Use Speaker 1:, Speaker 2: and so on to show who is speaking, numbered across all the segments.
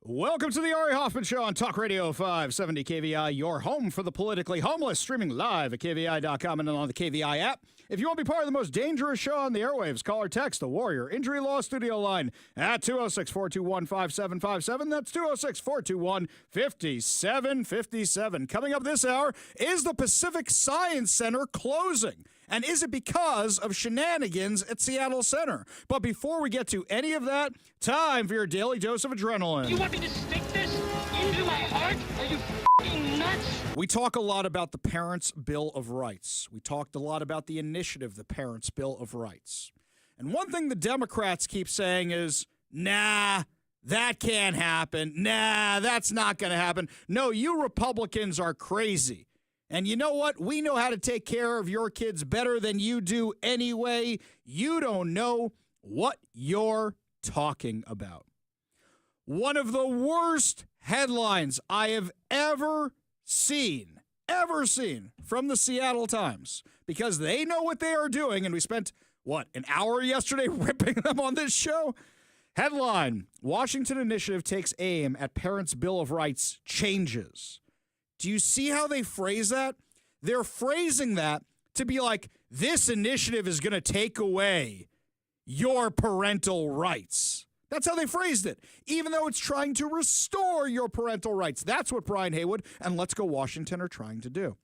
Speaker 1: Welcome to the Ari Hoffman Show on Talk Radio 570 KVI, your home for the politically homeless, streaming live at KVI.com and on the KVI app. If you want to be part of the most dangerous show on the airwaves, call or text the Warrior Injury Law Studio line at 206-421-5757. That's 206-421-5757. Coming up this hour, is the Pacific Science Center closing? And is it because of shenanigans at Seattle Center? But before we get to any of that, time for your daily dose of adrenaline.
Speaker 2: You want me to stick this into my heart? Are you f***ing nuts?
Speaker 1: We talk a lot about the Parents' Bill of Rights. We talked a lot about the initiative, the Parents' Bill of Rights. And one thing the Democrats keep saying is, nah, that can't happen. Nah, that's not going to happen. No, you Republicans are crazy. And you know what? We know how to take care of your kids better than you do anyway. You don't know what you're talking about. One of the worst headlines I have ever seen from the Seattle Times, because they know what they are doing, and we spent, an hour yesterday ripping them on this show? Headline, Washington initiative takes aim at Parents' Bill of Rights changes. Do you see how they phrase that? They're phrasing that to be like, this initiative is going to take away your parental rights. That's how they phrased it, even though it's trying to restore your parental rights. That's what Brian Haywood and Let's Go Washington are trying to do.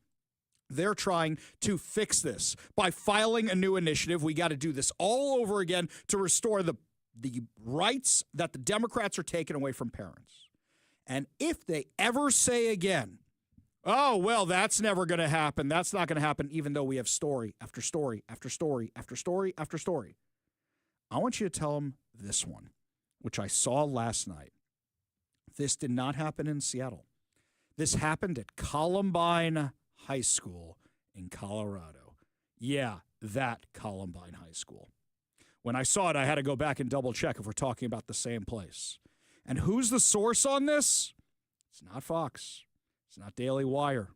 Speaker 1: They're trying to fix this by filing a new initiative. We got to do this all over again to restore the rights that the Democrats are taking away from parents. And if they ever say again, oh, well, that's never going to happen. That's not going to happen, even though we have story after story after story after story after story. I want you to tell them this one, which I saw last night. This did not happen in Seattle. This happened at Columbine High School in Colorado. Yeah, that Columbine High School. When I saw it, I had to go back and double check if we're talking about the same place. And who's the source on this? It's not Fox. It's not Daily Wire.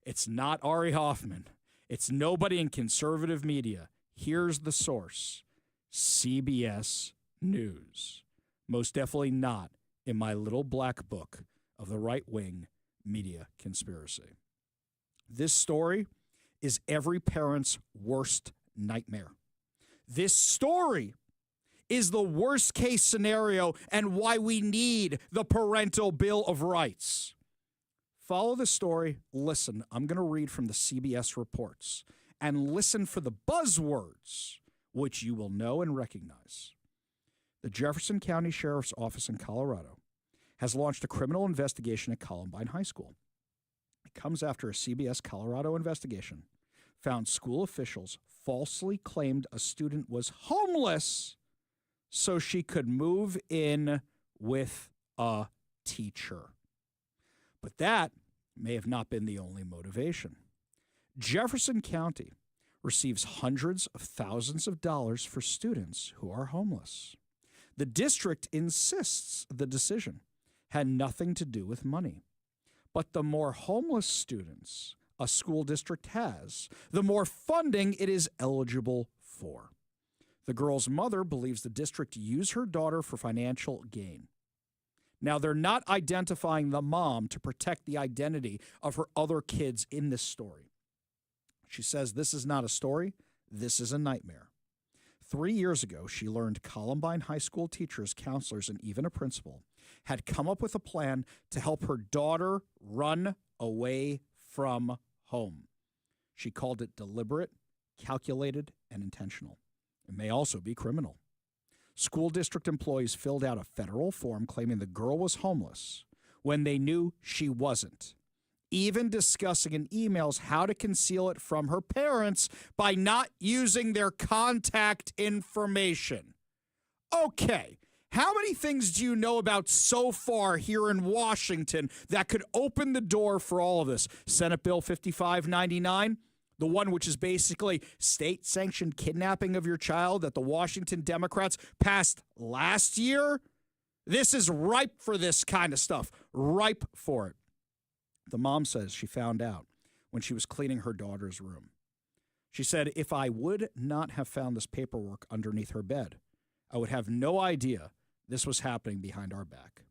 Speaker 1: It's not Ari Hoffman. It's nobody in conservative media. Here's the source. CBS News. Most definitely not in my little black book of the right-wing media conspiracy. This story is every parent's worst nightmare. This story is the worst-case scenario and why we need the Parental Bill of Rights. Follow the story. Listen, I'm going to read from the CBS reports and listen for the buzzwords, which you will know and recognize. The Jefferson County Sheriff's Office in Colorado has launched a criminal investigation at Columbine High School. It comes after a CBS Colorado investigation found school officials falsely claimed a student was homeless so she could move in with a teacher. But that may have not been the only motivation. Jefferson County receives hundreds of thousands of dollars for students who are homeless. The district insists the decision had nothing to do with money. But the more homeless students a school district has, the more funding it is eligible for. The girl's mother believes the district used her daughter for financial gain. Now, they're not identifying the mom to protect the identity of her other kids in this story. She says this is not a story, this is a nightmare. 3 years ago, she learned Columbine High School teachers, counselors, and even a principal had come up with a plan to help her daughter run away from home. She called it deliberate, calculated, and intentional. It may also be criminal. School district employees filled out a federal form claiming the girl was homeless when they knew she wasn't, even discussing in emails how to conceal it from her parents by not using their contact information. Okay, how many things do you know about so far here in Washington that could open the door for all of this? Senate Bill 5599? The one which is basically state-sanctioned kidnapping of your child that the Washington Democrats passed last year. This is ripe for this kind of stuff. Ripe for it. The mom says she found out when she was cleaning her daughter's room. She said, if I would not have found this paperwork underneath her bed, I would have no idea this was happening behind our back.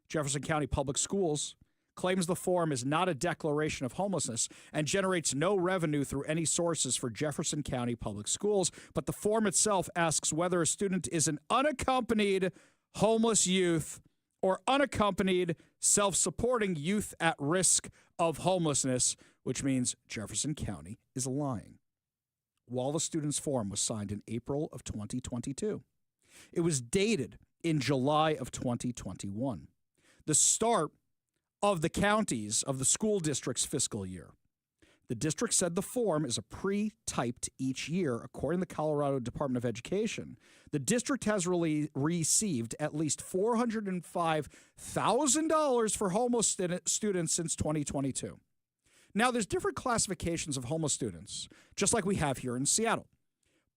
Speaker 1: Jefferson County Public Schools claims the form is not a declaration of homelessness and generates no revenue through any sources for Jefferson County Public Schools, but the form itself asks whether a student is an unaccompanied homeless youth or unaccompanied self-supporting youth at risk of homelessness, which means Jefferson County is lying. While the student's form was signed in April of 2022, it was dated in July of 2021, the start of the county's, of the school district's fiscal year. The district said the form is a pre-typed each year, according to the Colorado Department of Education. The district has received at least $405,000 for homeless students since 2022. Now, there's different classifications of homeless students, just like we have here in Seattle.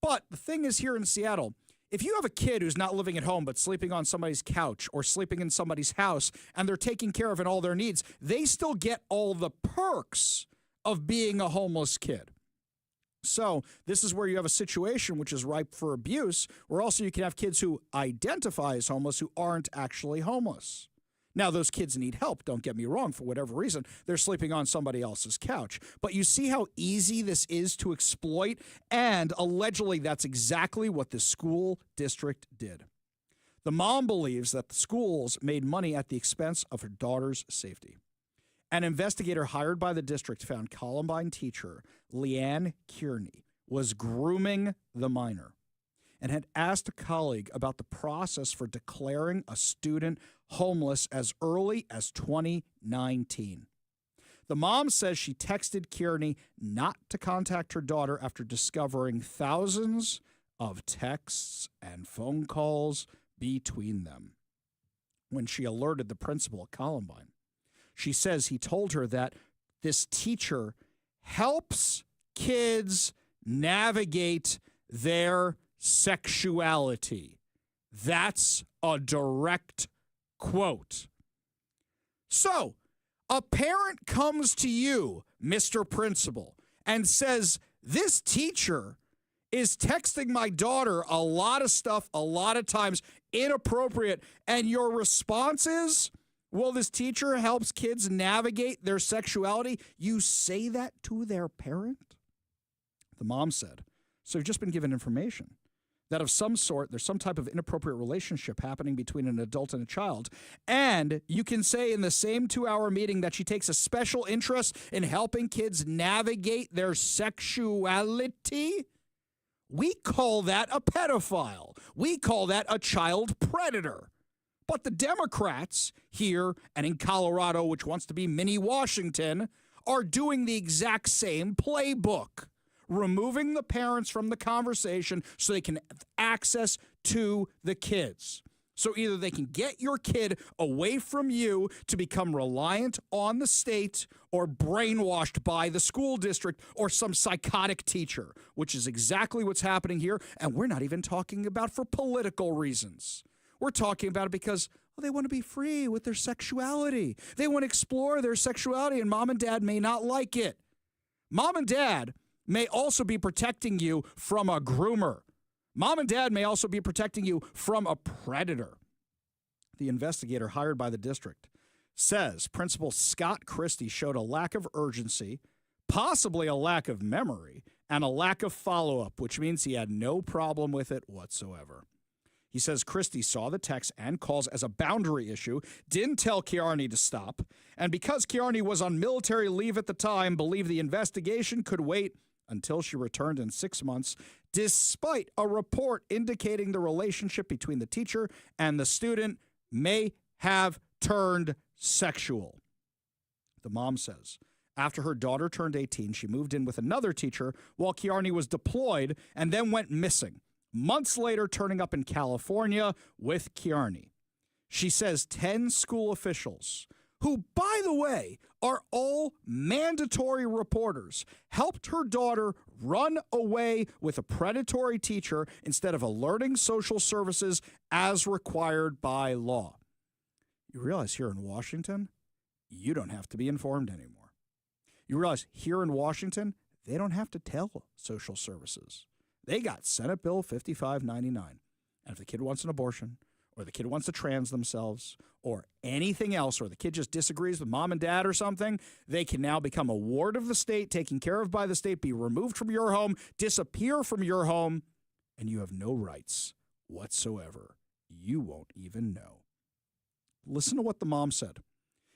Speaker 1: But the thing is, here in Seattle, if you have a kid who's not living at home but sleeping on somebody's couch or sleeping in somebody's house and they're taking care of all their needs, they still get all the perks of being a homeless kid. So this is where you have a situation which is ripe for abuse, where also you can have kids who identify as homeless who aren't actually homeless. Now, those kids need help, don't get me wrong, for whatever reason. They're sleeping on somebody else's couch. But you see how easy this is to exploit? And allegedly, that's exactly what the school district did. The mom believes that the schools made money at the expense of her daughter's safety. An investigator hired by the district found Columbine teacher Leanne Kearney was grooming the minor and had asked a colleague about the process for declaring a student homeless as early as 2019. The mom says she texted Kearney not to contact her daughter after discovering thousands of texts and phone calls between them. When she alerted the principal at Columbine, she says he told her that this teacher helps kids navigate their sexuality. That's a direct quote. So, a parent comes to you, Mr. Principal, and says, this teacher is texting my daughter a lot of stuff, a lot of times inappropriate, and your response is, well, this teacher helps kids navigate their sexuality. You say that to their parent? The mom said, so you've just been given information that of some sort, there's some type of inappropriate relationship happening between an adult and a child. And you can say in the same 2-hour meeting that she takes a special interest in helping kids navigate their sexuality. We call that a pedophile. We call that a child predator. But the Democrats here and in Colorado, which wants to be mini Washington, are doing the exact same playbook, removing the parents from the conversation so they can have access to the kids. So either they can get your kid away from you to become reliant on the state or brainwashed by the school district or some psychotic teacher, which is exactly what's happening here. And we're not even talking about for political reasons. We're talking about it because they want to be free with their sexuality. They want to explore their sexuality, and mom and dad may not like it. Mom and dad may also be protecting you from a groomer. Mom and dad may also be protecting you from a predator. The investigator hired by the district says Principal Scott Christie showed a lack of urgency, possibly a lack of memory, and a lack of follow-up, which means he had no problem with it whatsoever. He says Christie saw the texts and calls as a boundary issue, didn't tell Kearney to stop, and because Kearney was on military leave at the time, believed the investigation could wait until she returned in 6 months, despite a report indicating the relationship between the teacher and the student may have turned sexual. The mom says, after her daughter turned 18, she moved in with another teacher while Kearney was deployed and then went missing, months later turning up in California with Kearney. She says 10 school officials, who, by the way, are all mandatory reporters, helped her daughter run away with a predatory teacher instead of alerting social services as required by law. You realize here in Washington, you don't have to be informed anymore. You realize here in Washington, they don't have to tell social services. They got Senate Bill 5599. And if the kid wants an abortion, or the kid wants to trans themselves, or anything else, or the kid just disagrees with mom and dad or something, they can now become a ward of the state, taken care of by the state, be removed from your home, disappear from your home, and you have no rights whatsoever. You won't even know. Listen to what the mom said,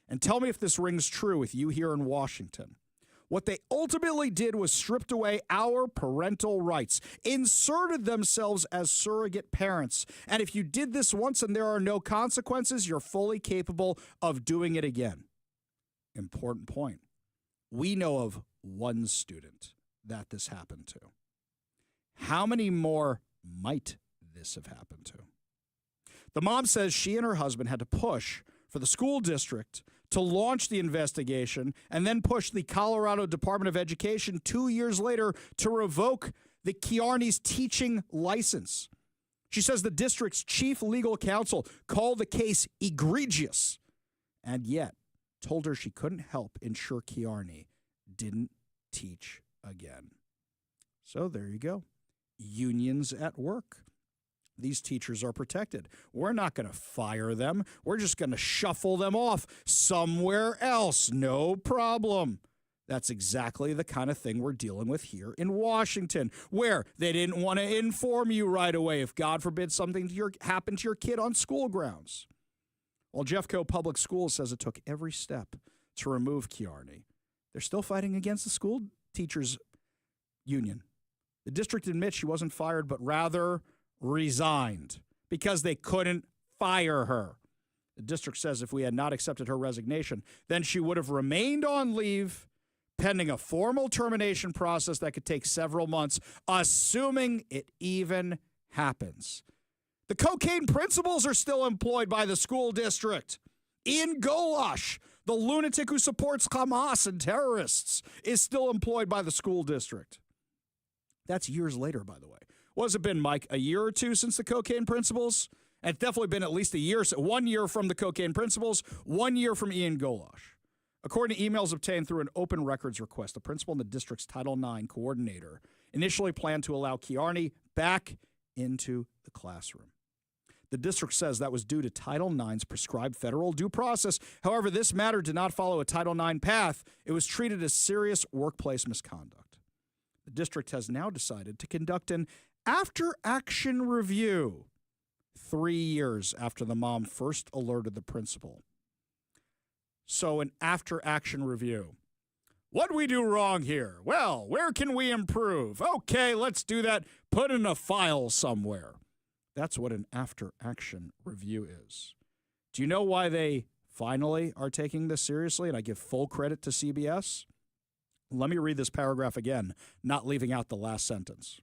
Speaker 1: and tell me if this rings true with you here in Washington. What they ultimately did was stripped away our parental rights, inserted themselves as surrogate parents. And if you did this once and there are no consequences, you're fully capable of doing it again. Important point. We know of one student that this happened to. How many more might this have happened to? The mom says she and her husband had to push for the school district to launch the investigation and then push the Colorado Department of Education 2 years later to revoke the Kiarney's teaching license. She says the district's chief legal counsel called the case egregious and yet told her she couldn't help ensure Kiarney didn't teach again. So there you go. Unions at work. These teachers are protected. We're not going to fire them. We're just going to shuffle them off somewhere else. No problem. That's exactly the kind of thing we're dealing with here in Washington, where they didn't want to inform you right away if, God forbid, something happened to your kid on school grounds. Well, Jeffco Public Schools says it took every step to remove Kiarney. They're still fighting against the school teachers union. The district admits she wasn't fired, but rather resigned because they couldn't fire her. The district says if we had not accepted her resignation, then she would have remained on leave pending a formal termination process that could take several months, assuming it even happens. The cocaine principals are still employed by the school district. Ian Golash, the lunatic who supports Hamas and terrorists, is still employed by the school district. That's years later, by the way. What's it been, Mike, a year or two since the cocaine principals? And it's definitely been at least a year, 1 year from the cocaine principals, 1 year from Ian Golash. According to emails obtained through an open records request, the principal and the district's Title IX coordinator initially planned to allow Kiarney back into the classroom. The district says that was due to Title IX's prescribed federal due process. However, this matter did not follow a Title IX path. It was treated as serious workplace misconduct. The district has now decided to conduct an after-action review 3 years after the mom first alerted the principal. So an after-action review. What do we do wrong here? Well, where can we improve? Okay, let's do that. Put in a file somewhere. That's what an after-action review is. Do you know why they finally are taking this seriously? And I give full credit to CBS. Let me read this paragraph again, not leaving out the last sentence.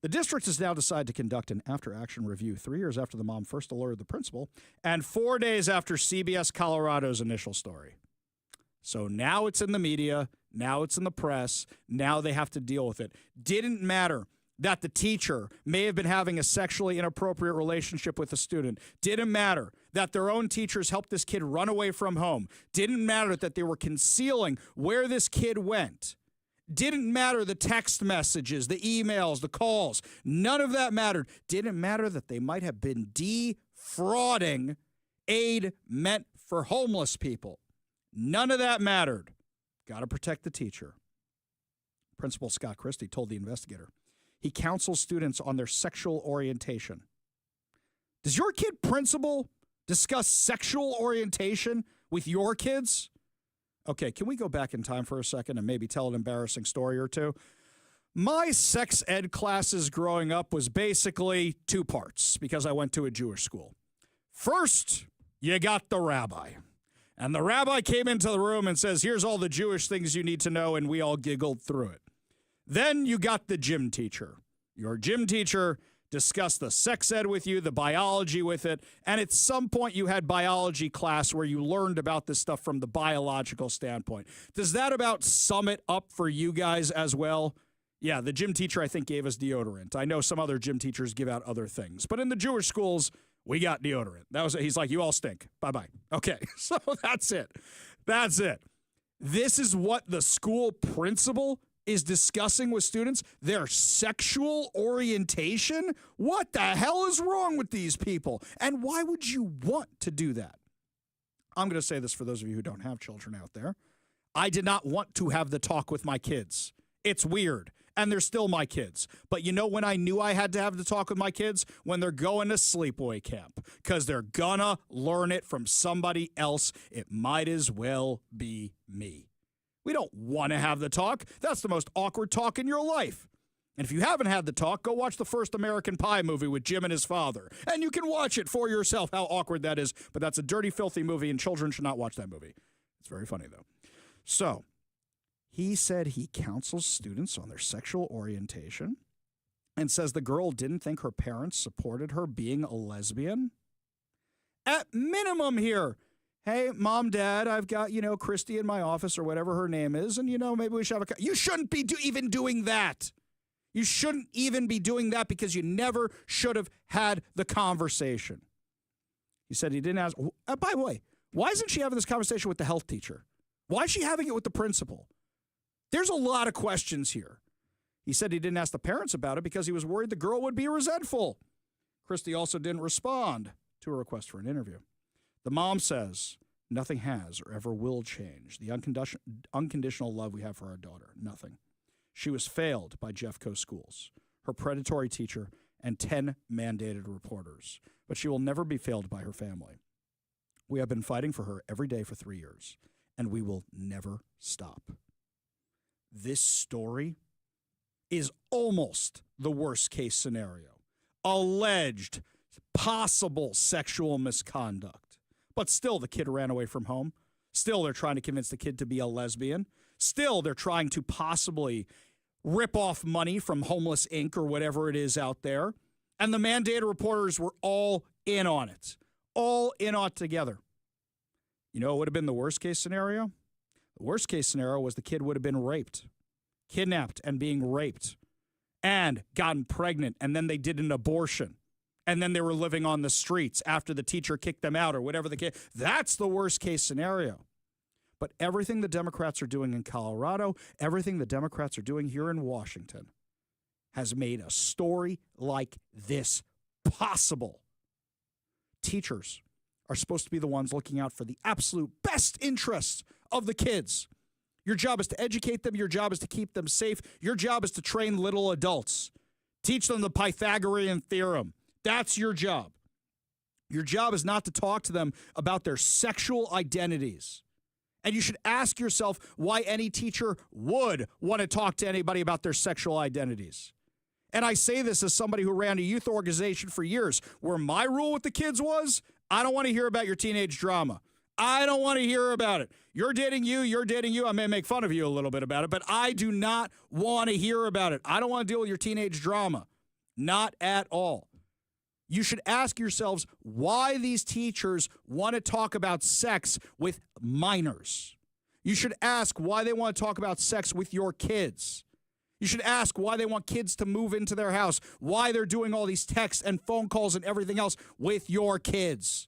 Speaker 1: The district has now decided to conduct an after-action review 3 years after the mom first alerted the principal and 4 days after CBS Colorado's initial story. So now it's in the media, now it's in the press, now they have to deal with it. Didn't matter that the teacher may have been having a sexually inappropriate relationship with a student. Didn't matter that their own teachers helped this kid run away from home. Didn't matter that they were concealing where this kid went. Didn't matter the text messages, the emails, the calls. None of that mattered. Didn't matter that they might have been defrauding aid meant for homeless people. None of that mattered. Got to protect the teacher. Principal Scott Christie told the investigator he counsels students on their sexual orientation. Does your kid principal discuss sexual orientation with your kids? Okay, can we go back in time for a second and maybe tell an embarrassing story or two? My sex ed classes growing up was basically two parts because I went to a Jewish school. First, you got the rabbi. And the rabbi came into the room and says, here's all the Jewish things you need to know, and we all giggled through it. Then you got the gym teacher. Your gym teacher discussed the sex ed with you, the biology with it, and at some point you had biology class where you learned about this stuff from the biological standpoint. Does that about sum it up for you guys as well? Yeah, the gym teacher, I think, gave us deodorant. I know some other gym teachers give out other things, but in the Jewish schools, we got deodorant. He's like, you all stink. Bye-bye. Okay, so that's it. That's it. This is what the school principal is discussing with students their sexual orientation? What the hell is wrong with these people? And why would you want to do that? I'm going to say this for those of you who don't have children out there. I did not want to have the talk with my kids. It's weird, and they're still my kids. But you know when I knew I had to have the talk with my kids? When they're going to sleepaway camp, because they're gonna learn it from somebody else. It might as well be me. We don't want to have the talk. That's the most awkward talk in your life. And if you haven't had the talk, go watch the first American Pie movie with Jim and his father. And you can watch it for yourself, how awkward that is. But that's a dirty, filthy movie, and children should not watch that movie. It's very funny, though. So, he said he counsels students on their sexual orientation and says the girl didn't think her parents supported her being a lesbian. At minimum here, hey, Mom, Dad, I've got, Christy in my office or whatever her name is, and, maybe we should have a... You shouldn't be even doing that. You shouldn't even be doing that because you never should have had the conversation. He said he didn't ask... by the way, why isn't she having this conversation with the health teacher? Why is she having it with the principal? There's a lot of questions here. He said he didn't ask the parents about it because he was worried the girl would be resentful. Christy also didn't respond to a request for an interview. The mom says nothing has or ever will change the unconditional love we have for our daughter. Nothing. She was failed by Jeffco schools, her predatory teacher, and 10 mandated reporters. But she will never be failed by her family. We have been fighting for her every day for 3 years, and we will never stop. This story is almost the worst case scenario. Alleged possible sexual misconduct. But still, the kid ran away from home. Still, they're trying to convince the kid to be a lesbian. Still, they're trying to possibly rip off money from Homeless Inc. or whatever it is out there. And the mandated reporters were all in on it. All in on it together. You know what would have been the worst case scenario? The worst case scenario was the kid would have been raped, kidnapped and being raped, and gotten pregnant, and then they did an abortion. And then they were living on the streets after the teacher kicked them out or whatever the case. That's the worst case scenario. But everything the Democrats are doing in Colorado, everything the Democrats are doing here in Washington has made a story like this possible. Teachers are supposed to be the ones looking out for the absolute best interests of the kids. Your job is to educate them. Your job is to keep them safe. Your job is to train little adults. Teach them the Pythagorean theorem. That's your job. Your job is not to talk to them about their sexual identities. And you should ask yourself why any teacher would want to talk to anybody about their sexual identities. And I say this as somebody who ran a youth organization for years, where my rule with the kids was, I don't want to hear about your teenage drama. I don't want to hear about it. You're dating you. I may make fun of you a little bit about it, but I do not want to hear about it. I don't want to deal with your teenage drama. Not at all. You should ask yourselves why these teachers want to talk about sex with minors. You should ask why they want to talk about sex with your kids. You should ask why they want kids to move into their house, why they're doing all these texts and phone calls and everything else with your kids.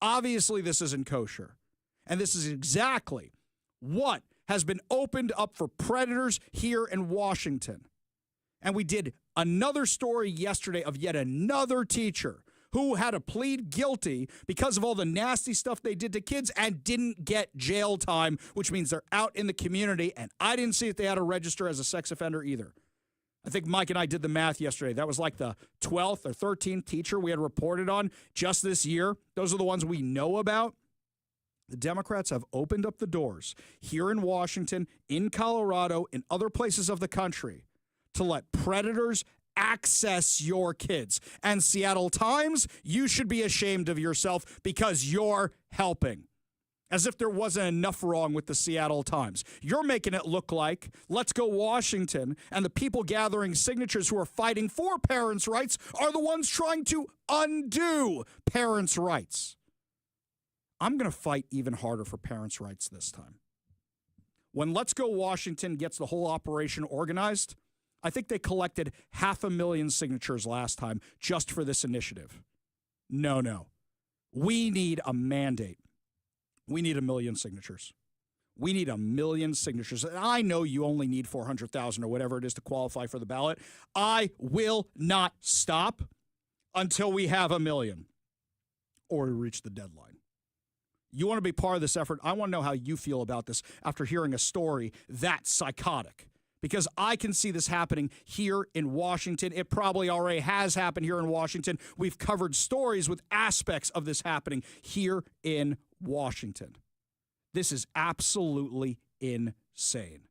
Speaker 1: Obviously, this isn't kosher. And this is exactly what has been opened up for predators here in Washington. And we did another story yesterday of yet another teacher who had to plead guilty because of all the nasty stuff they did to kids and didn't get jail time, which means they're out in the community. And I didn't see if they had to register as a sex offender either. I think Mike and I did the math yesterday. That was like the 12th or 13th teacher we had reported on just this year. Those are the ones we know about. The Democrats have opened up the doors here in Washington, in Colorado, in other places of the country to let predators access your kids. And Seattle Times, you should be ashamed of yourself because you're helping. As if there wasn't enough wrong with the Seattle Times. You're making it look like Let's Go Washington and the people gathering signatures who are fighting for parents' rights are the ones trying to undo parents' rights. I'm going to fight even harder for parents' rights this time. When Let's Go Washington gets the whole operation organized, I think they collected 500,000 signatures last time just for this initiative. No. We need a mandate. We need 1 million signatures. We need 1 million signatures. And I know you only need 400,000 or whatever it is to qualify for the ballot. I will not stop until we have 1 million or we reach the deadline. You want to be part of this effort? I want to know how you feel about this after hearing a story that psychotic. Because I can see this happening here in Washington. It probably already has happened here in Washington. We've covered stories with aspects of this happening here in Washington. This is absolutely insane.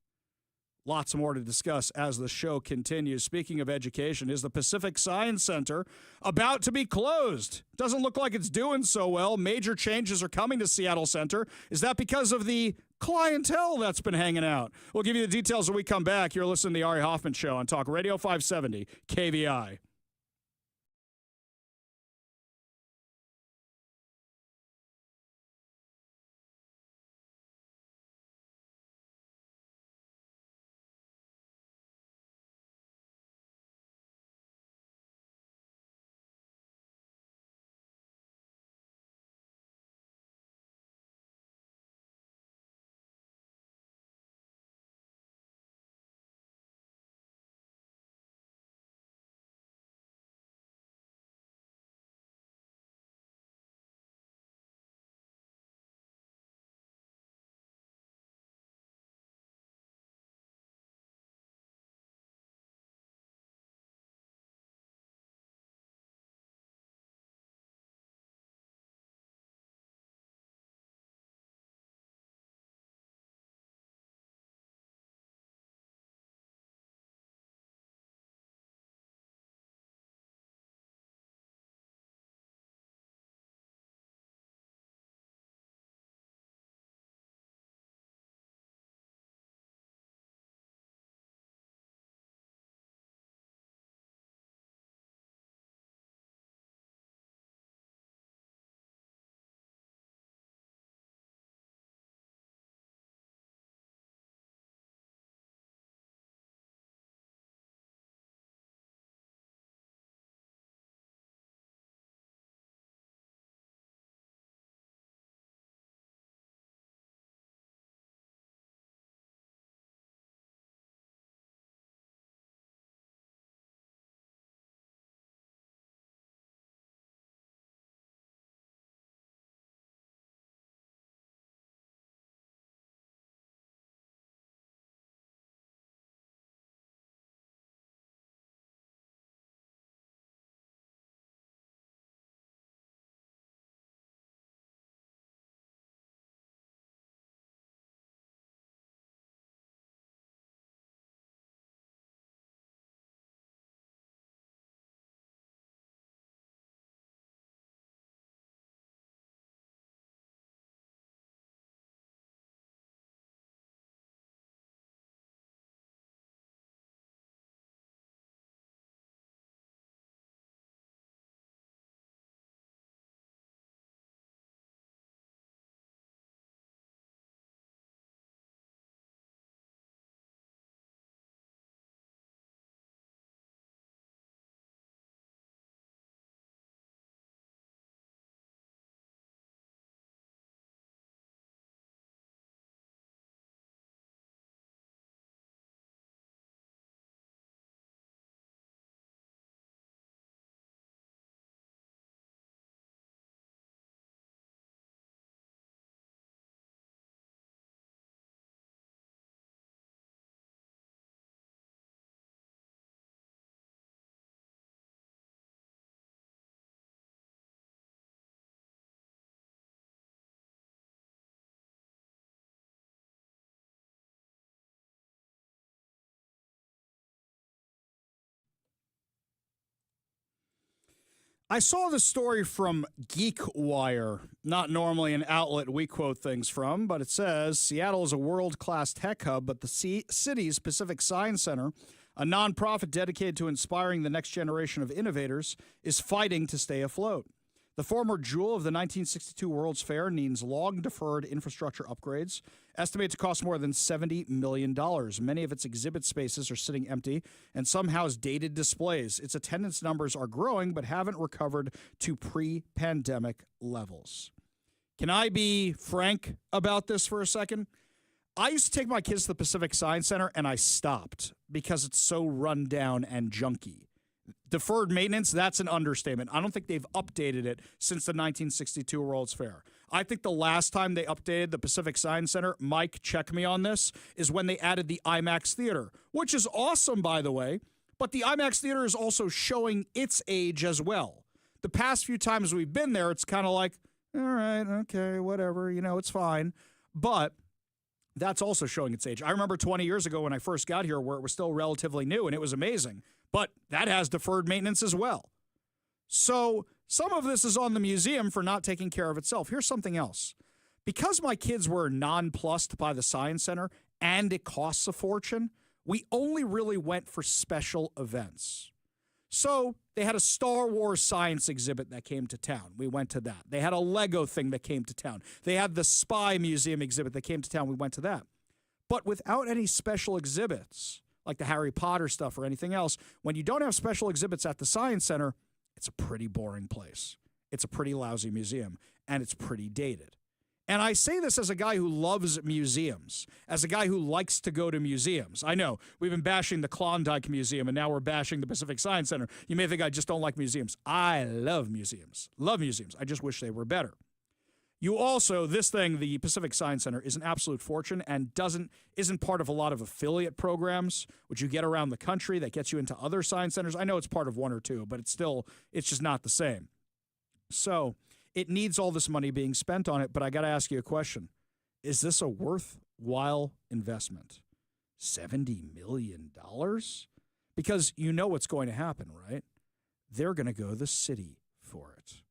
Speaker 1: Lots more to discuss as the show continues. Speaking of education, is the Pacific Science Center about to be closed? Doesn't look like it's doing so well. Major changes are coming to Seattle Center. Is that because of the clientele that's been hanging out? We'll give you the details when we come back. You're listening to the Ari Hoffman Show on Talk Radio 570 KVI. I saw the story from GeekWire, not normally an outlet we quote things from, but it says Seattle is a world-class tech hub, but the city's Pacific Science Center, a nonprofit dedicated to inspiring the next generation of innovators, is fighting to stay afloat. The former jewel of the 1962 World's Fair needs long-deferred infrastructure upgrades, estimated to cost more than $70 million. Many of its exhibit spaces are sitting empty, and some house dated displays. Its attendance numbers are growing, but haven't recovered to pre-pandemic levels. Can I be frank about this for a second? I used to take my kids to the Pacific Science Center, and I stopped because it's so run down and junky. Deferred maintenance, that's an understatement. I don't think they've updated it since the 1962 World's Fair. I think the last time they updated the Pacific Science Center, Mike, check me on this, is when they added the IMAX Theater, which is awesome, by the way. But the IMAX Theater is also showing its age as well. The past few times we've been there, it's kind of like, all right, okay, whatever, it's fine. But that's also showing its age. I remember 20 years ago when I first got here where it was still relatively new and it was amazing. But that has deferred maintenance as well. So some of this is on the museum for not taking care of itself. Here's something else. Because my kids were nonplussed by the Science Center and it costs a fortune, we only really went for special events. So they had a Star Wars science exhibit that came to town. We went to that. They had a Lego thing that came to town. They had the Spy Museum exhibit that came to town. We went to that. But without any special exhibits, like the Harry Potter stuff or anything else, when you don't have special exhibits at the Science Center, it's a pretty boring place. It's a pretty lousy museum, and it's pretty dated. And I say this as a guy who loves museums, as a guy who likes to go to museums. I know, we've been bashing the Klondike Museum, and now we're bashing the Pacific Science Center. You may think I just don't like museums. I love museums. Love museums. I just wish they were better. You also, this thing, the Pacific Science Center, is an absolute fortune and isn't part of a lot of affiliate programs, which you get around the country that gets you into other science centers. I know it's part of one or two, but it's just not the same. So it needs all this money being spent on it, but I got to ask you a question. Is this a worthwhile investment? $70 million? Because you know what's going to happen, right? They're going to go the city for it.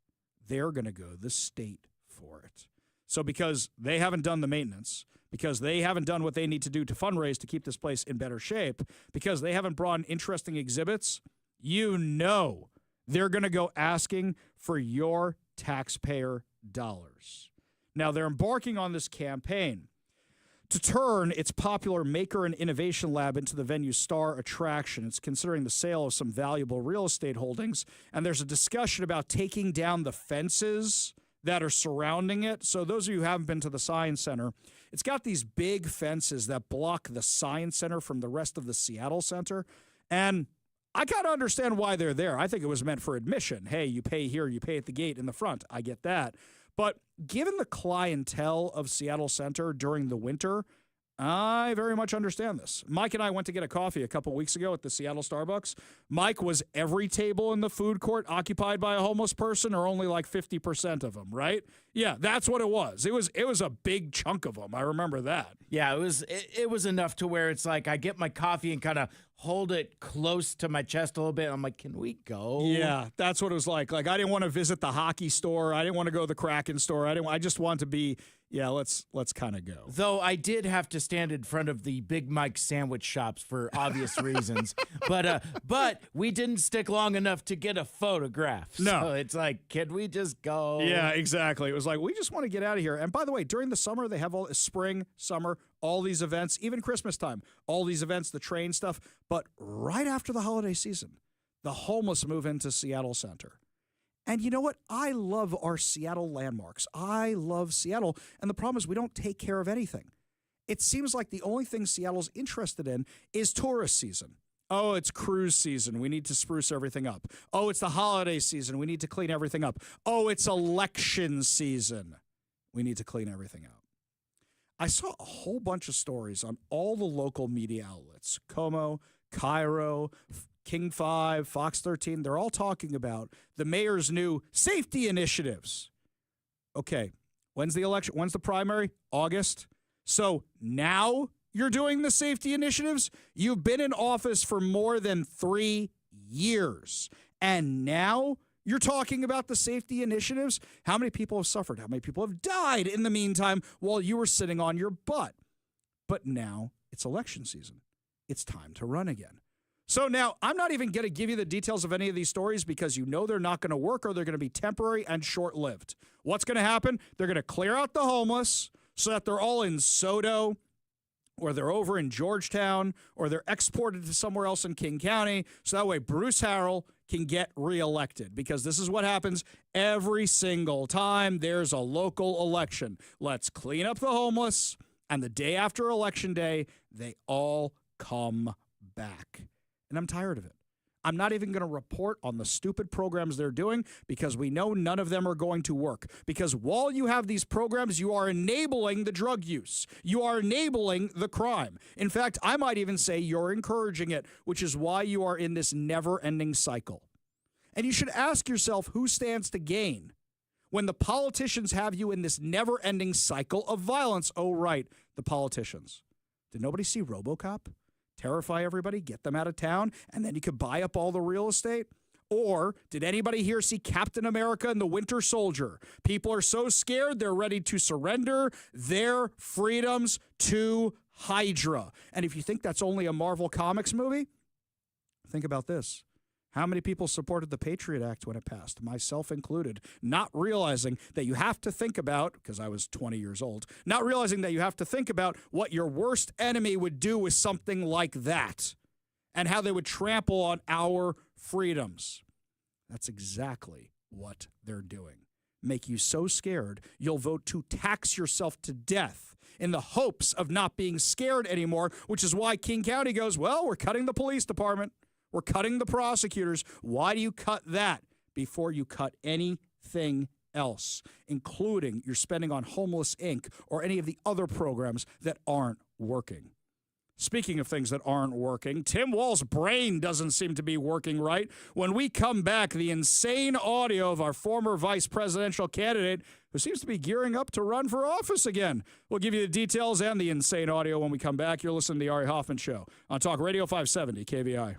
Speaker 1: They're going to go the state for it. So because they haven't done the maintenance, because they haven't done what they need to do to fundraise to keep this place in better shape, because they haven't brought in interesting exhibits, they're going to go asking for your taxpayer dollars. Now, they're embarking on this campaign to turn its popular Maker and Innovation Lab into the venue's star attraction. It's considering the sale of some valuable real estate holdings, and there's a discussion about taking down the fences that are surrounding it. So those of you who haven't been to the Science Center, it's got these big fences that block the Science Center from the rest of the Seattle Center, and I kind of understand why they're there. I think it was meant for admission. Hey, you pay here, you pay at the gate in the front. I get that. But given the clientele of Seattle Center during the winter, I very much understand this. Mike and I went to get a coffee a couple weeks ago at the Seattle Starbucks. Mike, was every table in the food court occupied by a homeless person or only like 50% of them, right? Yeah, that's what it was. It was a big chunk of them. I remember that.
Speaker 3: Yeah, it was enough to where it's like I get my coffee and kind of hold it close to my chest a little bit. I'm like, can we go?
Speaker 1: Yeah, that's what it was like. Like, I didn't want to visit the hockey store. I didn't want to go to the Kraken store. I just want to be, let's kind of go.
Speaker 3: Though I did have to stand in front of the Big Mike sandwich shops for obvious reasons. But we didn't stick long enough to get a photograph.
Speaker 1: No.
Speaker 3: So it's like, can we just go?
Speaker 1: Yeah, exactly. It was like, we just want to get out of here. And by the way, during the summer, they have all spring, summer, all these events, even Christmas time, all these events, the train stuff. But right after the holiday season, the homeless move into Seattle Center. And you know what? I love our Seattle landmarks. I love Seattle. And the problem is we don't take care of anything. It seems like the only thing Seattle's interested in is tourist season. Oh, it's cruise season. We need to spruce everything up. Oh, it's the holiday season. We need to clean everything up. Oh, it's election season. We need to clean everything up. I saw a whole bunch of stories on all the local media outlets, Como, Cairo, King 5, Fox 13. They're all talking about the mayor's new safety initiatives. Okay, when's the election? When's the primary? August. So now you're doing the safety initiatives? You've been in office for more than 3 years. And now you're talking about the safety initiatives? How many people have suffered? How many people have died in the meantime while you were sitting on your butt? But now it's election season. It's time to run again. So now I'm not even going to give you the details of any of these stories because you know they're not going to work or they're going to be temporary and short-lived. What's going to happen? They're going to clear out the homeless so that they're all in Soto, or they're over in Georgetown, or they're exported to somewhere else in King County, so that way Bruce Harrell can get reelected, because this is what happens every single time there's a local election. Let's clean up the homeless, And the day after Election Day, they all come back. And I'm tired of it. I'm not even going to report on the stupid programs they're doing because we know none of them are going to work. Because while you have these programs, you are enabling the drug use. You are enabling the crime. In fact, I might even say you're encouraging it, which is why you are in this never-ending cycle. And you should ask yourself who stands to gain when the politicians have you in this never-ending cycle of violence. Oh, right, the politicians. Did nobody see RoboCop? Terrify everybody, get them out of town, and then you could buy up all the real estate? Or did anybody here see Captain America and the Winter Soldier? People are so scared they're ready to surrender their freedoms to Hydra. And if you think that's only a Marvel Comics movie, think about this. How many people supported the Patriot Act when it passed, myself included, not realizing that you have to think about, because I was 20 years old, not realizing that you have to think about what your worst enemy would do with something like that and how they would trample on our freedoms. That's exactly what they're doing. Make you so scared, you'll vote to tax yourself to death in the hopes of not being scared anymore, which is why King County goes, well, we're cutting the police department. We're cutting the prosecutors. Why do you cut that before you cut anything else, including your spending on Homeless Inc. or any of the other programs that aren't working? Speaking of things that aren't working, Tim Walz's brain doesn't seem to be working right. When we come back, the insane audio of our former vice presidential candidate who seems to be gearing up to run for office again. We'll give you the details and the insane audio when we come back. You're listening to The Ari Hoffman Show on Talk Radio 570 KVI.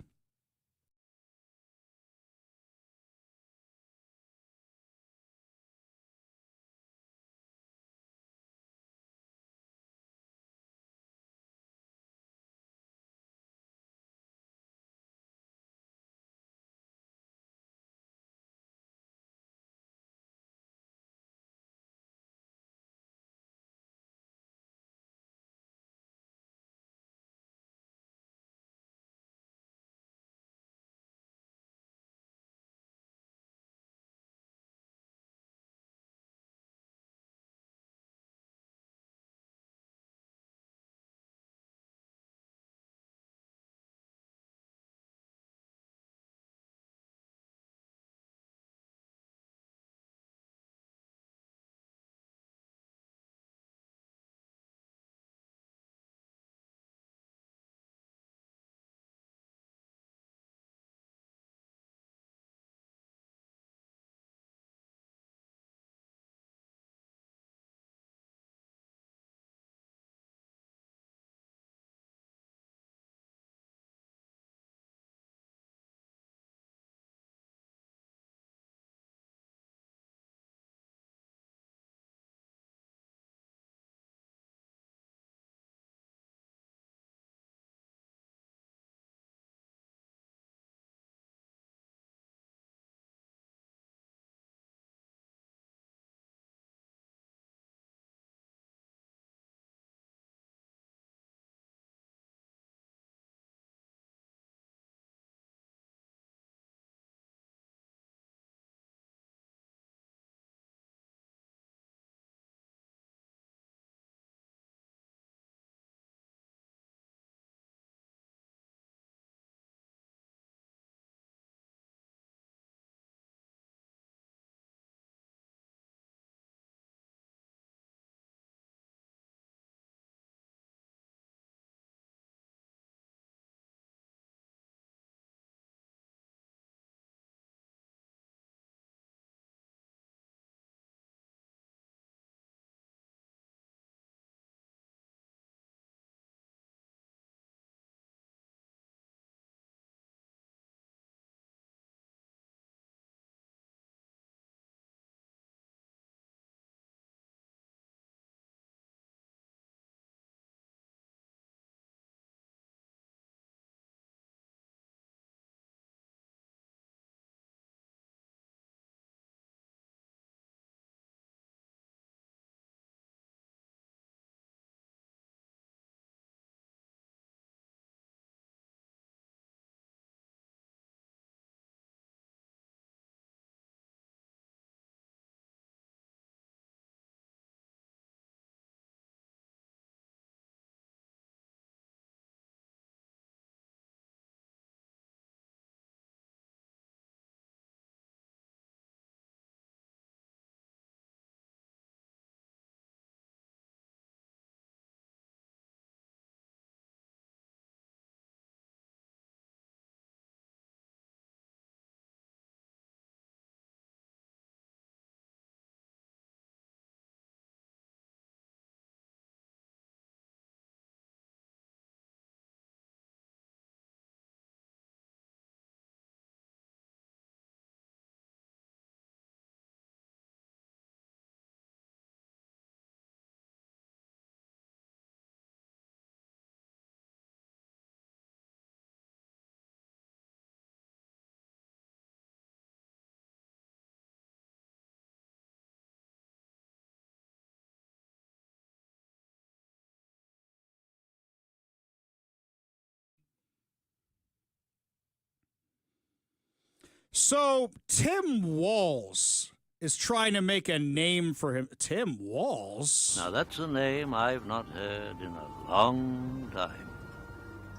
Speaker 1: So Tim Walz is trying to make a name for him. Tim Walz?
Speaker 4: Now that's a name I've not heard in a long time.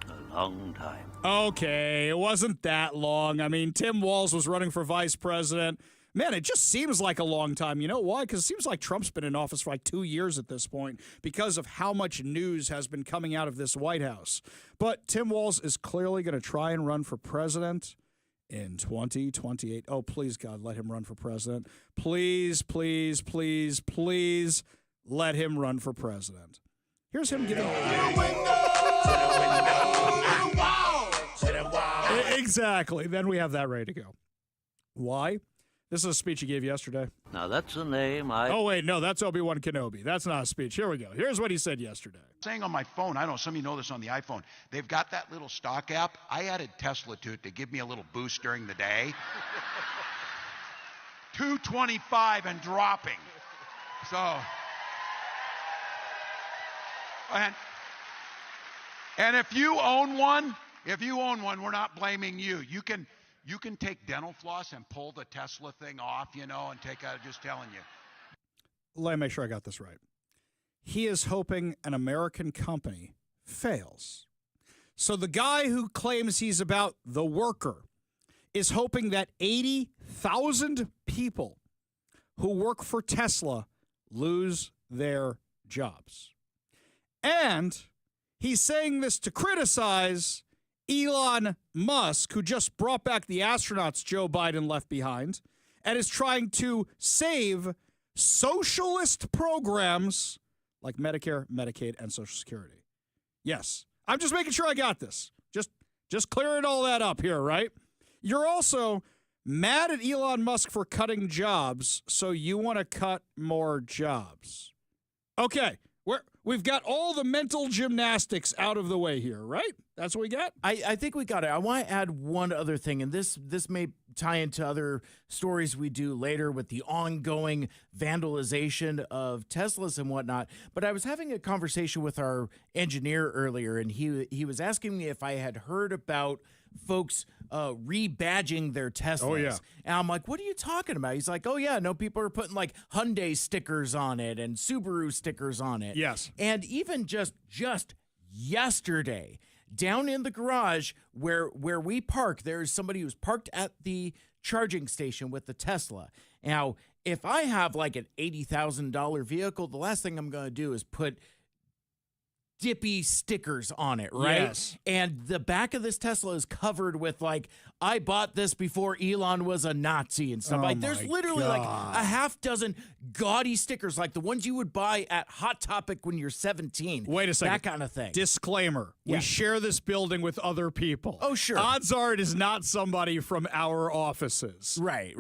Speaker 4: A long time.
Speaker 1: Okay, it wasn't that long. I mean, Tim Walz was running for vice president. Man, it just seems like a long time. You know why? Because it seems like Trump's been in office for like 2 years at this point because of how much news has been coming out of this White House. But Tim Walz is clearly going to try and run for president in 2028. Oh, please, God, let him run for president. Please, please, please, please let him run for president. Here's him giving... Exactly. Then we have that ready to go. Why? This is a speech he gave yesterday.
Speaker 4: Now that's a name I...
Speaker 1: Oh, wait, no, that's Obi-Wan Kenobi. That's not a speech. Here we go. Here's what he said yesterday.
Speaker 5: Saying on my phone, I don't know, some of you know this on the iPhone, they've got that little stock app. I added Tesla to it to give me a little boost during the day. 225 and dropping. So, and if you own one, we're not blaming you. You can take dental floss and pull the Tesla thing off, and take out, just telling you.
Speaker 1: Let me make sure I got this right. He is hoping an American company fails. So the guy who claims he's about the worker is hoping that 80,000 people who work for Tesla lose their jobs. And he's saying this to criticize Elon Musk, who just brought back the astronauts Joe Biden left behind, and is trying to save socialist programs like Medicare, Medicaid, and Social Security. Yes, I'm just making sure I got this. Just clearing all that up here, right? You're also mad at Elon Musk for cutting jobs, so you want to cut more jobs. Okay, we've got all the mental gymnastics out of the way here, right? That's what we got?
Speaker 3: I think we got it. I want to add one other thing, and this may tie into other stories we do later with the ongoing vandalization of Teslas and whatnot. But I was having a conversation with our engineer earlier, and he was asking me if I had heard about folks rebadging their Teslas.
Speaker 1: Oh, yeah.
Speaker 3: And I'm like, what are you talking about? He's like, oh, yeah, no, people are putting like Hyundai stickers on it and Subaru stickers on it.
Speaker 1: Yes.
Speaker 3: And even just yesterday, down in the garage where we park, there's somebody who's parked at the charging station with the Tesla. Now, if I have like an $80,000 vehicle, the last thing I'm going to do is put dippy stickers on it, right?
Speaker 1: Yes.
Speaker 3: And the back of this Tesla is covered with like, I bought this before Elon was a Nazi and stuff.
Speaker 1: Oh
Speaker 3: like there's
Speaker 1: my
Speaker 3: literally like
Speaker 1: God.
Speaker 3: a half dozen gaudy stickers, like the ones you would buy at Hot Topic when you're 17.
Speaker 1: Wait a second.
Speaker 3: That kind of thing.
Speaker 1: Disclaimer.
Speaker 3: Yeah.
Speaker 1: We share this building with other people.
Speaker 3: Oh, sure.
Speaker 1: Odds are it is not somebody from our offices.
Speaker 3: Right.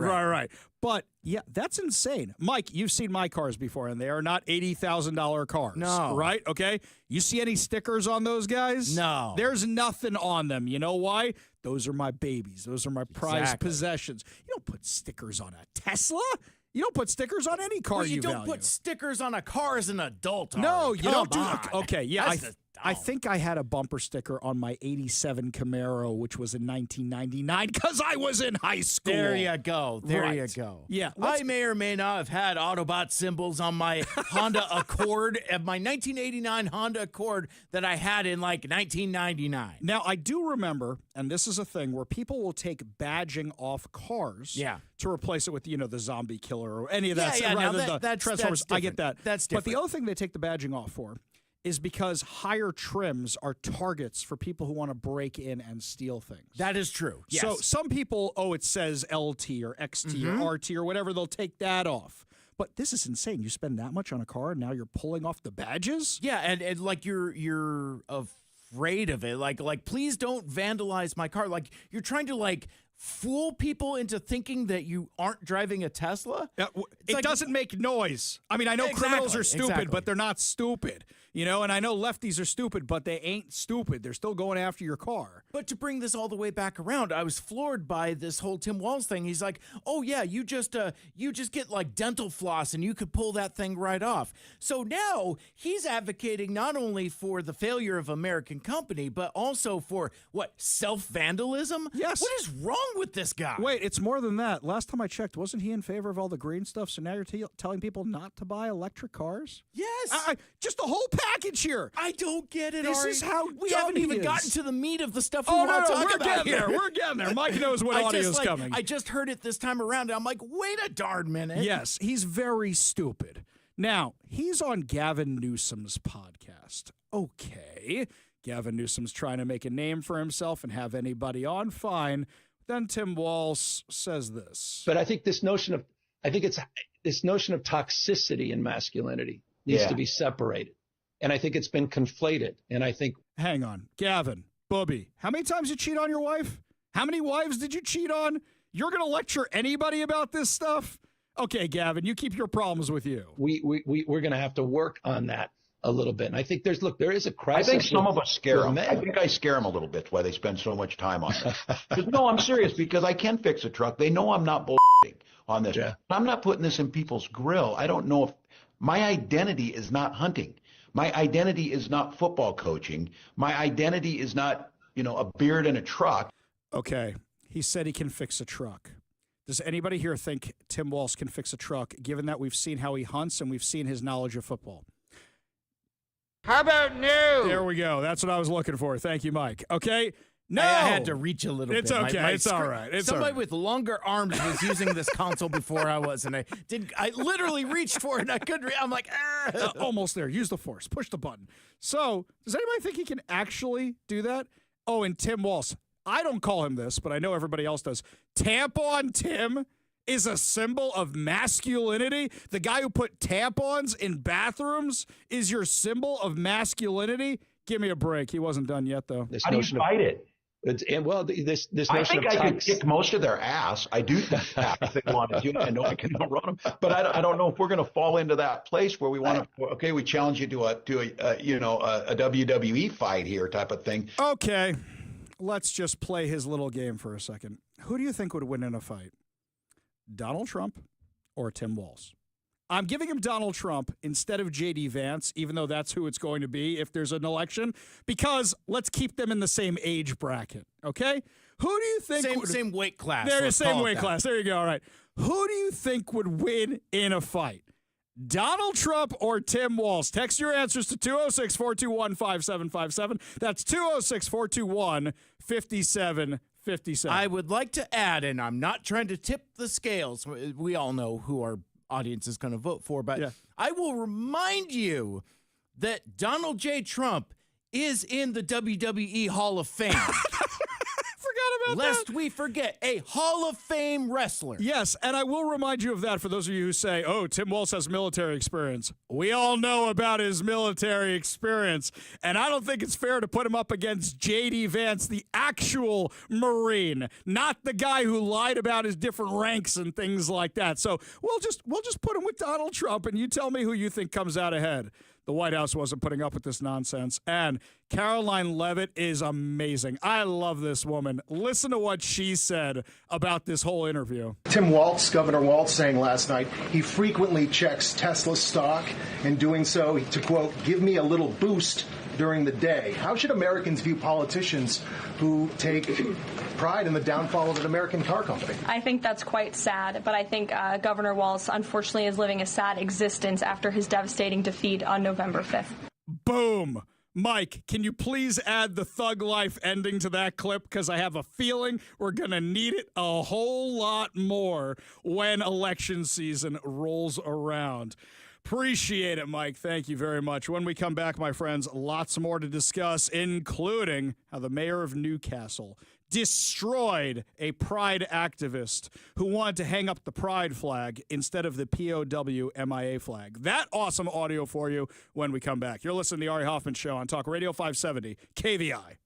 Speaker 1: But, yeah, that's insane. Mike, you've seen my cars before, and they are not $80,000 cars.
Speaker 3: No.
Speaker 1: Right? Okay? You see any stickers on those guys?
Speaker 3: No.
Speaker 1: There's nothing on them. You know why? Those are my babies. Those are my prized possessions. You don't put stickers on a Tesla. You don't put stickers on any car
Speaker 3: Well, you don't
Speaker 1: value.
Speaker 3: put stickers on a car as an adult.
Speaker 1: No,
Speaker 3: Ari.
Speaker 1: you don't do.
Speaker 3: Come on.
Speaker 1: Okay, yeah,
Speaker 3: That's just
Speaker 1: I
Speaker 3: dumb.
Speaker 1: think I had a bumper sticker on my '87 Camaro, which was in 1999, because I was in high school.
Speaker 3: There you go. There you
Speaker 1: Right.
Speaker 3: go.
Speaker 1: Yeah,
Speaker 3: I may or may not have had Autobot symbols on my Honda Accord, my 1989 Honda Accord that I had in like 1999.
Speaker 1: Now I do remember, and this is a thing where people will take badging off cars,
Speaker 3: Yeah.
Speaker 1: to replace it with the zombie killer or any of that.
Speaker 3: Yeah,
Speaker 1: rather
Speaker 3: now
Speaker 1: than the
Speaker 3: that's
Speaker 1: Transformers. I get that.
Speaker 3: different. That's
Speaker 1: But the
Speaker 3: different.
Speaker 1: other thing they take the badging off for is because higher trims are targets for people who want to break in and steal things.
Speaker 3: That is true. Yes.
Speaker 1: So some people, it says LT or XT or RT or whatever, they'll take that off. But this is insane. You spend that much on a car and now you're pulling off the badges?
Speaker 3: Yeah, and like you're afraid of it. Like please don't vandalize my car. Like you're trying to like fool people into thinking that you aren't driving a Tesla.
Speaker 1: It
Speaker 3: like-
Speaker 1: doesn't make noise. I mean, I know criminals are stupid,
Speaker 3: exactly.
Speaker 1: but they're not stupid. You know, and I know lefties are stupid, but they ain't stupid. They're still going after your car.
Speaker 3: But to bring this all the way back around, I was floored by this whole Tim Walz thing. He's like, "Oh yeah, you just get like dental floss and you could pull that thing right off." So now he's advocating not only for the failure of American company, but also for what, self-vandalism?
Speaker 1: Yes.
Speaker 3: What is wrong with this guy?
Speaker 1: Wait, it's more than that. Last time I checked, wasn't he in favor of all the green stuff? So now you're telling people not to buy electric cars?
Speaker 3: Yes.
Speaker 1: Just the whole package here.
Speaker 3: I don't get it.
Speaker 1: This
Speaker 3: Ari.
Speaker 1: is how
Speaker 3: we
Speaker 1: dumb
Speaker 3: haven't
Speaker 1: he
Speaker 3: even
Speaker 1: is.
Speaker 3: gotten to the meat of the stuff we
Speaker 1: Oh,
Speaker 3: want
Speaker 1: no,
Speaker 3: to talk
Speaker 1: we're
Speaker 3: about
Speaker 1: getting
Speaker 3: here.
Speaker 1: there. We're getting there. Mike knows what audio's coming.
Speaker 3: I just heard it this time around, and I'm like, wait a darn minute.
Speaker 1: Yes, he's very stupid. Now, he's on Gavin Newsom's podcast. Okay. Gavin Newsom's trying to make a name for himself and have anybody on, fine. Then Tim Walz says this.
Speaker 6: But I think this notion of toxicity in masculinity needs to be separated. And I think it's been conflated. And I think,
Speaker 1: hang on, Gavin, Booby, how many times you cheat on your wife? How many wives did you cheat on? You're going to lecture anybody about this stuff? Okay, Gavin, you keep your problems with you.
Speaker 6: we're going to have to work on that a little bit. And I think there is a crisis.
Speaker 7: I think some of us scare them.
Speaker 6: men.
Speaker 7: I think I scare them a little bit why they spend so much time on this. No, I'm serious, because I can fix a truck. They know I'm not bullshitting on this.
Speaker 6: Yeah.
Speaker 7: I'm not putting this in people's grill. I don't know if my identity is not hunting. My identity is not football coaching. My identity is not, a beard and a truck.
Speaker 1: Okay, he said he can fix a truck. Does anybody here think Tim Walz can fix a truck, given that we've seen how he hunts and we've seen his knowledge of football?
Speaker 2: How about no?
Speaker 1: There we go. That's what I was looking for. Thank you, Mike. Okay. No,
Speaker 3: I had to reach a little
Speaker 1: It's
Speaker 3: bit.
Speaker 1: okay. It's all right. It's
Speaker 3: somebody
Speaker 1: all right.
Speaker 3: with longer arms was using this console before I was, and I literally reached for it and I couldn't. I'm like,
Speaker 1: Almost there. Use the force. Push the button. So, does anybody think he can actually do that? Oh, and Tim Walz. I don't call him this, but I know everybody else does. Tampon Tim is a symbol of masculinity. The guy who put tampons in bathrooms is your symbol of masculinity. Give me a break. He wasn't done yet, though.
Speaker 6: This
Speaker 7: How do you
Speaker 6: notion
Speaker 7: fight it?
Speaker 6: this
Speaker 7: I
Speaker 6: notion
Speaker 7: think
Speaker 6: of
Speaker 7: I could kick most of their ass. I do think that if they wanted to. I know I can run them, but I don't know if we're going to fall into that place where we want to. Okay, we challenge you to a WWE fight here type of thing.
Speaker 1: Okay, let's just play his little game for a second. Who do you think would win in a fight? Donald Trump or Tim Walz? I'm giving him Donald Trump instead of J.D. Vance, even though that's who it's going to be if there's an election, because let's keep them in the same age bracket, okay? Who do you think
Speaker 3: same weight class?
Speaker 1: They're the
Speaker 3: let's
Speaker 1: same
Speaker 3: call it
Speaker 1: weight
Speaker 3: that.
Speaker 1: class. There you go. All right. Who do you think would win in a fight? Donald Trump or Tim Walz? Text your answers to 206-421-5757. That's 206-421-5757.
Speaker 3: I would like to add, and I'm not trying to tip the scales. We all know who our audience is going to vote for, but
Speaker 1: Yeah.
Speaker 3: I will remind you that Donald J. Trump is in the WWE Hall of Fame.
Speaker 1: Forgot about that.
Speaker 3: Lest we forget, a Hall of Fame wrestler.
Speaker 1: Yes, and I will remind you of that for those of you who say, oh, Tim Walz has military experience. We all know about his military experience, and I don't think it's fair to put him up against J.D. Vance, the actual Marine, not the guy who lied about his different ranks and things like that. So we'll just put him with Donald Trump, and you tell me who you think comes out ahead. The White House wasn't putting up with this nonsense. And Caroline Leavitt is amazing. I love this woman. Listen to what she said about this whole interview.
Speaker 8: Tim Walz, Governor Walz, saying last night he frequently checks Tesla stock. In doing so, to quote, give me a little boost during the day. How should Americans view politicians who take pride in the downfall of an American car company?
Speaker 9: I think that's quite sad, but I think Governor Walz unfortunately is living a sad existence after his devastating defeat on November 5th.
Speaker 1: Boom. Mike, can you please add the Thug Life ending to that clip? Because I have a feeling we're going to need it a whole lot more when election season rolls around. Appreciate it, Mike. Thank you very much. When we come back, my friends, lots more to discuss, including how the mayor of Newcastle destroyed a pride activist who wanted to hang up the pride flag instead of the POW MIA flag. That awesome audio for you when we come back. You're listening to the Ari Hoffman Show on Talk Radio 570 KVI.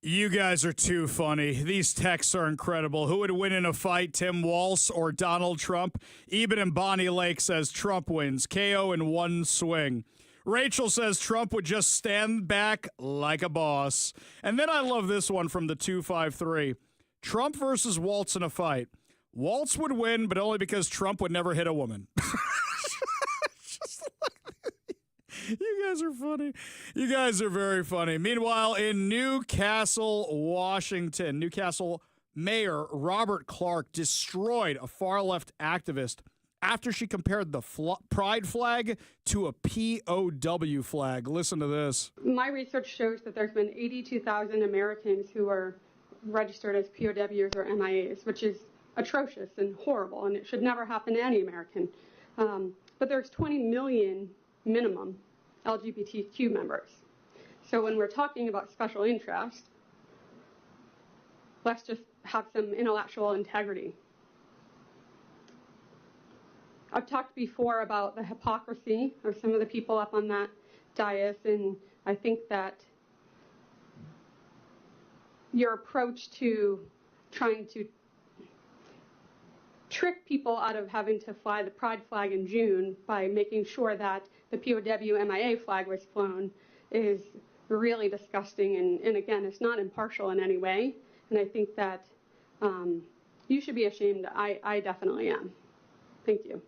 Speaker 1: You guys are too funny. These texts are incredible. Who would win in a fight, Tim Walz or Donald Trump? Eben and Bonnie Lake says Trump wins. KO in one swing. Rachel says Trump would just stand back like a boss. And then I love this one from the 253. Trump versus Waltz in a fight. Waltz would win, but only because Trump would never hit a woman. You guys are funny. You guys are very funny. Meanwhile, in Newcastle, Washington, Newcastle Mayor Robert Clark destroyed a far-left activist after she compared the pride flag to a POW flag. Listen to this.
Speaker 10: My research shows that there's been 82,000 Americans who are registered as POWs or MIAs, which is atrocious and horrible, and it should never happen to any American. But there's 20 million minimum LGBTQ members. So when we're talking about special interest, let's just have some intellectual integrity. I've talked before about the hypocrisy of some of the people up on that dais, and I think that your approach to trying to trick people out of having to fly the pride flag in June by making sure that the POW MIA flag was flown is really disgusting, and again, it's not impartial in any way, and I think that you should be ashamed. I definitely am. Thank you.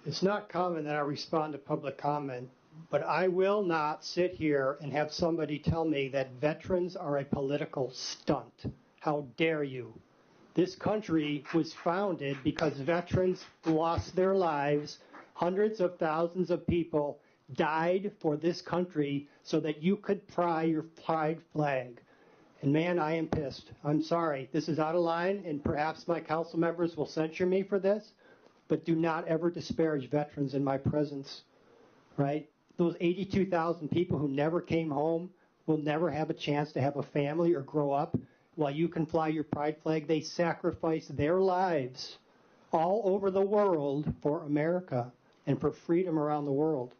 Speaker 11: It's not common that I respond to public comment, but I will not sit here and have somebody tell me that veterans are a political stunt. How dare you? This country was founded because veterans lost their lives. Hundreds of thousands of people died for this country so that you could fly your pride flag. And man, I am pissed. I'm sorry. This is out of line, and perhaps my council members will censure me for this, but do not ever disparage veterans in my presence, right? Those 82,000 people who never came home will never have a chance to have a family or grow up. While you can fly your pride flag, they sacrifice their lives all over the world for America and for freedom around the world.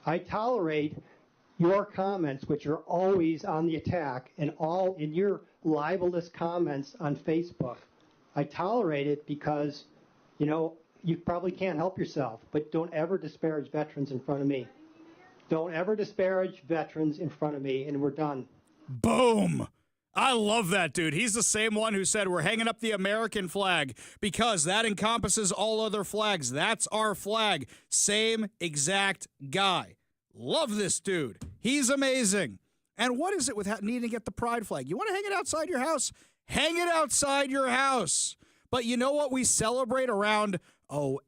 Speaker 11: I tolerate your comments, which are always on the attack, and all in your libelous comments on Facebook. I tolerate it because, you know, you probably can't help yourself, but don't ever disparage veterans in front of me. Don't ever disparage veterans in front of me, and we're done.
Speaker 1: Boom. I love that, dude. He's the same one who said we're hanging up the American flag because that encompasses all other flags. That's our flag. Same exact guy. Love this dude. He's amazing. And what is it with needing to get the pride flag? You want to hang it outside your house? Hang it outside your house. But you know what we celebrate around,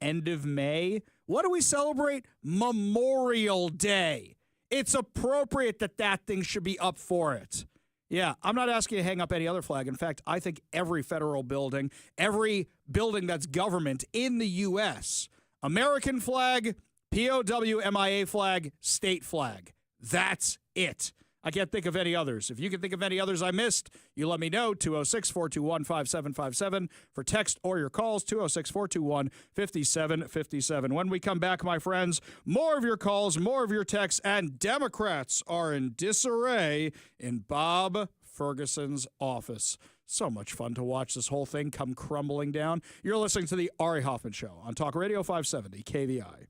Speaker 1: end of May? What do we celebrate? Memorial Day. It's appropriate that that thing should be up for it. Yeah, I'm not asking you to hang up any other flag. In fact, I think every federal building, every building that's government in the U.S., American flag, POW, MIA flag, state flag. That's it. I can't think of any others. If you can think of any others I missed, you let me know. 206-421-5757 for text or your calls, 206-421-5757. When we come back, my friends, more of your calls, more of your texts, and Democrats are in disarray in Bob Ferguson's office. So much fun to watch this whole thing come crumbling down. You're listening to the Ari Hoffman Show on Talk Radio 570 KVI.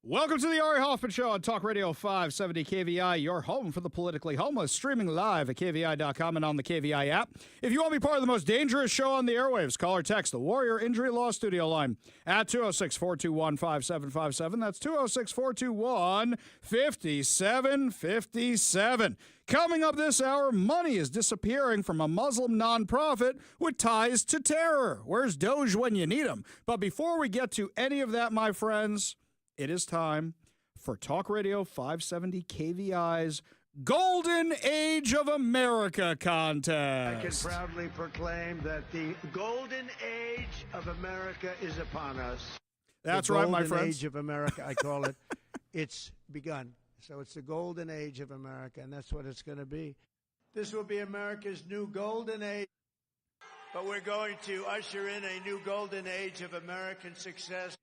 Speaker 1: Welcome to the Ari Hoffman Show on Talk Radio 570 KVI, your home for the politically homeless, streaming live at KVI.com and on the KVI app. If you want to be part of the most dangerous show on the airwaves, call or text the Warrior Injury Law Studio line at 206-421-5757. That's 206-421-5757. Coming up this hour, money is disappearing from a Muslim nonprofit with ties to terror. Where's Doge when you need him? But before we get to any of that, my friends, it is time for Talk Radio 570 KVI's Golden Age of America contest.
Speaker 12: I can proudly proclaim that the Golden Age of America is upon us.
Speaker 1: That's right, my friends.
Speaker 12: The Golden Age of America, I call it. It's begun. So it's the Golden Age of America, and that's what it's going to be. This will be America's new Golden Age. But we're going to usher in a new Golden Age of American success.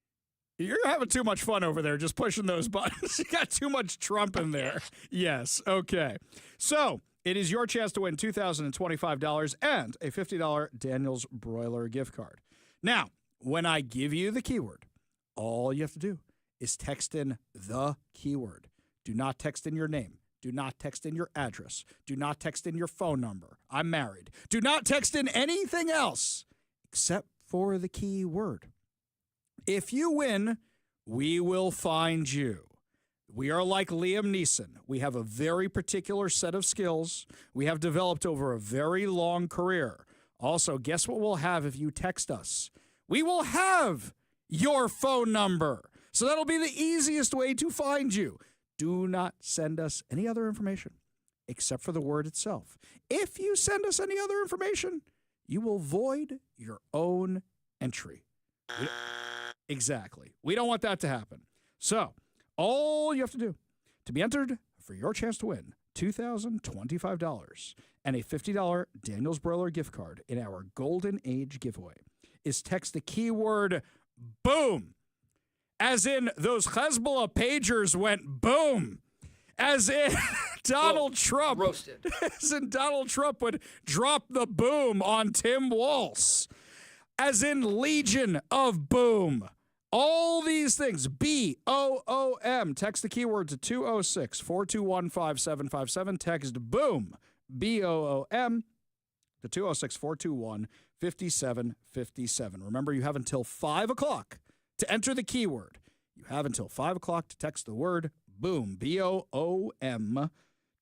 Speaker 1: You're having too much fun over there just pushing those buttons. You got too much Trump in there. Yes, okay. So it is your chance to win $2,025 and a $50 Daniel's Broiler gift card. Now, when I give you the keyword, all you have to do is text in the keyword. Do not text in your name. Do not text in your address. Do not text in your phone number. I'm married. Do not text in anything else except for the keyword. If you win, we will find you. We are like Liam Neeson. We have a very particular set of skills we have developed over a very long career. Also, guess what we'll have if you text us? We will have your phone number. So that'll be the easiest way to find you. Do not send us any other information except for the word itself. If you send us any other information, you will void your own entry. Exactly. We don't want that to happen. So all you have to do to be entered for your chance to win $2,025 and a $50 Daniel's Broiler gift card in our Golden Age giveaway is text the keyword BOOM. As in those Hezbollah pagers went boom. As in Donald Trump.
Speaker 13: Roasted.
Speaker 1: As in Donald Trump would drop the boom on Tim Walz. As in Legion of Boom. All these things, BOOM. Text the keyword to 206-421-5757. Text BOOM, BOOM, to 206-421-5757. Remember, you have until 5 o'clock to enter the keyword. You have until 5 o'clock to text the word BOOM, BOOM,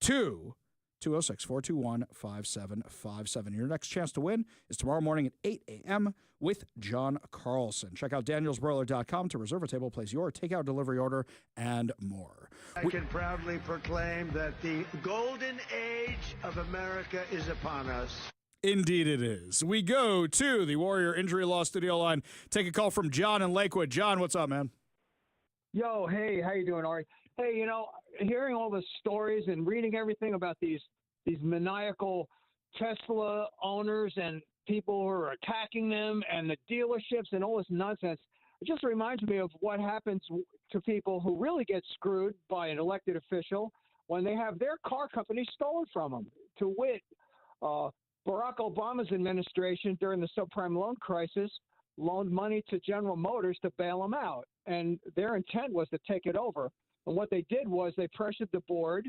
Speaker 1: to 206-421-5757. Your next chance to win is tomorrow morning at 8 a.m. with John Carlson. Check out danielsbroiler.com to reserve a table, place your takeout delivery order, and more.
Speaker 12: I can proudly proclaim that the Golden Age of America is upon us.
Speaker 1: Indeed it is. We go to the Warrior Injury Law Studio line. Take a call from John in Lakewood. John, what's up, man?
Speaker 14: Yo, hey, how you doing, Ari? Hey, hearing all the stories and reading everything about these maniacal Tesla owners and people who are attacking them and the dealerships and all this nonsense, it just reminds me of what happens to people who really get screwed by an elected official when they have their car company stolen from them. To wit, Barack Obama's administration during the subprime loan crisis loaned money to General Motors to bail them out, and their intent was to take it over. And what they did was they pressured the board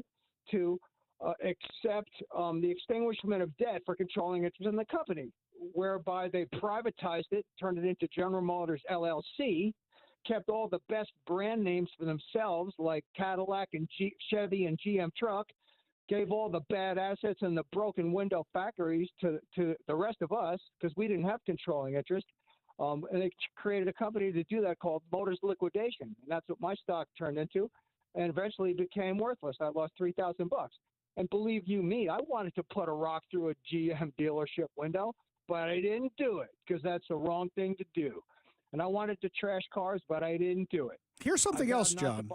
Speaker 14: to accept the extinguishment of debt for controlling interest in the company, whereby they privatized it, turned it into General Motors LLC, kept all the best brand names for themselves like Cadillac and Chevy and GM truck, gave all the bad assets and the broken window factories to the rest of us because we didn't have controlling interest. And they created a company to do that called Motors Liquidation. And that's what my stock turned into and eventually became worthless. I lost $3,000. And believe you me, I wanted to put a rock through a GM dealership window, but I didn't do it because that's the wrong thing to do. And I wanted to trash cars, but I didn't do it.
Speaker 1: Here's something else, John.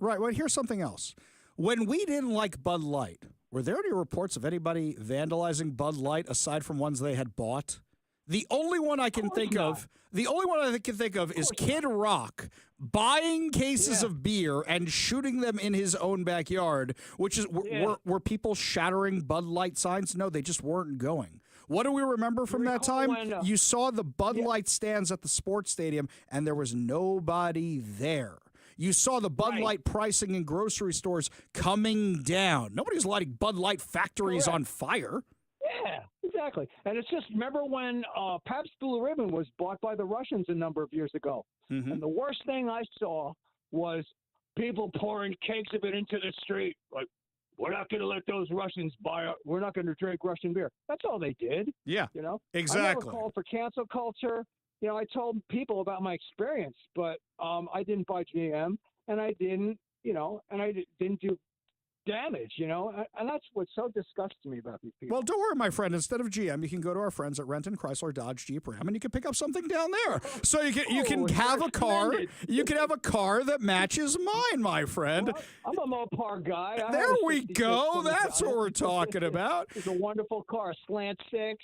Speaker 1: Right, well, here's something else. When we didn't like Bud Light, were there any reports of anybody vandalizing Bud Light aside from ones they had bought? The only one I can think of is Kid Rock buying cases of beer and shooting them in his own backyard, which is were people shattering Bud Light signs? No, they just weren't going. What do we remember from that time? You saw the Bud Light stands at the sports stadium, and there was nobody there. You saw the Bud Light pricing in grocery stores coming down. Nobody's lighting Bud Light factories on fire.
Speaker 14: Yeah, exactly. And it's just, remember when Pabst Blue Ribbon was bought by the Russians a number of years ago?
Speaker 1: Mm-hmm.
Speaker 14: And the worst thing I saw was people pouring kegs of it into the street. Like, we're not going to let those Russians we're not going to drink Russian beer. That's all they did.
Speaker 1: Yeah,
Speaker 14: you know?
Speaker 1: exactly.
Speaker 14: I never called for cancel culture. You know, I told people about my experience, but I didn't buy GM, and I didn't, didn't do damage, and that's what so disgusts me about these people.
Speaker 1: Well, don't worry, my friend. Instead of GM, you can go to our friends at Renton, Chrysler, Dodge, Jeep, Ram, and you can pick up something down there. So you can have a car. You can have a car that matches mine, my friend.
Speaker 14: Well, I'm a Mopar guy.
Speaker 1: There we go. That's what we're talking about.
Speaker 14: It's a wonderful car, slant six.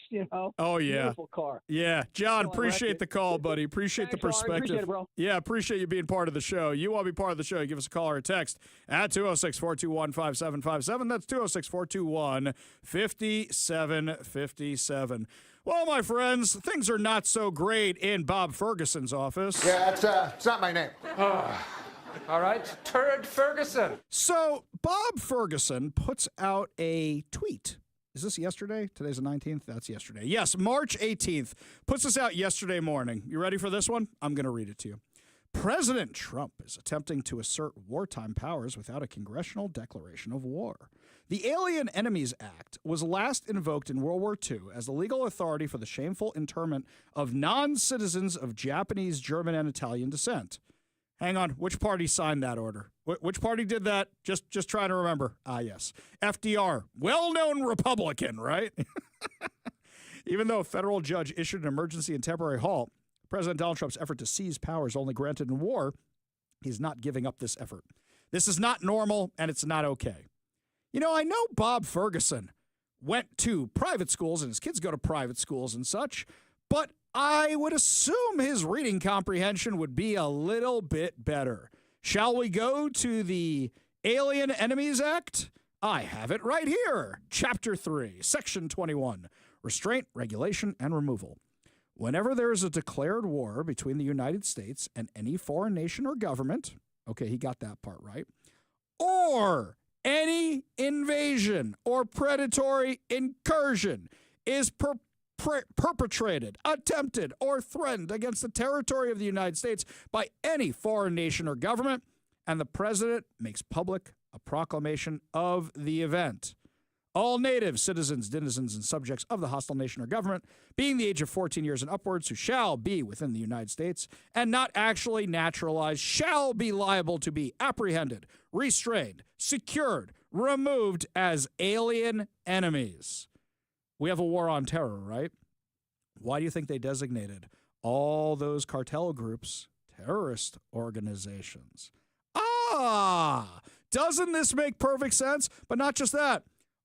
Speaker 1: Oh yeah,
Speaker 14: beautiful car.
Speaker 1: Yeah, John, appreciate the call, buddy. Appreciate the perspective.
Speaker 14: Appreciate it, bro.
Speaker 1: Yeah, appreciate you being part of the show. You want to be part of the show? Give us a call or a text at 206-421-5757. That's 206-421-5757. Well, my friends, things are not so great in Bob Ferguson's office.
Speaker 13: Yeah, it's not my name. All right, Turd Ferguson.
Speaker 1: So Bob Ferguson puts out a tweet. Is this yesterday? Today's the 19th? That's yesterday. Yes, March 18th. Puts this out yesterday morning. You ready for this one? I'm going to read it to you. President Trump is attempting to assert wartime powers without a congressional declaration of war. The Alien Enemies Act was last invoked in World War II as the legal authority for the shameful internment of non-citizens of Japanese, German, and Italian descent. Hang on, which party signed that order? Which party did that? Just trying to remember. Ah, yes. FDR, well-known Republican, right? Even though a federal judge issued an emergency and temporary halt, President Donald Trump's effort to seize powers only granted in war, he's not giving up this effort. This is not normal, and it's not okay. I know Bob Ferguson went to private schools, and his kids go to private schools and such, but I would assume his reading comprehension would be a little bit better. Shall we go to the Alien Enemies Act? I have it right here. Chapter 3, Section 21, Restraint, Regulation, and Removal. Whenever there is a declared war between the United States and any foreign nation or government, okay, he got that part right, or any invasion or predatory incursion is perpetrated, attempted, or threatened against the territory of the United States by any foreign nation or government, and the president makes public a proclamation of the event. All native citizens, denizens, and subjects of the hostile nation or government, being the age of 14 years and upwards, who shall be within the United States and not actually naturalized, shall be liable to be apprehended, restrained, secured, removed as alien enemies. We have a war on terror, right? Why do you think they designated all those cartel groups terrorist organizations? Doesn't this make perfect sense? But not just that.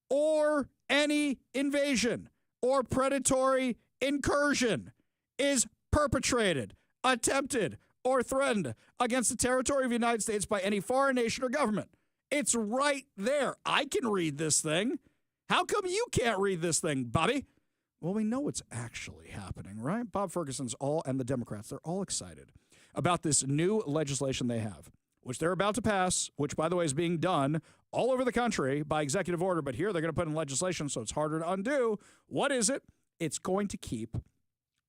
Speaker 1: Or any invasion or predatory incursion is perpetrated, attempted, or threatened against the territory of the United States by any foreign nation or government. It's right there. I can read this thing. How come you can't read this thing, Bobby? Well, we know what's actually happening, right? Bob Ferguson's and the Democrats, they're all excited about this new legislation they have, which they're about to pass, which, by the way, is being done all over the country by executive order, but here they're going to put in legislation, so it's harder to undo. What is it? It's going to keep,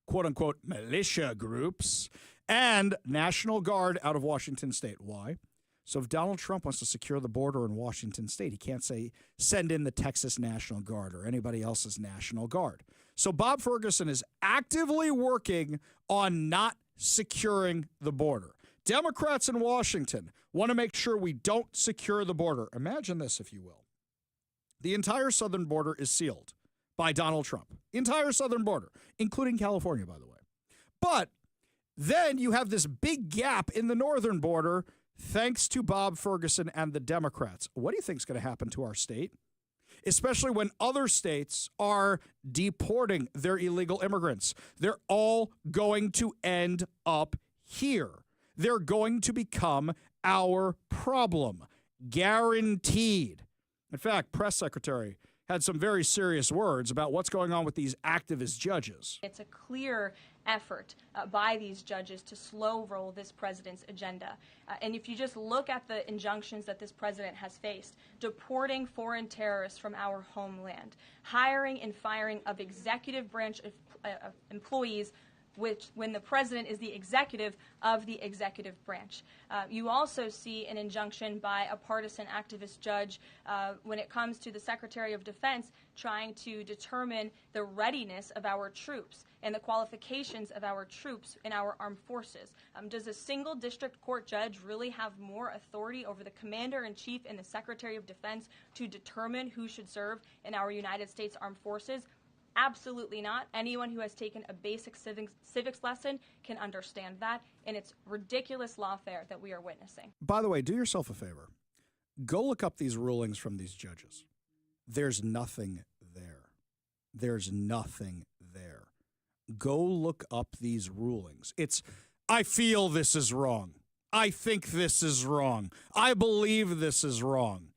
Speaker 1: quote-unquote, militia groups and National Guard out of Washington State. Why? So if Donald Trump wants to secure the border in Washington State, he can't say, send in the Texas National Guard or anybody else's National Guard. So Bob Ferguson is actively working on not securing the border. Democrats in Washington want to make sure we don't secure the border. Imagine this, if you will. The entire southern border is sealed by Donald Trump. Entire southern border, including California, by the way. But then you have this big gap in the northern border thanks to Bob Ferguson and the Democrats. What do you think is going to happen to our state? Especially when other states are deporting their illegal immigrants. They're all going to end up here. They're going to become our problem. Guaranteed. In fact, press secretary had some very serious words about what's going on with these activist judges.
Speaker 9: It's a clear effort by these judges to slow roll this president's agenda. And if you just look at the injunctions that this president has faced, deporting foreign terrorists from our homeland, hiring and firing of executive branch employees, which when the president is the executive of the executive branch. You also see an injunction by a partisan activist judge when it comes to the Secretary of Defense trying to determine the readiness of our troops and the qualifications of our troops in our armed forces. Does a single district court judge really have more authority over the Commander-in-Chief and the Secretary of Defense to determine who should serve in our United States Armed Forces? Absolutely not. Anyone who has taken a basic civics lesson can understand that, and it's ridiculous lawfare that we are witnessing.
Speaker 1: By the way, do yourself a favor. Go look up these rulings from these judges. There's nothing there. There's nothing there. Go look up these rulings. It's, I feel this is wrong. I think this is wrong. I believe this is wrong.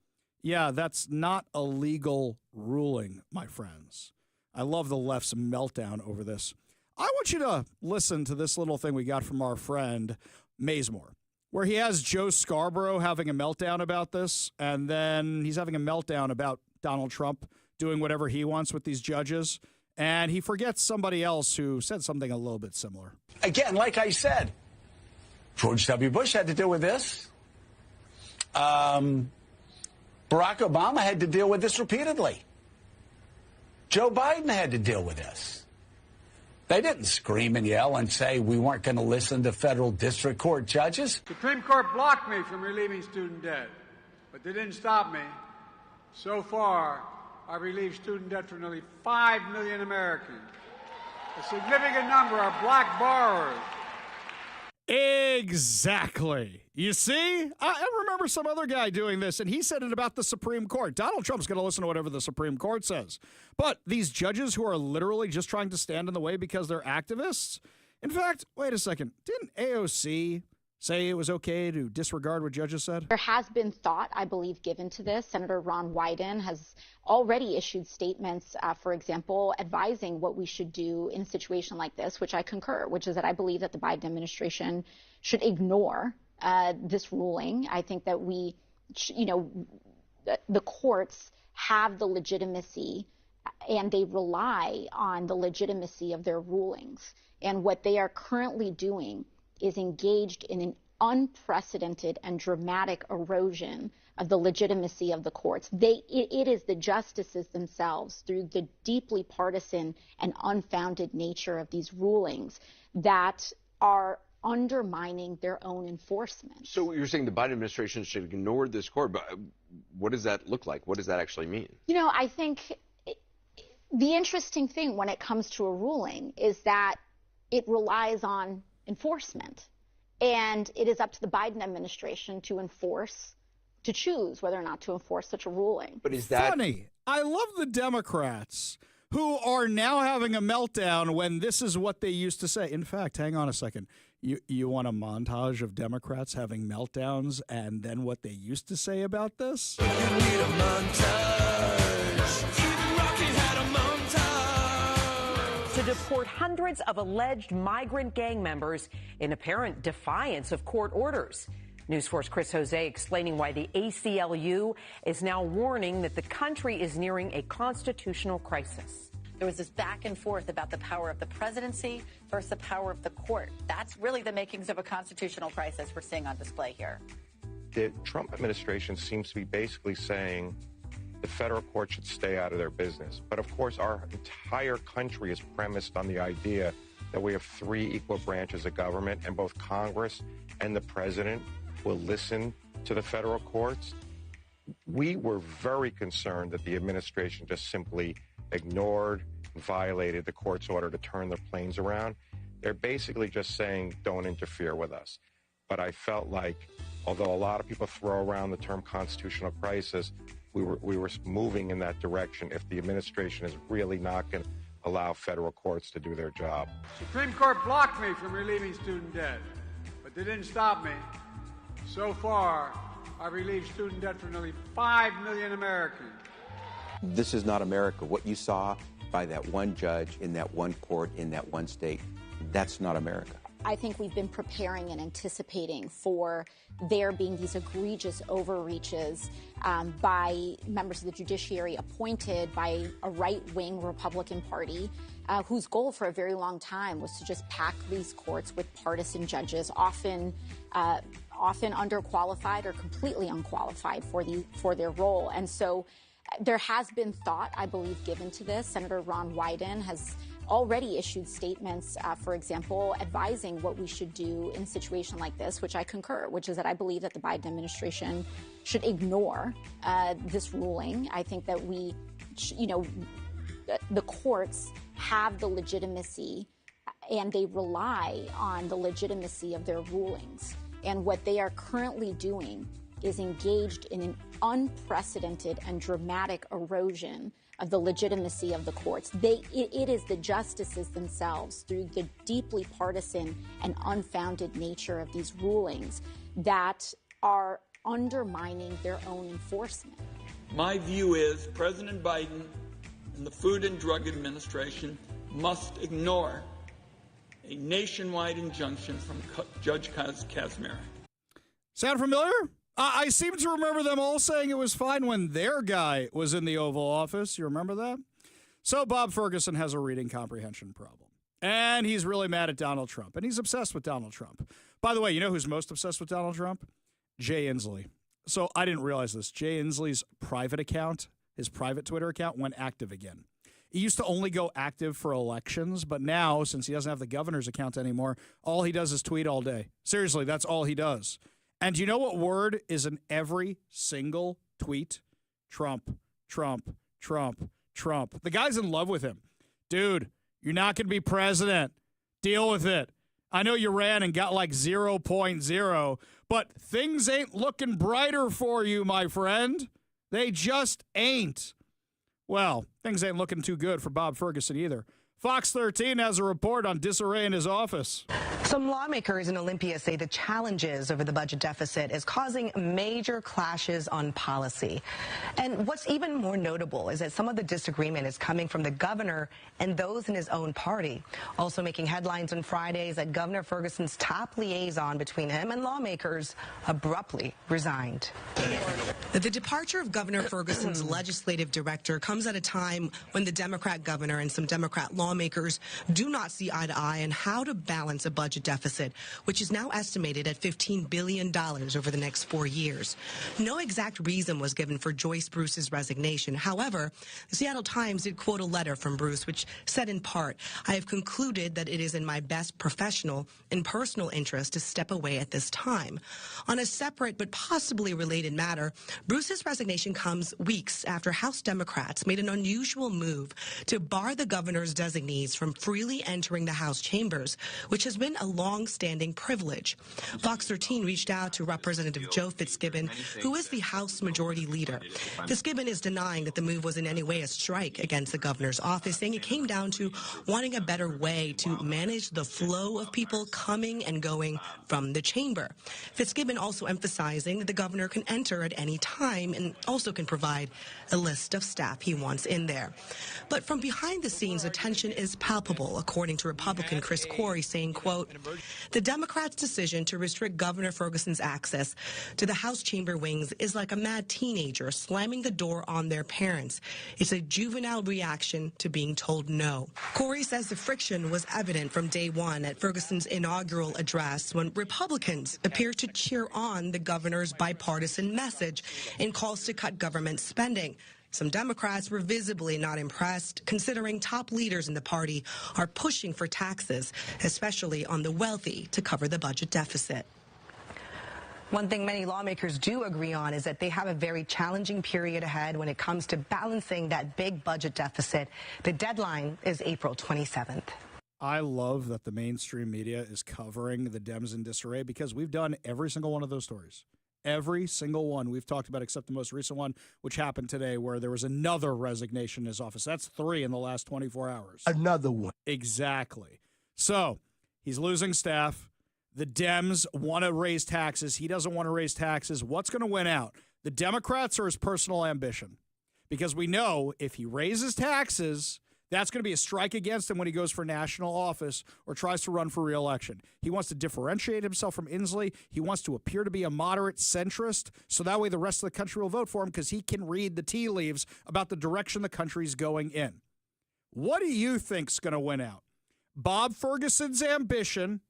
Speaker 1: Yeah, that's not a legal ruling, my friends. I love the left's meltdown over this. I want you to listen to this little thing we got from our friend Mazemore, where he has Joe Scarborough having a meltdown about this, and then he's having a meltdown about Donald Trump doing whatever he wants with these judges, and he forgets somebody else who said something a little bit similar.
Speaker 15: Again, like I said, George W. Bush had to deal with this. Barack Obama had to deal with this repeatedly. Joe Biden had to deal with this. They didn't scream and yell and say we weren't going to listen to federal district court judges.
Speaker 12: Supreme Court blocked me from relieving student debt, but they didn't stop me. So far, I've relieved student debt for nearly 5 million Americans. A significant number are black borrowers.
Speaker 1: Exactly. You see? I remember some other guy doing this, and he said it about the Supreme Court. Donald Trump's going to listen to whatever the Supreme Court says. But these judges who are literally just trying to stand in the way because they're activists? In fact, wait a second. Didn't AOC say it was okay to disregard what judges said?
Speaker 16: There has been thought, I believe, given to this. Senator Ron Wyden has already issued statements, for example, advising what we should do in a situation like this, which I concur, which is that I believe that the Biden administration should ignore this ruling. I think that we, the courts have the legitimacy and they rely on the legitimacy of their rulings. And what they are currently doing is engaged in an unprecedented and dramatic erosion of the legitimacy of the courts. It is the justices themselves, through the deeply partisan and unfounded nature of these rulings, that are undermining their own enforcement.
Speaker 17: So you're saying the Biden administration should ignore this court, but what does that look like? What does that actually mean?
Speaker 16: I think the interesting thing when it comes to a ruling is that it relies on enforcement. And it is up to the Biden administration to choose whether or not to enforce such a ruling.
Speaker 17: But is that
Speaker 1: funny? I love the Democrats who are now having a meltdown when this is what they used to say. In fact, hang on a second. You want a montage of Democrats having meltdowns and then what they used to say about this? You need a montage. Even Rocky had a montage.
Speaker 18: To deport hundreds of alleged migrant gang members in apparent defiance of court orders. News 4's Chris Jose explaining why the ACLU is now warning that the country is nearing a constitutional crisis.
Speaker 19: There was this back and forth about the power of the presidency versus the power of the court. That's really the makings of a constitutional crisis we're seeing on display here.
Speaker 20: The Trump administration seems to be basically saying the federal court should stay out of their business. But of course, our entire country is premised on the idea that we have three equal branches of government, and both Congress and the president will listen to the federal courts. We were very concerned that the administration just simply ignored, violated the court's order to turn their planes around. They're basically just saying, don't interfere with us. But I felt like, although a lot of people throw around the term constitutional crisis, we were moving in that direction if the administration is really not going to allow federal courts to do their job.
Speaker 12: Supreme Court blocked me from relieving student debt, but they didn't stop me. So far,
Speaker 13: I relieve student debt for nearly 5 million Americans.
Speaker 21: This is not America. What you saw by that one judge in that one court in that one state, that's not America.
Speaker 16: I think we've been preparing and anticipating for there being these egregious overreaches by members of the judiciary appointed by a right-wing Republican Party whose goal for a very long time was to just pack these courts with partisan judges, often underqualified or completely unqualified for their role. And so there has been thought, I believe, given to this. Senator Ron Wyden has already issued statements, for example, advising what we should do in a situation like this, which I concur, which is that I believe that the Biden administration should ignore this ruling. I think that the courts have the legitimacy and they rely on the legitimacy of their rulings. And what they are currently doing is engaged in an unprecedented and dramatic erosion of the legitimacy of the courts. It is the justices themselves, through the deeply partisan and unfounded nature of these rulings, that are undermining their own enforcement.
Speaker 22: My view is President Biden and the Food and Drug Administration must ignore a nationwide injunction from Judge Kazmierek.
Speaker 1: Sound familiar? I seem to remember them all saying it was fine when their guy was in the Oval Office. You remember that? So Bob Ferguson has a reading comprehension problem. And he's really mad at Donald Trump. And he's obsessed with Donald Trump. By the way, you know who's most obsessed with Donald Trump? Jay Inslee. So I didn't realize this. Jay Inslee's private account, his private Twitter account, went active again. He used to only go active for elections, but now, since he doesn't have the governor's account anymore, all he does is tweet all day. Seriously, that's all he does. And do you know what word is in every single tweet? Trump, Trump, Trump, Trump. The guy's in love with him. Dude, you're not going to be president. Deal with it. I know you ran and got like 0.0, but things ain't looking brighter for you, my friend. They just ain't. Well, things ain't looking too good for Bob Ferguson either. Fox 13 has a report on disarray in his office.
Speaker 23: Some lawmakers in Olympia say the challenges over the budget deficit is causing major clashes on policy. And what's even more notable is that some of the disagreement is coming from the governor and those in his own party. Also making headlines on Fridays that Governor Ferguson's top liaison between him and lawmakers abruptly resigned.
Speaker 24: The departure of Governor Ferguson's legislative director comes at a time when the Democrat governor and some Democrat lawmakers do not see eye to eye on how to balance a budget deficit, which is now estimated at $15 billion over the next 4 years. No exact reason was given for Joyce Bruce's resignation. However, the Seattle Times did quote a letter from Bruce, which said in part, "I have concluded that it is in my best professional and personal interest to step away at this time." On a separate but possibly related matter, Bruce's resignation comes weeks after House Democrats made an unusual move to bar the governor's designees from freely entering the House chambers, which has been a long-standing privilege. Fox 13 reached out to Representative Joe Fitzgibbon, who is the House Majority Leader. Fitzgibbon is denying that the move was in any way a strike against the governor's office, saying it came down to wanting a better way to manage the flow of people coming and going from the chamber. Fitzgibbon also emphasizing that the governor can enter at any time and also can provide a list of staff he wants in there. But from behind the scenes, the tension is palpable, according to Republican Chris Corey, saying, quote, "The Democrats' decision to restrict Governor Ferguson's access to the House chamber wings is like a mad teenager slamming the door on their parents. It's a juvenile reaction to being told no." Corey says the friction was evident from day one at Ferguson's inaugural address when Republicans appeared to cheer on the governor's bipartisan message in calls to cut government spending. Some Democrats were visibly not impressed, considering top leaders in the party are pushing for taxes, especially on the wealthy, to cover the budget deficit.
Speaker 23: One thing many lawmakers do agree on is that they have a very challenging period ahead when it comes to balancing that big budget deficit. The deadline is April 27th.
Speaker 1: I love that the mainstream media is covering the Dems in disarray because we've done every single one of those stories. Every single one we've talked about, except the most recent one, which happened today, where there was another resignation in his office. That's 3 in the last 24 hours.
Speaker 25: Another one.
Speaker 1: Exactly. So he's losing staff. The Dems want to raise taxes. He doesn't want to raise taxes. What's going to win out? The Democrats or his personal ambition? Because we know if he raises taxes, that's going to be a strike against him when he goes for national office or tries to run for re-election. He wants to differentiate himself from Inslee. He wants to appear to be a moderate centrist, so that way the rest of the country will vote for him because he can read the tea leaves about the direction the country's going in. What do you think's going to win out? Bob Ferguson's ambition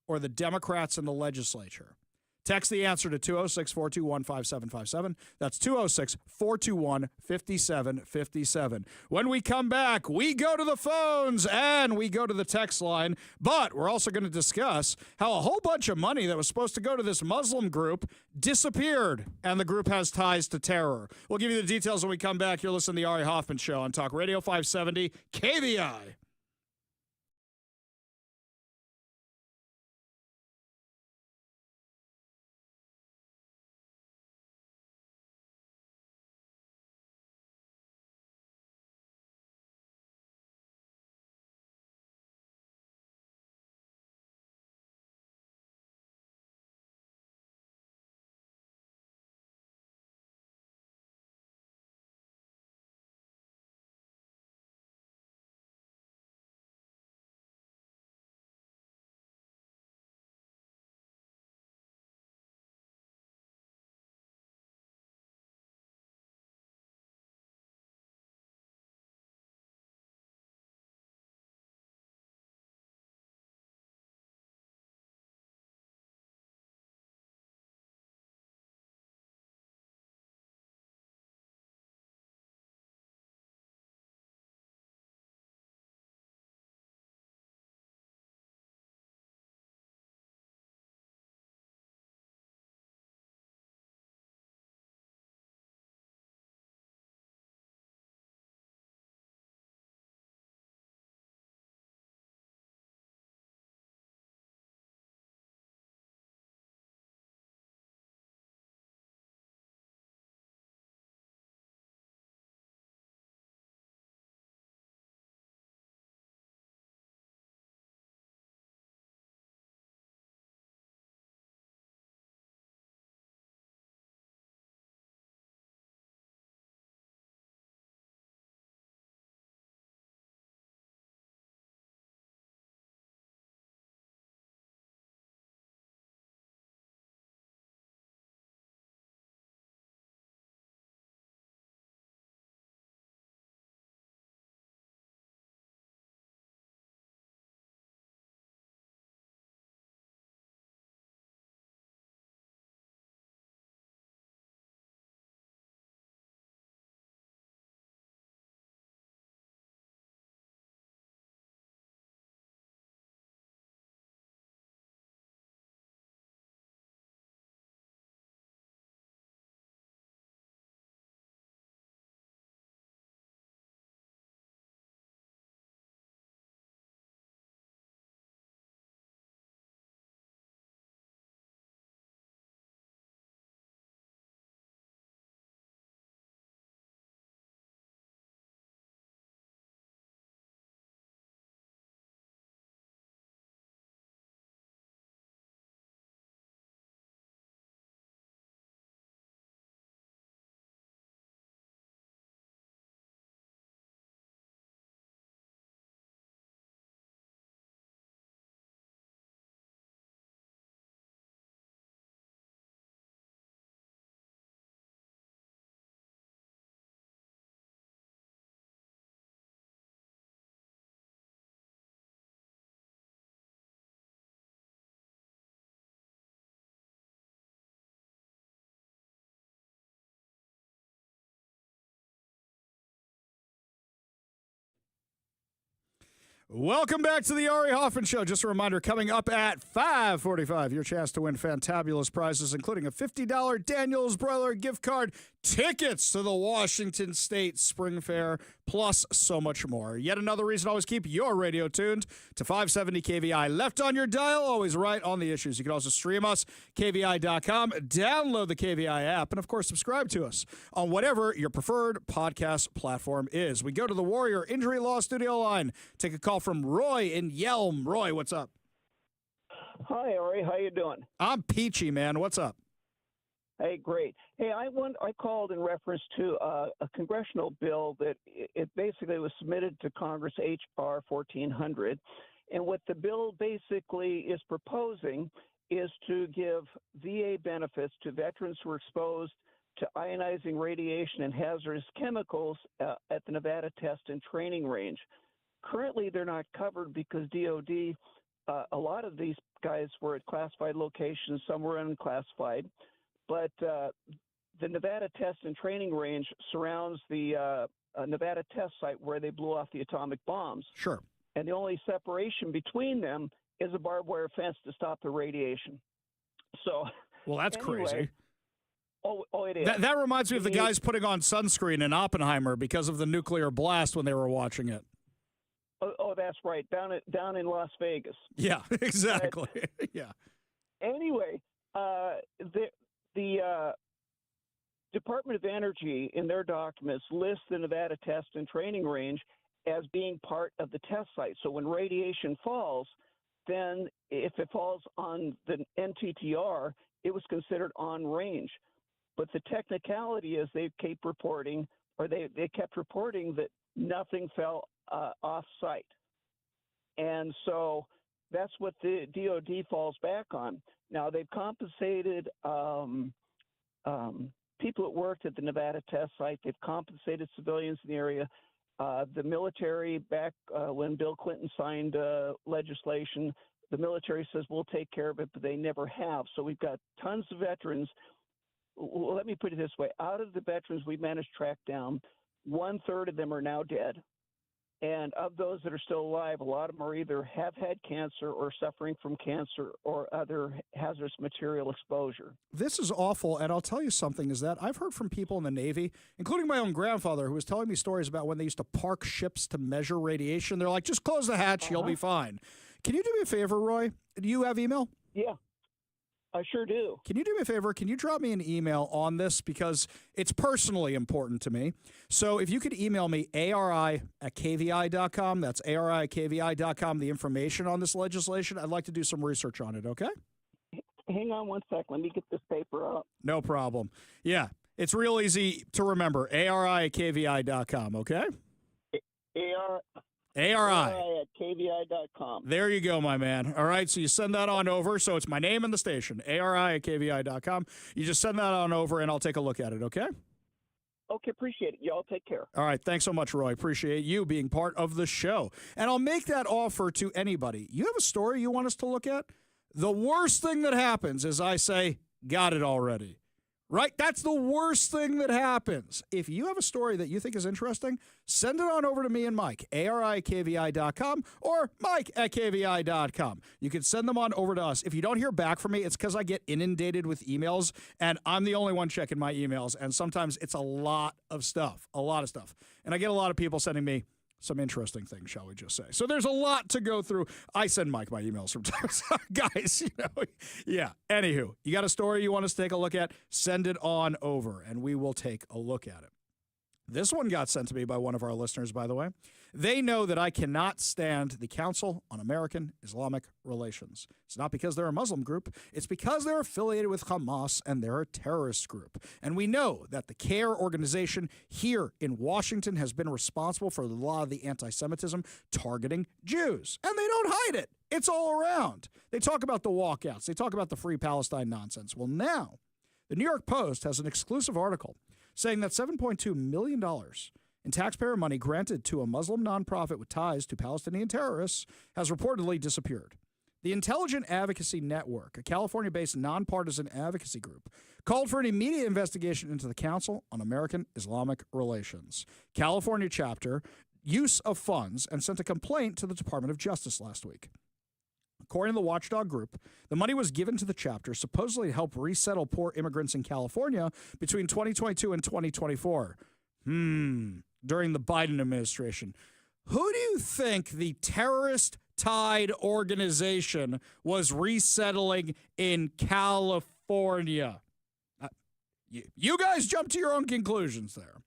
Speaker 1: or the Democrats in the legislature? Text the answer to 206-421-5757. That's 206-421-5757. When we come back, we go to the phones and we go to the text line, but we're also going to discuss how a whole bunch of money that was supposed to go to this Muslim group disappeared, and the group has ties to terror. We'll give you the details when we come back. You're listening to the Ari Hoffman Show on Talk Radio 570 KVI. Welcome back to the Ari Hoffman Show. Just a reminder, coming up at 5:45, your chance to win fantabulous prizes, including a $50 Daniel's Broiler gift card, tickets to the Washington State Spring Fair, plus so much more. Yet another reason to always keep your radio tuned to 570 KVI. Left on your dial, always right on the issues. You can also stream us, KVI.com, download the KVI app, and, of course, subscribe to us on whatever your preferred podcast platform is. We go to the Warrior Injury Law Studio line. Take a call from Roy in Yelm. Roy, what's up?
Speaker 2: Hi, Ari. How you doing?
Speaker 1: I'm peachy, man. What's up?
Speaker 2: Hey, great. Hey, I called in reference to a congressional bill that it basically was submitted to Congress, H.R. 1400. And what the bill basically is proposing is to give VA benefits to veterans who are exposed to ionizing radiation and hazardous chemicals at the Nevada Test and Training Range. Currently, they're not covered because DOD, a lot of these guys were at classified locations, some were unclassified. But the Nevada Test and Training Range surrounds the Nevada Test Site where they blew off the atomic bombs.
Speaker 1: Sure.
Speaker 2: And the only separation between them is a barbed wire fence to stop the radiation. So,
Speaker 1: well, that's
Speaker 2: anyway,
Speaker 1: crazy.
Speaker 2: Oh, it is.
Speaker 1: That reminds me of the guys putting on sunscreen in Oppenheimer because of the nuclear blast when they were watching it.
Speaker 2: Oh, that's right. Down in Las Vegas.
Speaker 1: Yeah, exactly. Yeah.
Speaker 2: Anyway, the Department of Energy in their documents lists the Nevada Test and Training Range as being part of the test site. So when radiation falls, then if it falls on the NTTR, it was considered on range. But the technicality is they kept reporting that nothing fell off site. And so that's what the DOD falls back on. Now, they've compensated people that worked at the Nevada test site. They've compensated civilians in the area. The military, back when Bill Clinton signed legislation, the military says we'll take care of it, but they never have. So we've got tons of veterans. Well, let me put it this way. Out of the veterans we've managed to track down, 1/3 of them are now dead. And of those that are still alive, a lot of them are either have had cancer or suffering from cancer or other hazardous material exposure.
Speaker 1: This is awful, and I'll tell you something, is that I've heard from people in the Navy, including my own grandfather, who was telling me stories about when they used to park ships to measure radiation. They're like, just close the hatch, you'll be fine. Can you do me a favor, Roy? Do you have email?
Speaker 2: Yeah. I sure do.
Speaker 1: Can you do me a favor? Can you drop me an email on this? Because it's personally important to me. So if you could email me, ari@kvi.com. That's ari@kvi.com, the information on this legislation. I'd like to do some research on it, okay?
Speaker 2: Hang on one sec. Let me get this paper up.
Speaker 1: No problem. Yeah, it's real easy to remember, ari@kvi.com, okay?
Speaker 2: ARI@kvi.com.
Speaker 1: There you go, my man. All right, so you send that on over. So it's my name and the station, ARI@kvi.com. You just send that on over, and I'll take a look at it, okay?
Speaker 2: Okay, appreciate it. Y'all take care.
Speaker 1: All right, thanks so much, Roy. Appreciate you being part of the show. And I'll make that offer to anybody. You have a story you want us to look at? The worst thing that happens is I say, got it already. Right? That's the worst thing that happens. If you have a story that you think is interesting, send it on over to me and Mike, ARI@kvi.com or Mike@kvi.com. You can send them on over to us. If you don't hear back from me, it's because I get inundated with emails, and I'm the only one checking my emails, and sometimes it's a lot of stuff. And I get a lot of people sending me some interesting things, shall we just say. So there's a lot to go through. I send Mike my emails from time to time. Guys, yeah. Anywho, you got a story you want us to take a look at? Send it on over, and we will take a look at it. This one got sent to me by one of our listeners, by the way. They know that I cannot stand the Council on American Islamic Relations. It's not because they're a Muslim group. It's because they're affiliated with Hamas and they're a terrorist group. And we know that the CARE organization here in Washington has been responsible for a lot of the anti-Semitism targeting Jews. And they don't hide it. It's all around. They talk about the walkouts. They talk about the Free Palestine nonsense. Well, now, the New York Post has an exclusive article saying that $7.2 million in taxpayer money granted to a Muslim nonprofit with ties to Palestinian terrorists has reportedly disappeared. The Intelligent Advocacy Network, a California-based nonpartisan advocacy group, called for an immediate investigation into the Council on American Islamic Relations, California chapter, use of funds, and sent a complaint to the Department of Justice last week. According to the watchdog group, the money was given to the chapter supposedly to help resettle poor immigrants in California between 2022 and 2024. During the Biden administration. Who do you think the terrorist-tied organization was resettling in California? You guys jump to your own conclusions there.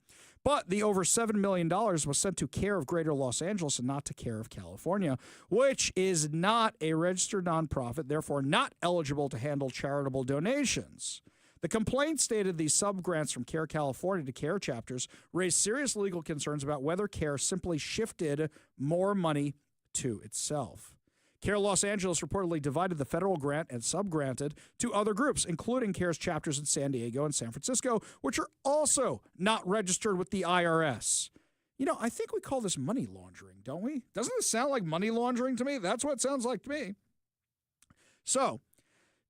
Speaker 1: But the over $7 million was sent to Care of Greater Los Angeles and not to Care of California, which is not a registered nonprofit, therefore not eligible to handle charitable donations. The complaint stated these subgrants from Care California to Care chapters raised serious legal concerns about whether Care simply shifted more money to itself. Care Los Angeles reportedly divided the federal grant and subgranted to other groups, including Care's chapters in San Diego and San Francisco, which are also not registered with the IRS. You know, I think we call this money laundering, don't we? Doesn't it sound like money laundering to me? That's what it sounds like to me. So,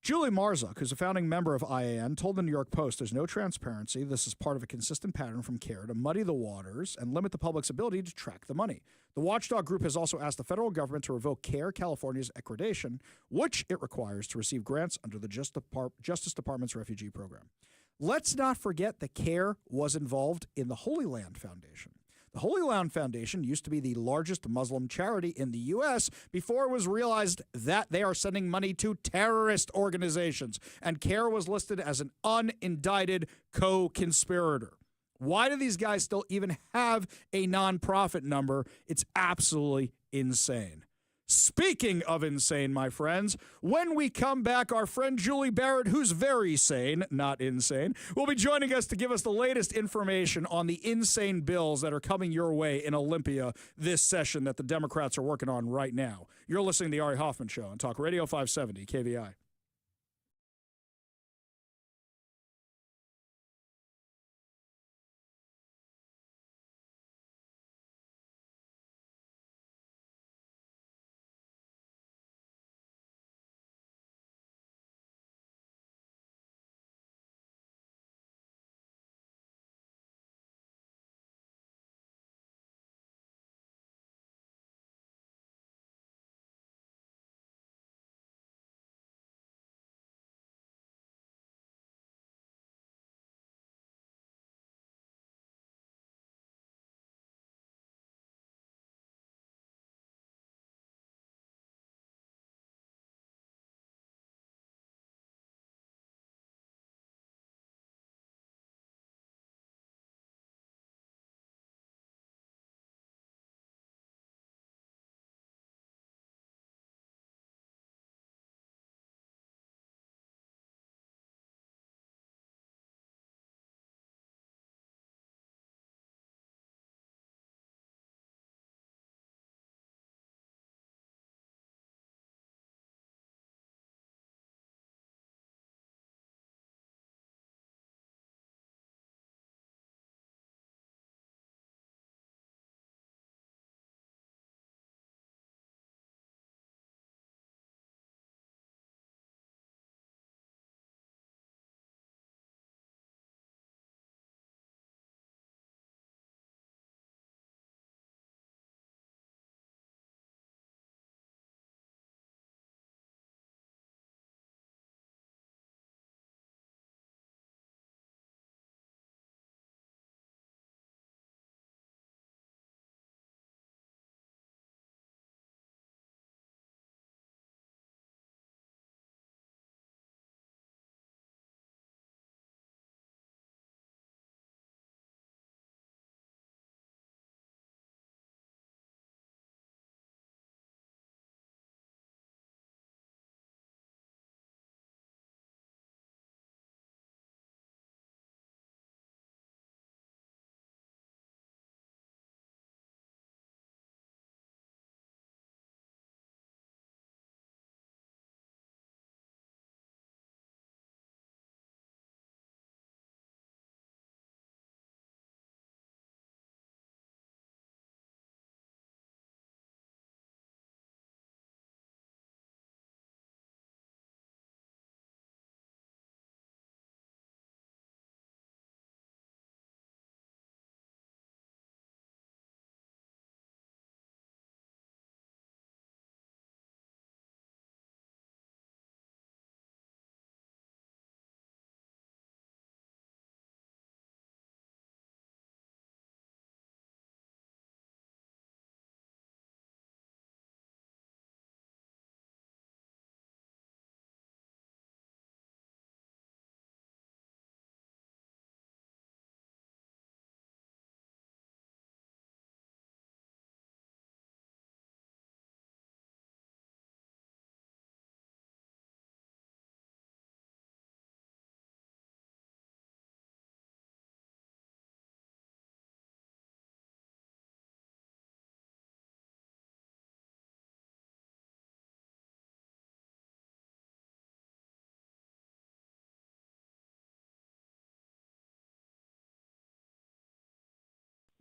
Speaker 1: Julie Marzuk, who's a founding member of IAN, told the New York Post there's no transparency. This is part of a consistent pattern from Care to muddy the waters and limit the public's ability to track the money. The watchdog group has also asked the federal government to revoke Care California's accreditation, which it requires to receive grants under the Justice Department's refugee program. Let's not forget that Care was involved in the Holy Land Foundation. The Holy Land Foundation used to be the largest Muslim charity in the U.S. before it was realized that they are sending money to terrorist organizations, and Care was listed as an unindicted co-conspirator. Why do these guys still even have a nonprofit number? It's absolutely insane. Speaking of insane, my friends, when we come back, our friend Julie Barrett, who's very sane, not insane, will be joining us to give us the latest information on the insane bills that are coming your way in Olympia this session that the Democrats are working on right now. You're listening to the Ari Hoffman Show on Talk Radio 570 KVI.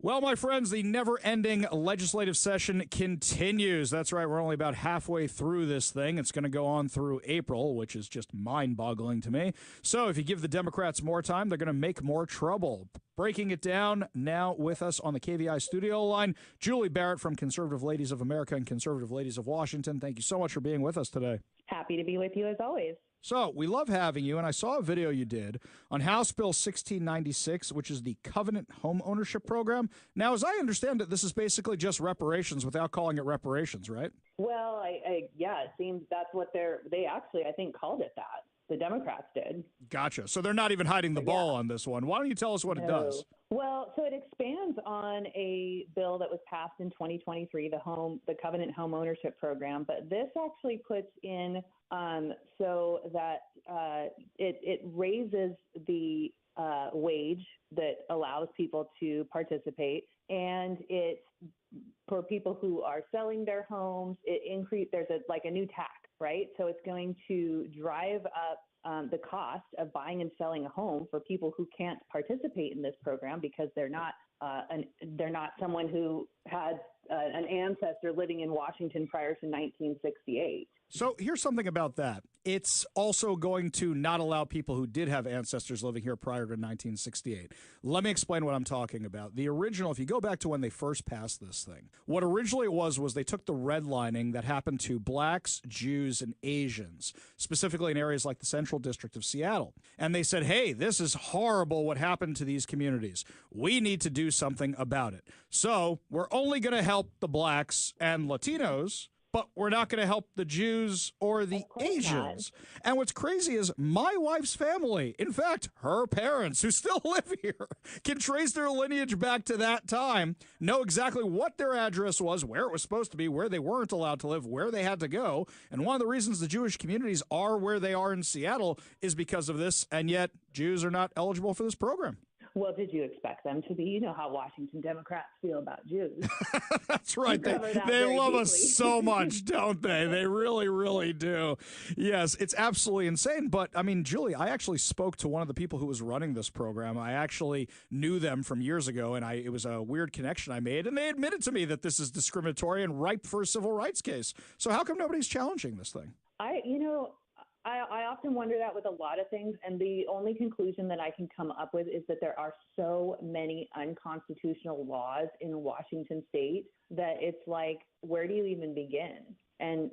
Speaker 1: Well, my friends, the never-ending legislative session continues. That's right. We're only about halfway through this thing. It's going to go on through April, which is just mind-boggling to me. So if you give the Democrats more time, they're going to make more trouble. Breaking it down now with us on the KVI studio line, Julie Barrett from Conservative Ladies of America and Conservative Ladies of Washington. Thank you so much for being with us today.
Speaker 4: Happy to be with you as always.
Speaker 1: So we love having you, and I saw a video you did on House Bill 1696, which is the Covenant Home Ownership Program. Now, as I understand it, this is basically just reparations without calling it reparations, right?
Speaker 4: Well, yeah, it seems that's what they actually, I think, called it that. The Democrats did.
Speaker 1: Gotcha. So they're not even hiding the ball on this one. Why don't you tell us what it does?
Speaker 4: Well, so it expands on a bill that was passed in 2023, the Covenant Home Ownership Program. But this actually puts in so that it raises the wage that allows people to participate, and it's for people who are selling their homes. There's a new tax, right? So it's going to drive up the cost of buying and selling a home for people who can't participate in this program because they're not someone who had an ancestor living in Washington prior to 1968.
Speaker 1: So here's something about that. It's also going to not allow people who did have ancestors living here prior to 1968. Let me explain what I'm talking about. The original, if you go back to when they first passed this thing, what originally it was they took the redlining that happened to blacks, Jews, and Asians, specifically in areas like the Central District of Seattle. And they said, hey, this is horrible what happened to these communities. We need to do something about it. So we're only going to help the blacks and Latinos, but we're not going to help the Jews or the Asians. And what's crazy is my wife's family, in fact, her parents who still live here, can trace their lineage back to that time, know exactly what their address was, where it was supposed to be, where they weren't allowed to live, where they had to go. And one of the reasons the Jewish communities are where they are in Seattle is because of this, and yet Jews are not eligible for this program.
Speaker 4: Well, did you expect them to be? You know how Washington Democrats feel about Jews.
Speaker 1: That's right. They love us so much, don't they? They really, really do. Yes, it's absolutely insane. But, I mean, Julie, I actually spoke to one of the people who was running this program. I actually knew them from years ago, and it was a weird connection I made. And they admitted to me that this is discriminatory and ripe for a civil rights case. So how come nobody's challenging this thing?
Speaker 4: I often wonder that with a lot of things, and the only conclusion that I can come up with is that there are so many unconstitutional laws in Washington state that it's like, where do you even begin? And,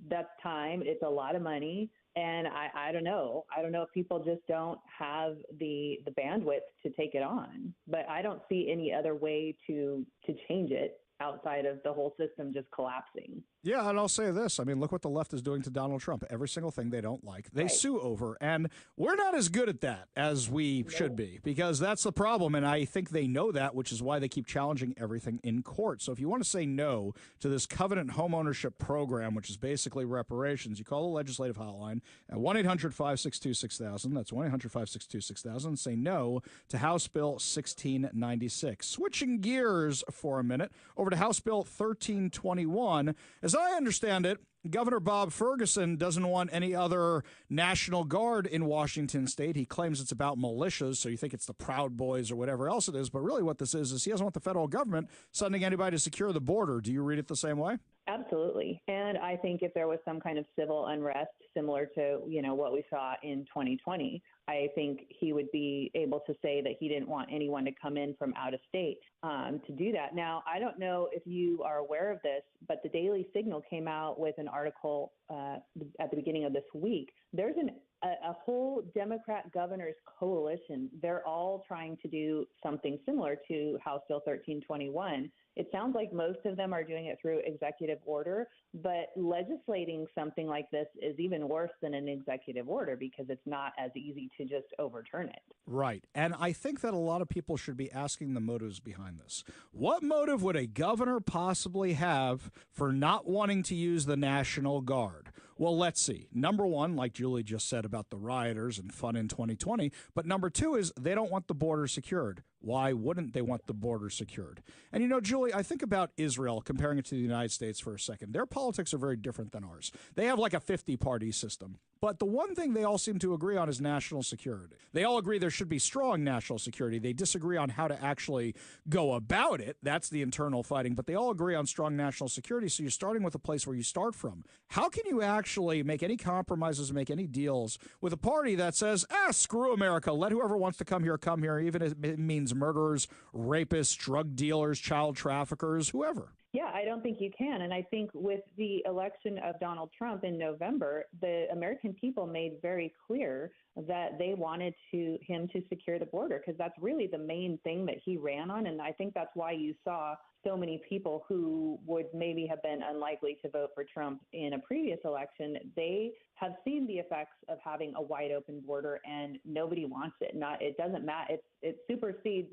Speaker 4: that's time. It's a lot of money. And I don't know. I don't know if people just don't have the bandwidth to take it on. But I don't see any other way to change it outside of the whole system just collapsing.
Speaker 1: Yeah, and I'll say this. I mean, look what the left is doing to Donald Trump. Every single thing they don't like, they sue over. And we're not as good at that as we should be, because that's the problem. And I think they know that, which is why they keep challenging everything in court. So if you want to say no to this Covenant Homeownership Program, which is basically reparations, you call the legislative hotline at 1-800-562-6000. That's 1-800-562-6000. And say no to House Bill 1696. Switching gears for a minute over to House Bill 1321. As I understand it, Governor Bob Ferguson doesn't want any other National Guard in Washington state. He claims it's about militias, so you think it's the Proud Boys or whatever else it is. But really what this is he doesn't want the federal government sending anybody to secure the border. Do you read it the same way?
Speaker 4: Absolutely. And I think if there was some kind of civil unrest similar to, what we saw in 2020, I think he would be able to say that he didn't want anyone to come in from out of state to do that. Now, I don't know if you are aware of this, but the Daily Signal came out with an article at the beginning of this week. There's a whole Democrat governors coalition. They're all trying to do something similar to House Bill 1321. It sounds like most of them are doing it through executive order, but legislating something like this is even worse than an executive order because it's not as easy to just overturn it.
Speaker 1: Right. And I think that a lot of people should be asking the motives behind this. What motive would a governor possibly have for not wanting to use the National Guard? Well, let's see. Number one, like Julie just said about the rioters and fun in 2020. But number two is they don't want the border secured. Why wouldn't they want the border secured? And, Julie, I think about Israel, comparing it to the United States for a second. Their politics are very different than ours. They have like a 50-party system. But the one thing they all seem to agree on is national security. They all agree there should be strong national security. They disagree on how to actually go about it. That's the internal fighting. But they all agree on strong national security. So you're starting with a place where you start from. How can you actually make any compromises, make any deals with a party that says, screw America, let whoever wants to come here, even if it means murderers, rapists, drug dealers, child traffickers, whoever?
Speaker 4: Yeah, I don't think you can. And I think with the election of Donald Trump in November, the American people made very clear that they wanted him to secure the border, because that's really the main thing that he ran on. And I think that's why you saw so many people who would maybe have been unlikely to vote for Trump in a previous election. They have seen the effects of having a wide open border, and nobody wants it. It doesn't matter. It supersedes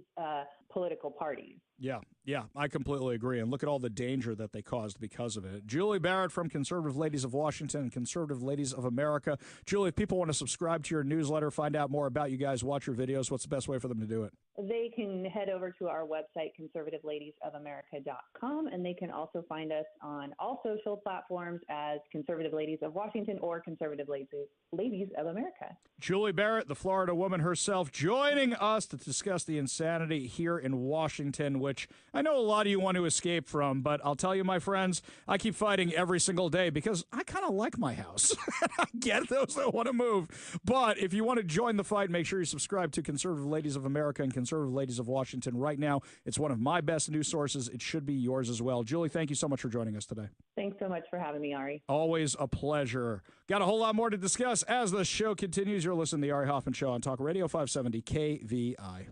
Speaker 4: political parties.
Speaker 1: Yeah, I completely agree. And look at all the danger that they caused because of it. Julie Barrett from Conservative Ladies of Washington and Conservative Ladies of America. Julie, if people want to subscribe to your newsletter, find out more about you guys, watch your videos, what's the best way for them to do it?
Speaker 4: They can head over to our website, conservativeladiesofamerica.com, and they can also find us on all social platforms as Conservative Ladies of Washington or Conservative Ladies of America.
Speaker 1: Julie Barrett, the Florida woman herself, joining us to discuss the insanity here in Washington, which I know a lot of you want to escape from, but I'll tell you, my friends, I keep fighting every single day because I kind of like my house. I get those that want to move. But if you want to join the fight, make sure you subscribe to Conservative Ladies of America and Conservative Ladies of Washington right now. It's one of my best news sources. It should be yours as well. Julie, thank you so much for joining us today.
Speaker 4: Thanks so much for having me, Ari.
Speaker 1: Always a pleasure. Got a whole lot more to discuss as the show continues. You're listening to the Ari Hoffman Show on Talk Radio 570 KVI.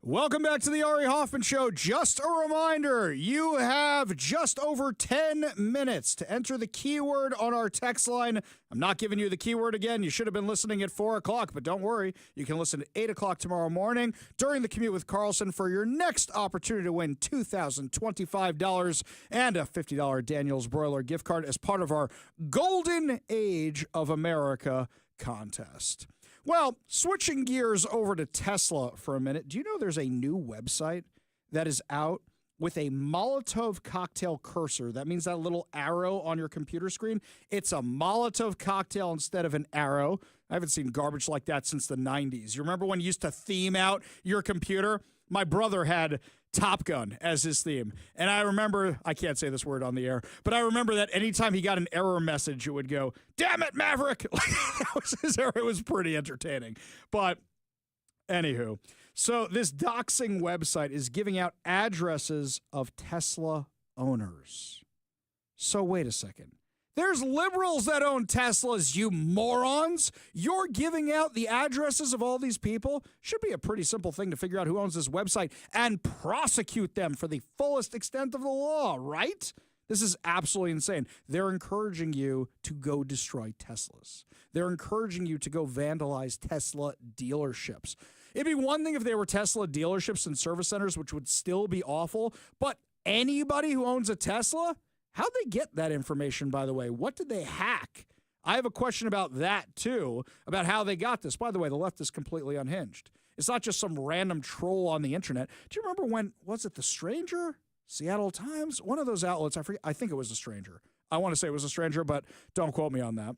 Speaker 1: Welcome back to the Ari Hoffman Show. Just a reminder, you have just over 10 minutes to enter the keyword on our text line. I'm not giving you the keyword again. You should have been listening at 4 o'clock, but don't worry. You can listen at 8 o'clock tomorrow morning during the Commute with Carlson for your next opportunity to win $2,025 and a $50 Daniel's Broiler gift card as part of our Golden Age of America contest. Well, switching gears over to Tesla for a minute, do you know there's a new website that is out with a Molotov cocktail cursor? That means that little arrow on your computer screen. It's a Molotov cocktail instead of an arrow. I haven't seen garbage like that since the 90s. You remember when you used to theme out your computer? My brother had Top Gun as his theme. And I remember, I can't say this word on the air, but I remember that anytime he got an error message, it would go, "Damn it, Maverick." That was his error. It was pretty entertaining. But anywho, so this doxing website is giving out addresses of Tesla owners. So wait a second. There's liberals that own Teslas, you morons. You're giving out the addresses of all these people. Should be a pretty simple thing to figure out who owns this website and prosecute them for the fullest extent of the law, right? This is absolutely insane. They're encouraging you to go destroy Teslas. They're encouraging you to go vandalize Tesla dealerships. It'd be one thing if they were Tesla dealerships and service centers, which would still be awful, but anybody who owns a Tesla, how'd they get that information, by the way? What did they hack? I have a question about that, too, about how they got this. By the way, the left is completely unhinged. It's not just some random troll on the internet. Do you remember when, was it The Stranger? Seattle Times? One of those outlets, I forget, I think it was The Stranger. I want to say it was The Stranger, but don't quote me on that.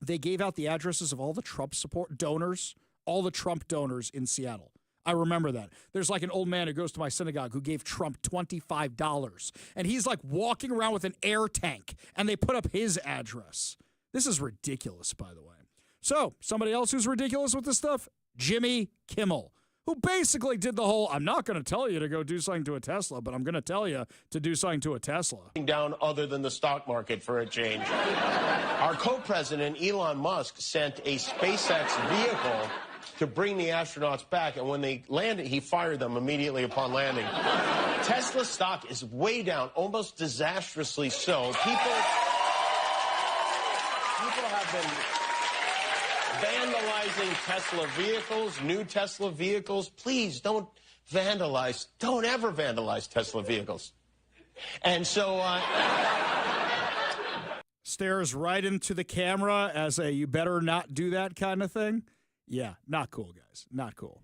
Speaker 1: They gave out the addresses of all the Trump support donors, all the Trump donors in Seattle. I remember that. There's like an old man who goes to my synagogue who gave Trump $25. And he's like walking around with an air tank. And they put up his address. This is ridiculous, by the way. So, somebody else who's ridiculous with this stuff? Jimmy Kimmel, who basically did the whole, I'm not going to tell you to go do something to a Tesla, but I'm going to tell you to do something to a Tesla.
Speaker 3: Down other than the stock market for a change. Our co-president, Elon Musk, sent a SpaceX vehicle to bring the astronauts back, and when they landed, he fired them immediately upon landing. Tesla stock is way down, almost disastrously so. People have been vandalizing Tesla vehicles, new Tesla vehicles. Please don't vandalize, don't ever vandalize Tesla vehicles. And so...
Speaker 1: Stares right into the camera as a you better not do that kind of thing. Yeah, not cool, guys. Not cool.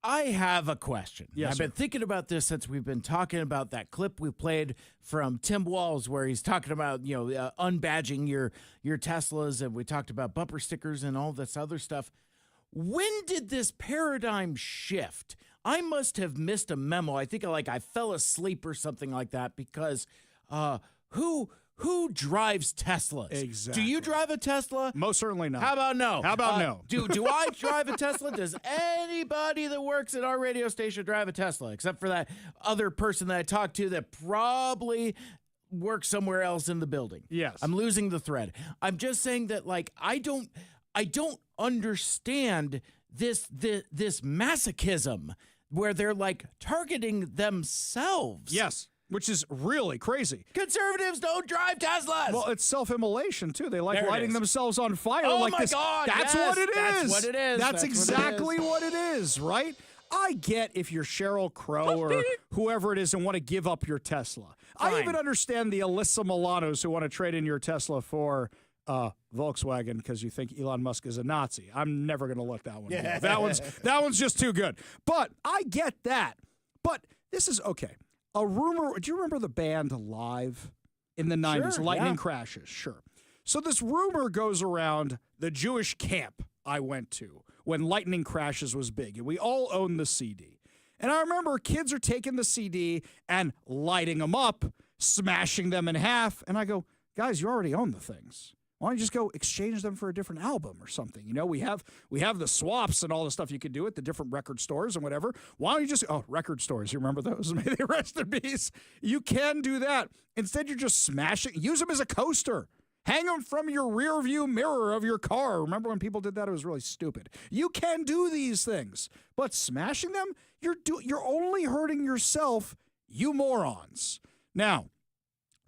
Speaker 5: I have a question.
Speaker 1: Yes,
Speaker 5: I've been thinking about this since we've been talking about that clip we played from Tim Walz where he's talking about, unbadging your Teslas, and we talked about bumper stickers and all this other stuff. When did this paradigm shift? I must have missed a memo. I think I fell asleep or something like that because who drives Teslas?
Speaker 1: Exactly.
Speaker 5: Do you drive a Tesla?
Speaker 1: Most certainly not.
Speaker 5: How about no?
Speaker 1: How about no?
Speaker 5: Do I drive a Tesla? Does anybody that works at our radio station drive a Tesla? Except for that other person that I talked to that probably works somewhere else in the building.
Speaker 1: Yes.
Speaker 5: I'm losing the thread. I'm just saying that I don't understand this masochism where they're targeting themselves.
Speaker 1: Yes. Which is really crazy.
Speaker 5: Conservatives don't drive Teslas.
Speaker 1: Well, it's self-immolation, too. They like lighting themselves on fire.
Speaker 5: Oh,
Speaker 1: like
Speaker 5: my
Speaker 1: this.
Speaker 5: God.
Speaker 1: That's
Speaker 5: yes,
Speaker 1: what it is.
Speaker 5: That's what it is.
Speaker 1: That's exactly what it is, right? I get if you're Sheryl Crow or whoever it is and want to give up your Tesla.
Speaker 5: Fine.
Speaker 1: I even understand the Alyssa Milanos who want to trade in your Tesla for Volkswagen because you think Elon Musk is a Nazi. I'm never going to let that one go. That one's just too good. But I get that. But this is okay. A rumor, do you remember the band Live in the 90s?
Speaker 5: Sure,
Speaker 1: Lightning Crashes, sure. So this rumor goes around the Jewish camp I went to when Lightning Crashes was big, and we all owned the CD. And I remember kids are taking the CD and lighting them up, smashing them in half, and I go, guys, you already own the things. Why don't you just go exchange them for a different album or something? We have the swaps and all the stuff you can do at the different record stores and whatever. Why don't you just record stores? You remember those? May they rest in peace. You can do that. Instead, you're just smashing. Use them as a coaster. Hang them from your rear view mirror of your car. Remember when people did that? It was really stupid. You can do these things, but smashing them, you're only hurting yourself, you morons. Now,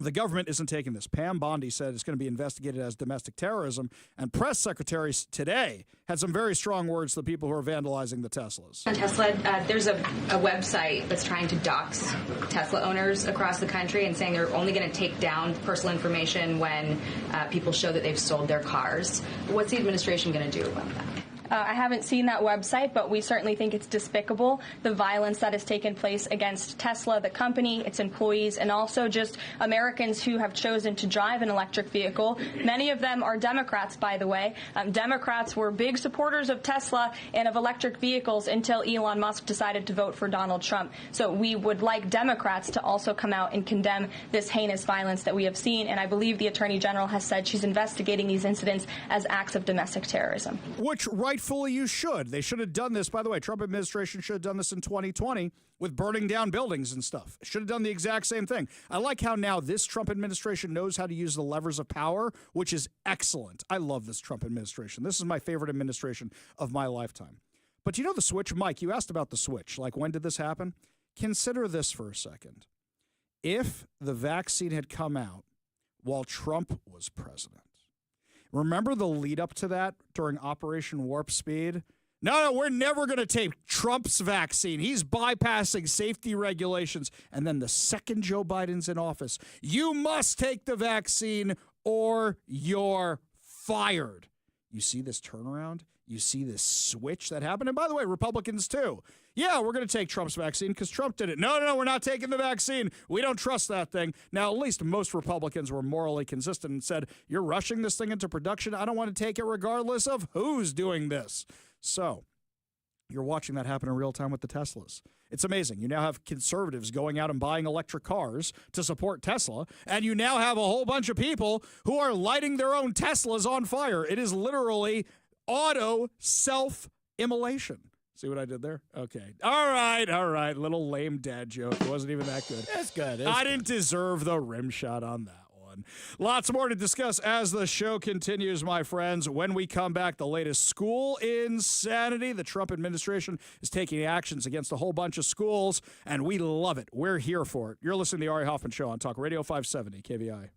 Speaker 1: the government isn't taking this. Pam Bondi said it's going to be investigated as domestic terrorism, and press secretaries today had some very strong words to the people who are vandalizing the Teslas.
Speaker 6: On Tesla, there's a website that's trying to dox Tesla owners across the country and saying they're only going to take down personal information when people show that they've sold their cars. What's the administration going to do about that?
Speaker 9: I haven't seen that website, but we certainly think it's despicable, the violence that has taken place against Tesla, the company, its employees, and also just Americans who have chosen to drive an electric vehicle. Many of them are Democrats, by the way. Democrats were big supporters of Tesla and of electric vehicles until Elon Musk decided to vote for Donald Trump. So we would like Democrats to also come out and condemn this heinous violence that we have seen, and I believe the Attorney General has said she's investigating these incidents as acts of domestic terrorism.
Speaker 1: Which rightfully you should. They should have done this. By the way, Trump administration should have done this in 2020 with burning down buildings and stuff. Should have done the exact same thing. I like how now this Trump administration knows how to use the levers of power, which is excellent. I love this Trump administration. This is my favorite administration of my lifetime. But you know the switch? Mike, you asked about the switch. Like, when did this happen? Consider this for a second. If the vaccine had come out while Trump was president, remember the lead up to that during Operation Warp Speed? No, we're never going to take Trump's vaccine. He's bypassing safety regulations. And then the second Joe Biden's in office, you must take the vaccine or you're fired. You see this turnaround? You see this switch that happened? And by the way, Republicans too. Yeah, we're going to take Trump's vaccine because Trump did it. No, we're not taking the vaccine. We don't trust that thing. Now, at least most Republicans were morally consistent and said, you're rushing this thing into production. I don't want to take it regardless of who's doing this. So you're watching that happen in real time with the Teslas. It's amazing. You now have conservatives going out and buying electric cars to support Tesla, and you now have a whole bunch of people who are lighting their own Teslas on fire. It is literally auto self-immolation. See what I did there? Okay. All right. Little lame dad joke. It wasn't even that good.
Speaker 5: It's good.
Speaker 1: I didn't deserve the rim shot on that one. Lots more to discuss as the show continues, my friends. When we come back, the latest school insanity. The Trump administration is taking actions against a whole bunch of schools, and we love it. We're here for it. You're listening to the Ari Hoffman Show on Talk Radio 570 KVI.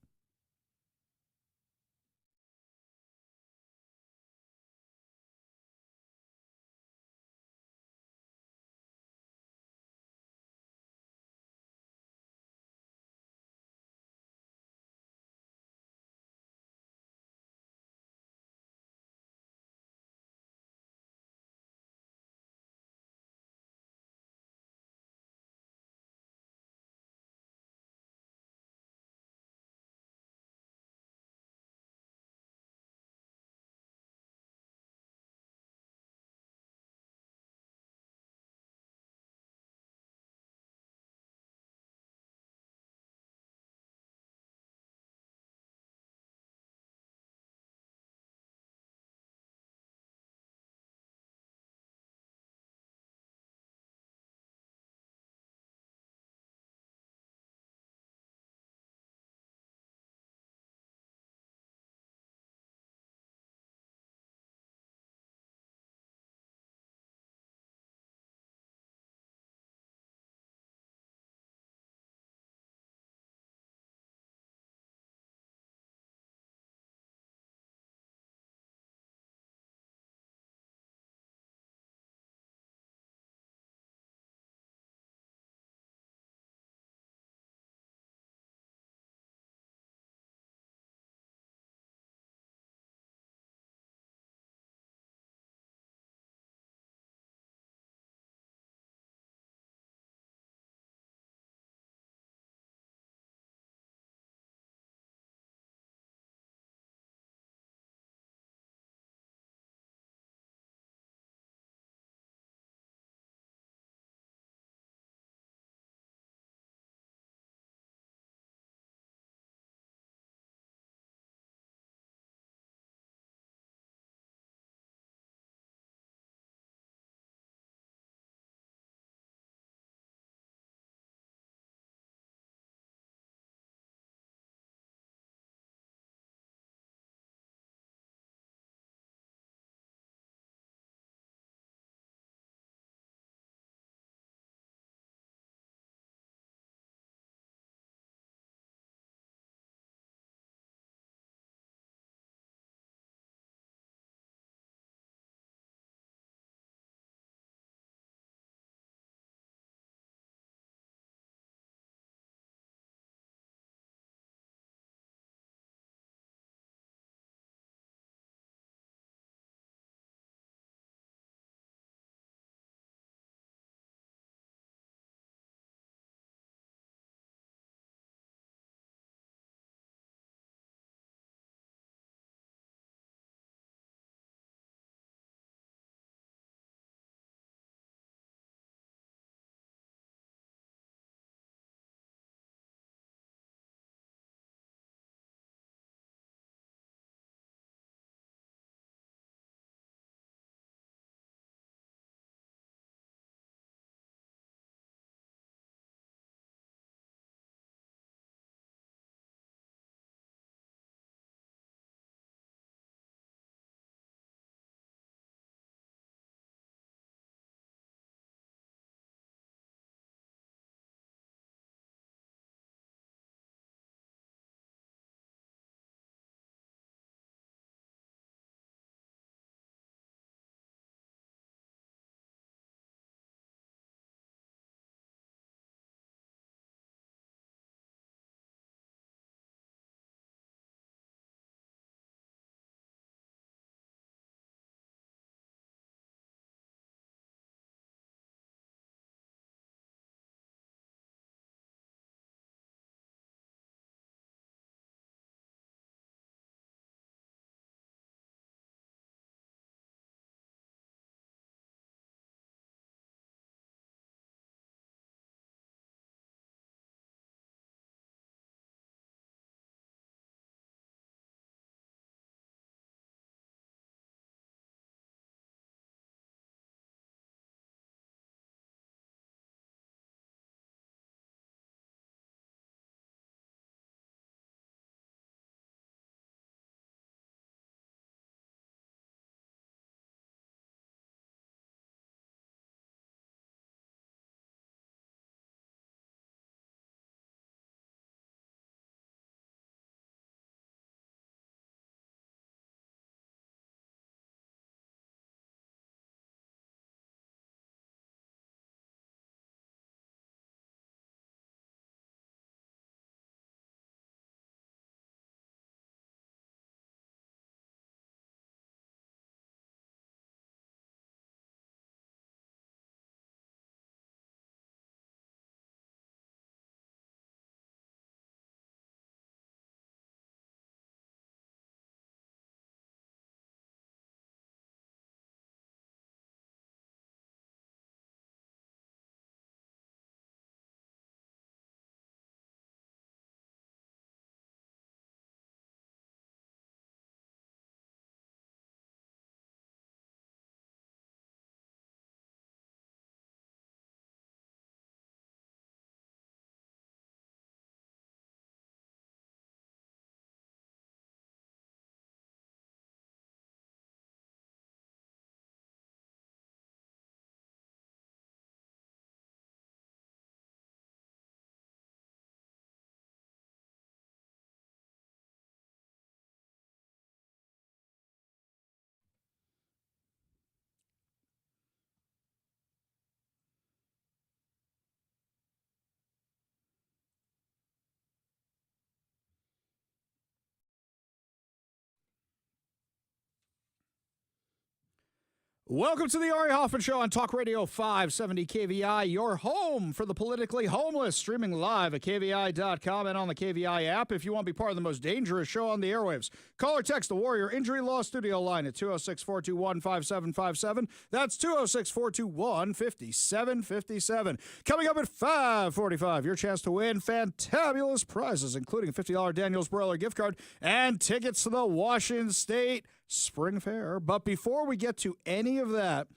Speaker 1: Welcome to the Ari Hoffman Show on Talk Radio 570 KVI, your home for the politically homeless, streaming live at KVI.com and on the KVI app. If you want to be part of the most dangerous show on the airwaves, call or text the Warrior Injury Law Studio line at 206-421-5757. That's 206-421-5757. Coming up at 5:45, your chance to win fantabulous prizes, including a $50 Daniels Broiler gift card and tickets to the Washington State Spring Fair. But before we get to any of that,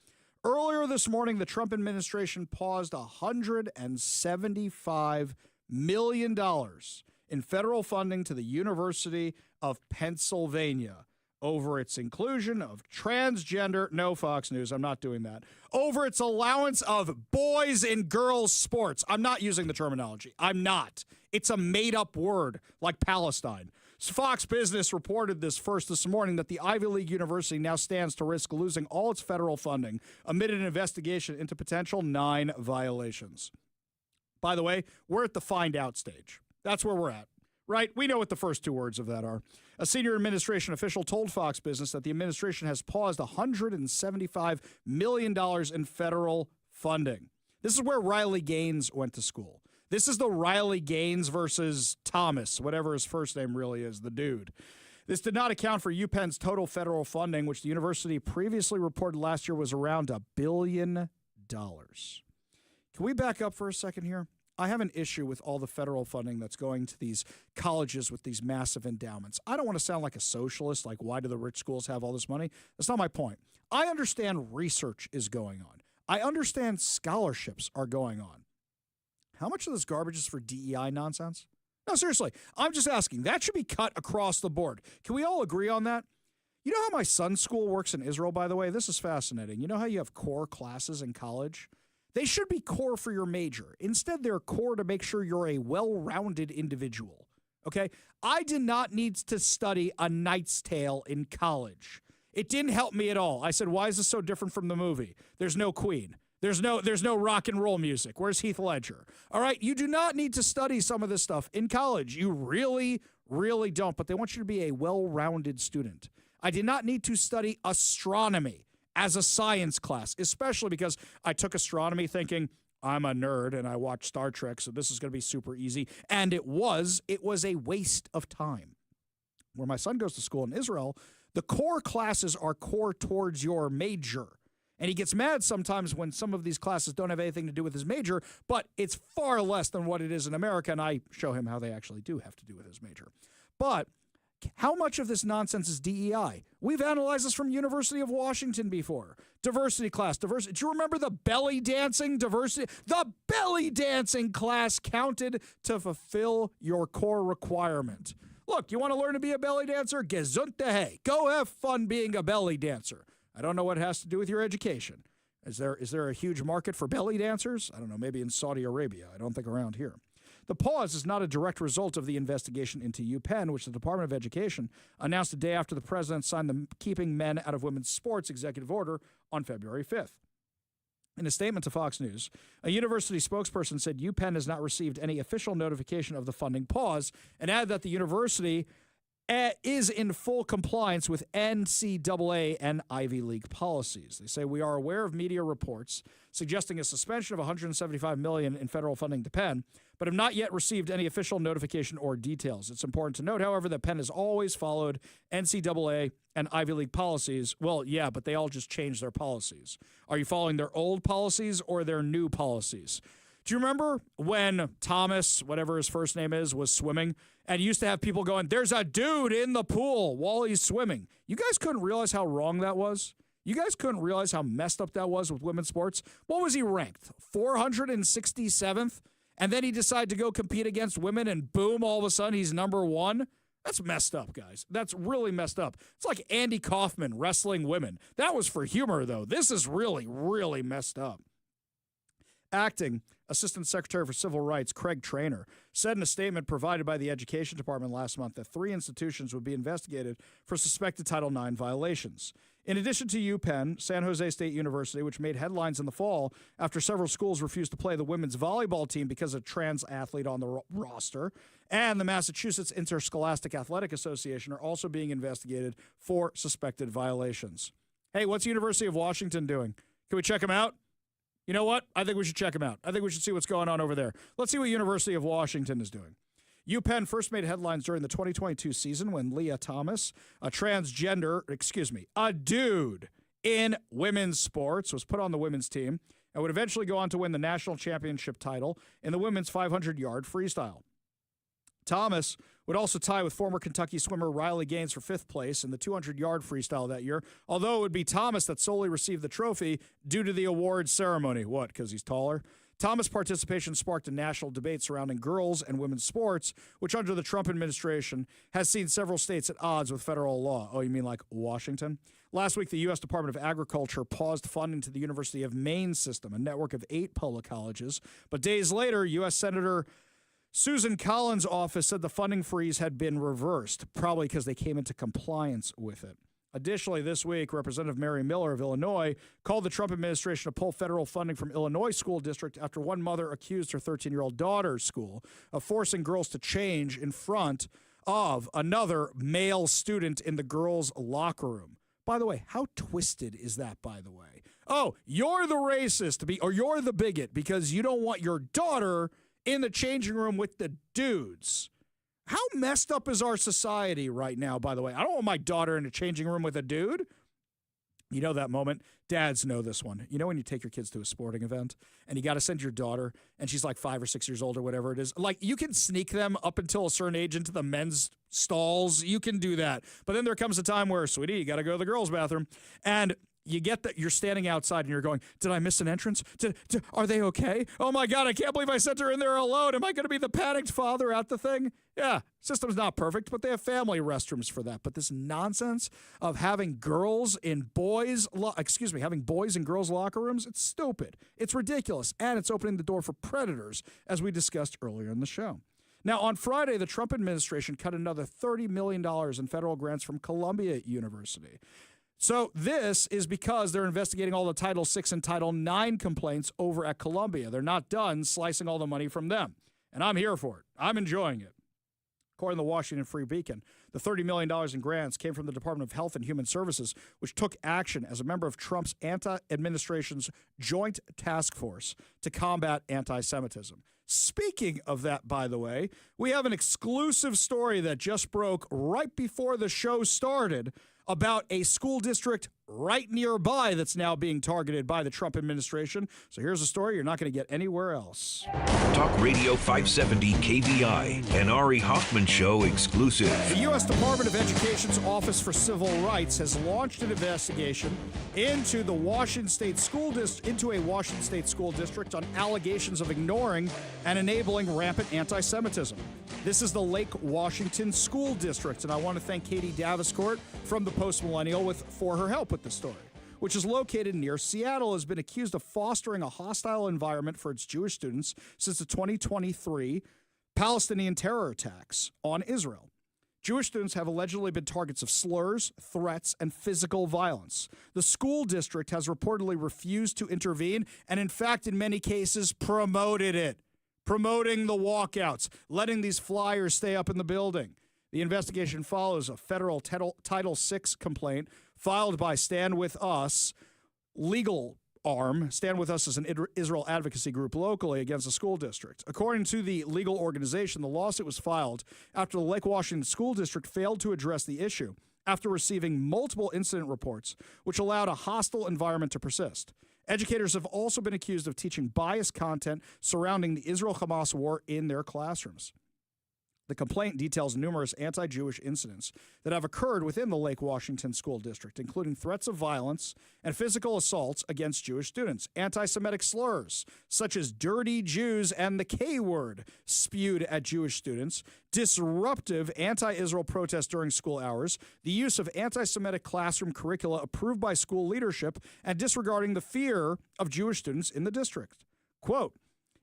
Speaker 1: earlier this morning, the Trump administration paused $175 million in federal funding to the University of Pennsylvania over its inclusion of transgender, no Fox News, I'm not doing that, over its allowance of boys and girls sports. I'm not using the terminology. I'm not. It's a made-up word like Palestine. Fox Business reported this morning that the Ivy League university now stands to risk losing all its federal funding amid an investigation into potential 9 violations. By the way, we're at the find out stage. That's where we're at, right? We know what the first 2 words of that are. A senior administration official told Fox Business that the administration has paused $175 million in federal funding. This is where Riley Gaines went to school. This is the Riley Gaines versus Thomas, whatever his first name really is, the dude. This did not account for UPenn's total federal funding, which the university previously reported last year was around $1 billion. Can we back up for a second here? I have an issue with all the federal funding that's going to these colleges with these massive endowments. I don't want to sound like a socialist, like why do the rich schools have all this money? That's not my point. I understand research is going on. I understand scholarships are going on. How much of this garbage is for DEI nonsense? No, seriously, I'm just asking. That should be cut across the board. Can we all agree on that? You know how my son's school works in Israel, by the way? This is fascinating. You know how you have core classes in college? They should be core for your major. Instead, they're core to make sure you're a well-rounded individual, okay? I did not need to study A Knight's Tale in college. It didn't help me at all. I said, why is this so different from the movie? There's no Queen. There's no rock and roll music. Where's Heath Ledger? All right, you do not need to study some of this stuff in college. You really, really don't. But they want you to be a well-rounded student. I did not need to study astronomy as a science class, especially because I took astronomy thinking I'm a nerd and I watch Star Trek, so this is going to be super easy. And it was a waste of time. Where my son goes to school in Israel, the core classes are core towards your major. And he gets mad sometimes when some of these classes don't have anything to do with his major, but it's far less than what it is in America, and I show him how they actually do have to do with his major. But how much of this nonsense is DEI? We've analyzed this from University of Washington before. Diversity class, diversity. Do you remember the belly dancing diversity? The belly dancing class counted to fulfill your core requirement. Look, you want to learn to be a belly dancer? Gesundheit. Hey, go have fun being a belly dancer. I don't know what it has to do with your education. Is there a huge market for belly dancers? I don't know, maybe in Saudi Arabia. I don't think around here. The pause is not a direct result of the investigation into UPenn, which the Department of Education announced a day after the president signed the Keeping Men Out of Women's Sports executive order on February 5th. In a statement to Fox News, a university spokesperson said UPenn has not received any official notification of the funding pause and added that the university is in full compliance with NCAA and Ivy League policies. They say, we are aware of media reports suggesting a suspension of $175 million in federal funding to Penn, but have not yet received any official notification or details. It's important to note, however, that Penn has always followed NCAA and Ivy League policies. Well, yeah, but they all just changed their policies. Are you following their old policies or their new policies? Do you remember when Thomas, whatever his first name is, was swimming? And used to have people going, there's a dude in the pool while he's swimming. You guys couldn't realize how wrong that was? You guys couldn't realize how messed up that was with women's sports? What was he ranked? 467th? And then he decided to go compete against women and boom, all of a sudden he's number 1? That's messed up, guys. That's really messed up. It's like Andy Kaufman wrestling women. That was for humor, though. This is really, really messed up. Acting Assistant Secretary for Civil Rights Craig Traynor said in a statement provided by the Education Department last month that 3 institutions would be investigated for suspected Title IX violations. In addition to UPenn, San Jose State University, which made headlines in the fall after several schools refused to play the women's volleyball team because of a trans athlete on the roster, and the Massachusetts Interscholastic Athletic Association are also being investigated for suspected violations. Hey, what's the University of Washington doing? Can we check them out? You know what? I think we should check them out. I think we should see what's going on over there. Let's see what University of Washington is doing. UPenn first made headlines during the 2022 season when Leah Thomas, a dude in women's sports, was put on the women's team and would eventually go on to win the national championship title in the women's 500-yard freestyle. Thomas would also tie with former Kentucky swimmer Riley Gaines for 5th place in the 200-yard freestyle that year, although it would be Thomas that solely received the trophy due to the awards ceremony. What, because he's taller? Thomas' participation sparked a national debate surrounding girls and women's sports, which under the Trump administration has seen several states at odds with federal law. Oh, you mean like Washington? Last week, the U.S. Department of Agriculture paused funding to the University of Maine system, a network of 8 public colleges. But days later, U.S. Senator Susan Collins' office said the funding freeze had been reversed, probably because they came into compliance with it. Additionally, this week, Representative Mary Miller of Illinois called the Trump administration to pull federal funding from Illinois school district after one mother accused her 13-year-old daughter's school of forcing girls to change in front of another male student in the girls' locker room. By the way, how twisted is that, by the way? Oh, you're the racist, or you're the bigot because you don't want your daughter in the changing room with the dudes. How messed up is our society right now, by the way? I don't want my daughter in a changing room with a dude. You know that moment? Dads know this one. You know when you take your kids to a sporting event and you got to send your daughter and she's like 5 or 6 years old or whatever it is. Like you can sneak them up until a certain age into the men's stalls. You can do that. But then there comes a time where, sweetie, you got to go to the girls' bathroom. And you get that you're standing outside and you're going, did I miss an entrance? Are they okay? Oh my God, I can't believe I sent her in there alone. Am I going to be the panicked father at the thing? Yeah, system's not perfect, but they have family restrooms for that. But this nonsense of having boys in girls' locker rooms, it's stupid. It's ridiculous. And it's opening the door for predators, as we discussed earlier in the show. Now, on Friday, the Trump administration cut another $30 million in federal grants from Columbia University. So this is because they're investigating all the Title VI and Title IX complaints over at Columbia. They're not done slicing all the money from them. And I'm here for it. I'm enjoying it. According to the Washington Free Beacon, the $30 million in grants came from the Department of Health and Human Services, which took action as a member of Trump's anti-administration's Joint Task Force to combat anti-Semitism. Speaking of that, by the way, we have an exclusive story that just broke right before the show started about a school district right nearby that's now being targeted by the Trump administration. So here's a story you're not going to get anywhere else.
Speaker 7: Talk Radio 570 KVI, an Ari Hoffman Show exclusive.
Speaker 1: The U.S. Department of Education's Office for Civil Rights has launched an investigation into a Washington State school district on allegations of ignoring and enabling rampant anti-Semitism. This is the Lake Washington School District, and I want to thank Katie Daviscourt from the Post Millennial for her help with the story, which is located near Seattle, has been accused of fostering a hostile environment for its Jewish students since the 2023 Palestinian terror attacks on Israel. Jewish students have allegedly been targets of slurs, threats, and physical violence. The school district has reportedly refused to intervene and, in fact, in many cases, promoted it, promoting the walkouts, letting these flyers stay up in the building. The investigation follows a federal Title VI complaint filed by Stand With Us legal arm. Stand With Us is an Israel advocacy group locally against the school district. According to the legal organization, the lawsuit was filed after the Lake Washington School District failed to address the issue after receiving multiple incident reports, which allowed a hostile environment to persist. Educators have also been accused of teaching biased content surrounding the Israel-Hamas war in their classrooms. The complaint details numerous anti-Jewish incidents that have occurred within the Lake Washington School District, including threats of violence and physical assaults against Jewish students, anti-Semitic slurs, such as dirty Jews and the K-word spewed at Jewish students, disruptive anti-Israel protests during school hours, the use of anti-Semitic classroom curricula approved by school leadership, and disregarding the fear of Jewish students in the district. Quote,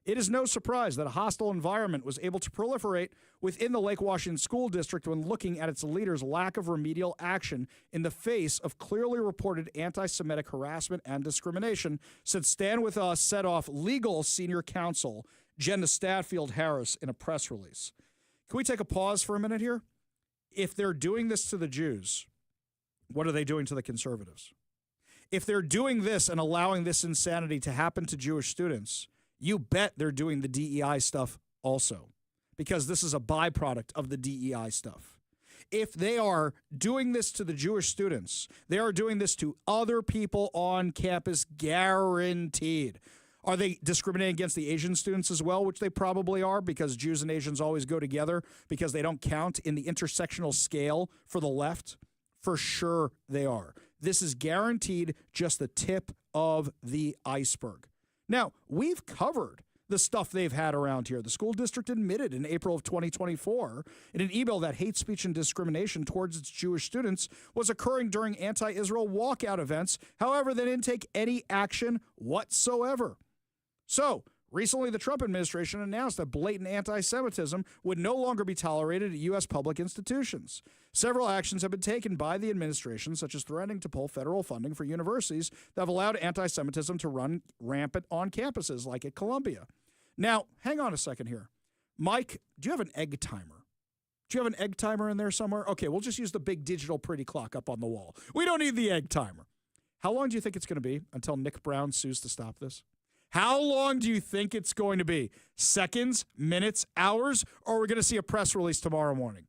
Speaker 1: "It is no surprise that a hostile environment was able to proliferate within the Lake Washington School District when looking at its leaders' lack of remedial action in the face of clearly reported anti-Semitic harassment and discrimination," said Stand With Us set off legal senior counsel Jenna Statfield Harris in a press release. Can we take a pause for a minute here? If they're doing this to the Jews, what are they doing to the conservatives? If they're doing this and allowing this insanity to happen to Jewish students, you bet they're doing the DEI stuff also, because this is a byproduct of the DEI stuff. If they are doing this to the Jewish students, they are doing this to other people on campus, guaranteed. Are they discriminating against the Asian students as well, which they probably are, because Jews and Asians always go together because they don't count in the intersectional scale for the left? For sure they are. This is guaranteed just the tip of the iceberg. Now, we've covered the stuff they've had around here. The school district admitted in April of 2024 in an email that hate speech and discrimination towards its Jewish students was occurring during anti-Israel walkout events. However, they didn't take any action whatsoever. So, recently the Trump administration announced that blatant anti-Semitism would no longer be tolerated at U.S. public institutions. Several actions have been taken by the administration, such as threatening to pull federal funding for universities that have allowed anti-Semitism to run rampant on campuses like at Columbia. Now, hang on a second here. Mike, do you have an egg timer? Do you have an egg timer in there somewhere? Okay, we'll just use the big digital pretty clock up on the wall. We don't need the egg timer. How long do you think it's going to be until Nick Brown sues to stop this? How long do you think it's going to be? Seconds, minutes, hours, or are we going to see a press release tomorrow morning?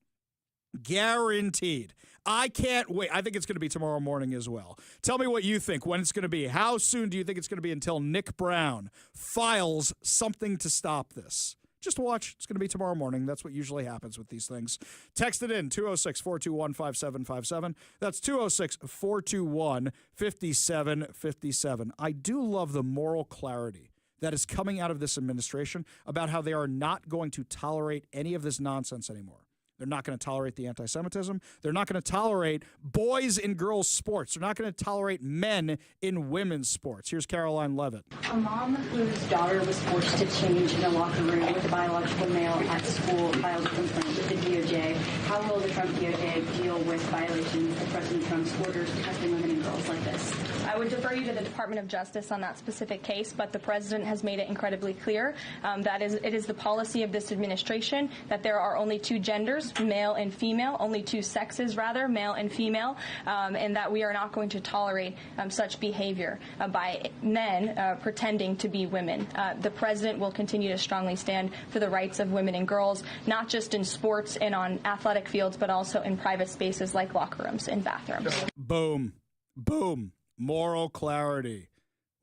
Speaker 1: Guaranteed. I can't wait. I think it's going to be tomorrow morning as well. Tell me what you think, when it's going to be. How soon do you think it's going to be until Nick Brown files something to stop this? Just watch. It's going to be tomorrow morning. That's what usually happens with these things. Text it in, 206-421-5757. That's 206-421-5757. I do love the moral clarity that is coming out of this administration about how they are not going to tolerate any of this nonsense anymore. They're not going to tolerate the anti-Semitism. They're not going to tolerate boys in girls' sports. They're not going to tolerate men in women's sports. Here's Caroline Levitt.
Speaker 8: A mom whose daughter was forced to change in a locker room with a biological male at school filed a complaint with the DOJ. How will the Trump DOJ deal with violations of President Trump's orders protecting women and girls like this?
Speaker 9: I would defer you to the Department of Justice on that specific case, but the president has made it incredibly clear that it is the policy of this administration that there are only two genders, male and female, only two sexes, rather, male and female, and that we are not going to tolerate such behavior by men pretending to be women. The president will continue to strongly stand for the rights of women and girls, not just in sports and on athletic fields, but also in private spaces like locker rooms and bathrooms.
Speaker 1: Boom. Boom. Moral clarity.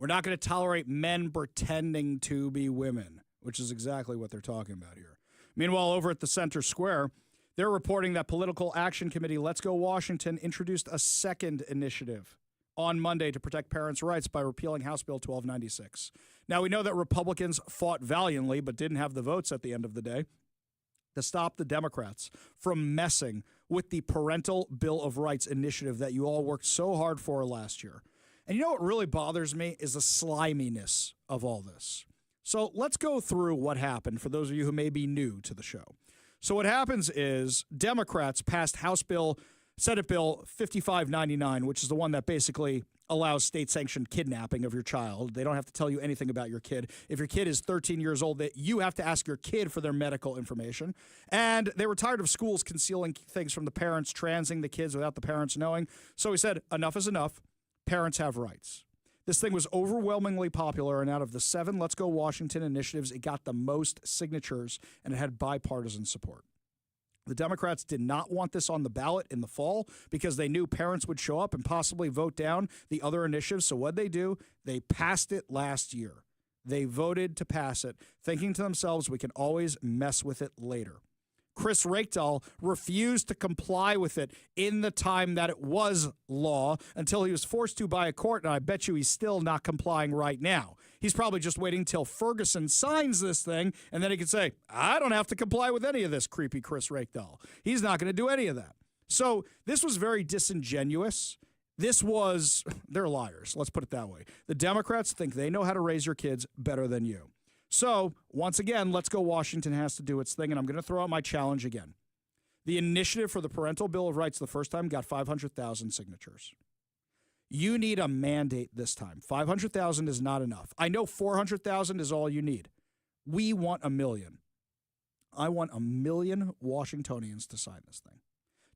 Speaker 1: We're not going to tolerate men pretending to be women, which is exactly what they're talking about here. Meanwhile, over at the Center Square, they're reporting that Political Action Committee Let's Go Washington introduced a second initiative on Monday to protect parents' rights by repealing House Bill 1296. Now, we know that Republicans fought valiantly but didn't have the votes at the end of the day to stop the Democrats from messing with the Parental Bill of Rights initiative that you all worked so hard for last year. And you know what really bothers me is the sliminess of all this. So let's go through what happened for those of you who may be new to the show. So what happens is Democrats passed Senate Bill 5599, which is the one that basically allows state-sanctioned kidnapping of your child. They don't have to tell you anything about your kid. If your kid is 13 years old, that you have to ask your kid for their medical information. And they were tired of schools concealing things from the parents, transing the kids without the parents knowing. So he said, enough is enough. Parents have rights. This thing was overwhelmingly popular, and out of the 7 Let's Go Washington initiatives, it got the most signatures, and it had bipartisan support. The Democrats did not want this on the ballot in the fall because they knew parents would show up and possibly vote down the other initiatives. So what they do, they passed it last year. They voted to pass it, thinking to themselves, we can always mess with it later. Chris Rakedahl refused to comply with it in the time that it was law until he was forced to by a court, and I bet you he's still not complying right now. He's probably just waiting till Ferguson signs this thing, and then he can say, I don't have to comply with any of this, creepy Chris Rakedahl. He's not going to do any of that. So this was very disingenuous. They're liars, let's put it that way. The Democrats think they know how to raise your kids better than you. So, once again, Let's Go Washington has to do its thing, and I'm going to throw out my challenge again. The initiative for the Parental Bill of Rights the first time got 500,000 signatures. You need a mandate this time. 500,000 is not enough. I know 400,000 is all you need. We want 1 million. I want 1 million Washingtonians to sign this thing.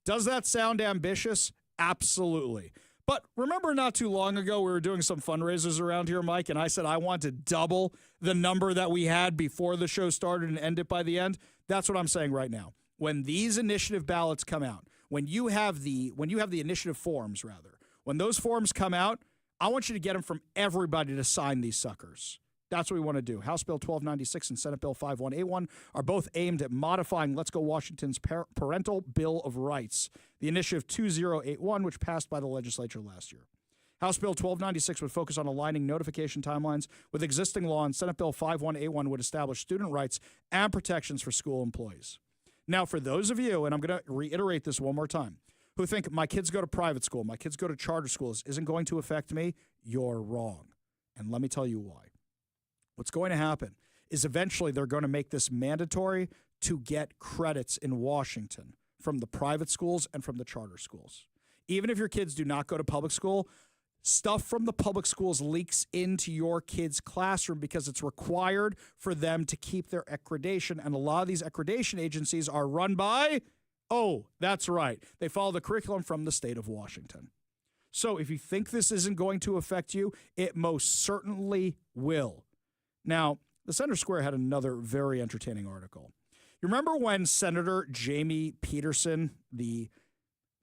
Speaker 1: Does that sound ambitious? Absolutely. But remember not too long ago, we were doing some fundraisers around here, Mike, and I said I want to double the number that we had before the show started and end it by the end? That's what I'm saying right now. When these initiative ballots come out, when you have the initiative forms, rather, when those forms come out, I want you to get them from everybody to sign these suckers. That's what we want to do. House Bill 1296 and Senate Bill 5181 are both aimed at modifying Let's Go Washington's Parental Bill of Rights, the Initiative 2081, which passed by the legislature last year. House Bill 1296 would focus on aligning notification timelines with existing law, and Senate Bill 5181 would establish student rights and protections for school employees. Now, for those of you, and I'm going to reiterate this one more time, who think my kids go to private school, my kids go to charter schools, isn't going to affect me, you're wrong. And let me tell you why. What's going to happen is eventually they're going to make this mandatory to get credits in Washington from the private schools and from the charter schools. Even if your kids do not go to public school, stuff from the public schools leaks into your kid's classroom because it's required for them to keep their accreditation. And a lot of these accreditation agencies are run by, oh, that's right, they follow the curriculum from the state of Washington. So if you think this isn't going to affect you, it most certainly will. Now, the Center Square had another very entertaining article. You remember when Senator Jamie Peterson, the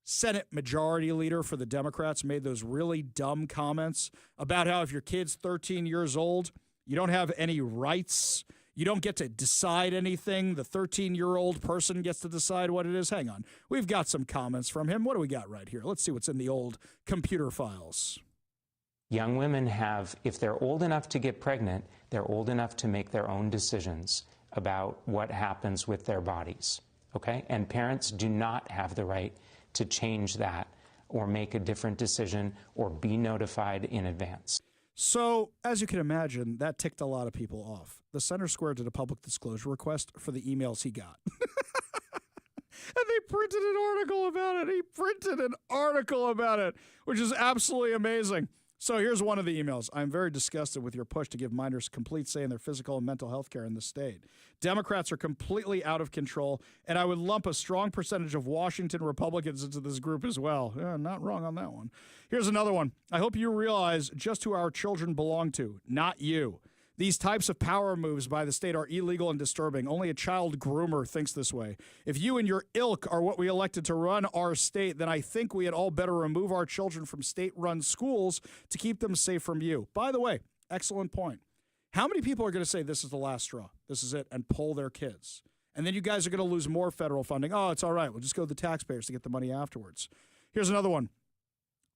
Speaker 1: Senate Majority Leader for the Democrats, made those really dumb comments about how if your kid's 13 years old, you don't have any rights, you don't get to decide anything, the 13-year-old person gets to decide what it is? Hang on. We've got some comments from him. What do we got right here? Let's see what's in the old computer files.
Speaker 10: Young women have, if they're old enough to get pregnant, they're old enough to make their own decisions about what happens with their bodies, okay? And parents do not have the right to change that or make a different decision or be notified in advance.
Speaker 1: So, as you can imagine, that ticked a lot of people off. The Center Square did a public disclosure request for the emails he got. And they printed an article about it. He printed an article about it, which is absolutely amazing. So here's one of the emails. I'm very disgusted with your push to give minors complete say in their physical and mental health care in the state. Democrats are completely out of control, and I would lump a strong percentage of Washington Republicans into this group as well. Yeah, not wrong on that one. Here's another one. I hope you realize just who our children belong to, not you. These types of power moves by the state are illegal and disturbing. Only a child groomer thinks this way. If you and your ilk are what we elected to run our state, then I think we had all better remove our children from state-run schools to keep them safe from you. By the way, excellent point. How many people are going to say this is the last straw, this is it, and pull their kids? And then you guys are going to lose more federal funding. Oh, it's all right. We'll just go to the taxpayers to get the money afterwards. Here's another one.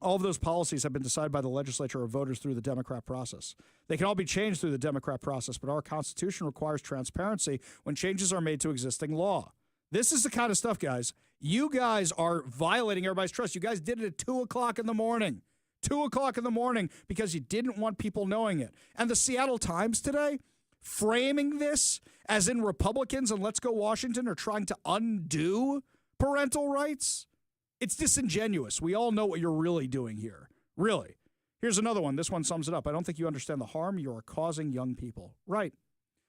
Speaker 1: All of those policies have been decided by the legislature or voters through the Democrat process. They can all be changed through the Democrat process, but our Constitution requires transparency when changes are made to existing law. This is the kind of stuff, guys. You guys are violating everybody's trust. You guys did it at 2 o'clock in the morning. 2 o'clock in the morning because you didn't want people knowing it. And the Seattle Times today, framing this as in Republicans and Let's Go Washington are trying to undo parental rights. It's disingenuous. We all know what you're really doing here. Really. Here's another one. This one sums it up. I don't think you understand the harm you are causing young people. Right.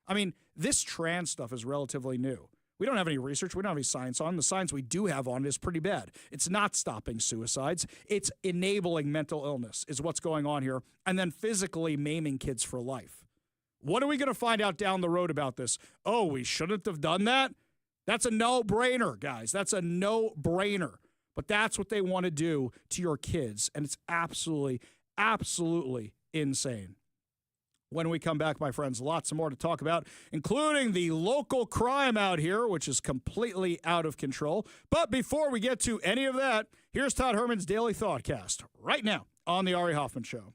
Speaker 1: I mean, this trans stuff is relatively new. We don't have any research. We don't have any science on. The science we do have on it is pretty bad. It's not stopping suicides. It's enabling mental illness is what's going on here, and then physically maiming kids for life. What are we going to find out down the road about this? Oh, we shouldn't have done that? That's a no-brainer, guys. That's a no-brainer. But that's what they want to do to your kids, and it's absolutely, absolutely insane. When we come back, my friends, lots more to talk about, including the local crime out here, which is completely out of control. But before we get to any of that, here's Todd Herman's Daily Thoughtcast right now on the Ari Hoffman Show.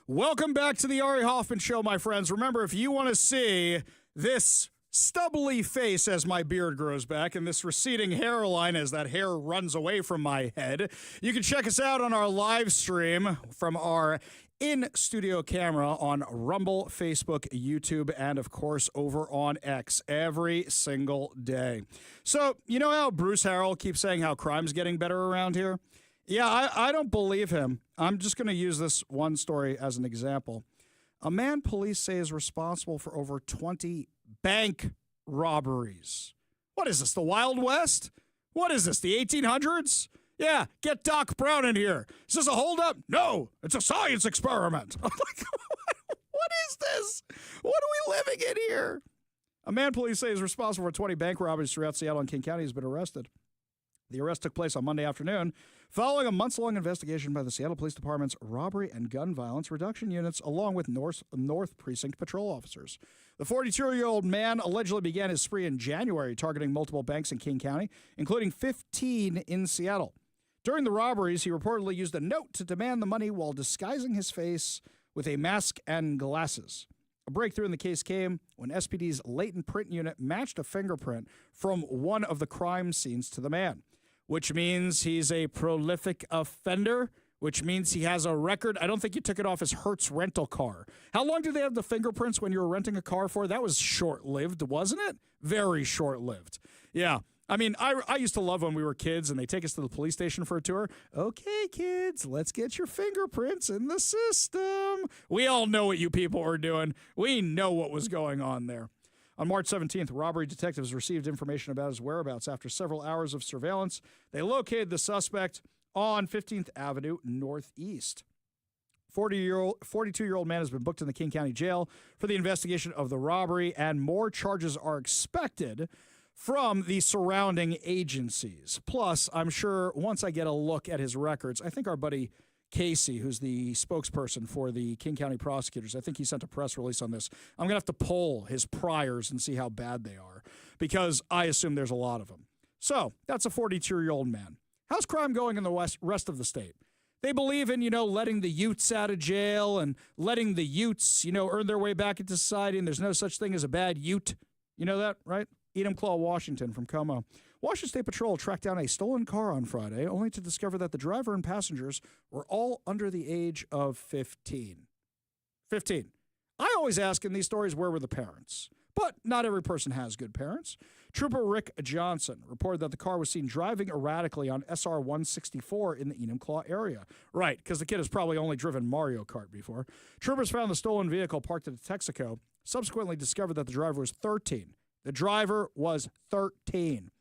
Speaker 1: Welcome back to the Ari Hoffman Show, my friends. Remember, if you want to see this stubbly face as my beard grows back and this receding hairline as that hair runs away from my head, you can check us out on our live stream from our in-studio camera on Rumble, Facebook, YouTube, and, of course, over on X every single day. So, you know how Bruce Harrell keeps saying how crime's getting better around here? Yeah, I don't believe him. I'm just going to use this one story as an example. A man police say is responsible for over 20 bank robberies. What is this, the Wild West? What is this, the 1800s? Yeah, get Doc Brown in here. Is this a holdup? No, it's a science experiment. I'm like, what is this? What are we living in here? A man police say is responsible for 20 bank robberies throughout Seattle and King County has been arrested. The arrest took place on Monday afternoon following a months-long investigation by the Seattle Police Department's robbery and gun violence reduction units along with North Precinct patrol officers. The 42-year-old man allegedly began his spree in January, targeting multiple banks in King County, including 15 in Seattle. During the robberies, he reportedly used a note to demand the money while disguising his face with a mask and glasses. A breakthrough in the case came when SPD's latent print unit matched a fingerprint from one of the crime scenes to the man, which means he's a prolific offender, which means he has a record. I don't think you took it off his Hertz rental car. How long did they have the fingerprints when you were renting a car for? That was short-lived, wasn't it? Very short-lived. Yeah. I mean, I used to love when we were kids and they take us to the police station for a tour. Okay, kids, let's get your fingerprints in the system. We all know what you people are doing. We know what was going on there. On March 17th, robbery detectives received information about his whereabouts. After several hours of surveillance, they located the suspect on 15th Avenue Northeast. 42-year-old man has been booked in the King County Jail for the investigation of the robbery, and more charges are expected from the surrounding agencies. Plus, I'm sure once I get a look at his records, I think our buddy Casey, who's the spokesperson for the King County prosecutors, I think he sent a press release on this. I'm going to have to poll his priors and see how bad they are, because I assume there's a lot of them. So that's a 42-year-old man. How's crime going in the rest of the state? They believe in, letting the Utes out of jail and letting the Utes, earn their way back into society, and there's no such thing as a bad Ute. You know that, right? Enumclaw, Washington from Como. Washington State Patrol tracked down a stolen car on Friday, only to discover that the driver and passengers were all under the age of 15. 15. I always ask in these stories, where were the parents? But not every person has good parents. Trooper Rick Johnson reported that the car was seen driving erratically on SR 164 in the Enumclaw area. Right, because the kid has probably only driven Mario Kart before. Troopers found the stolen vehicle parked at a Texaco, subsequently discovered that the driver was 13. The driver was 13.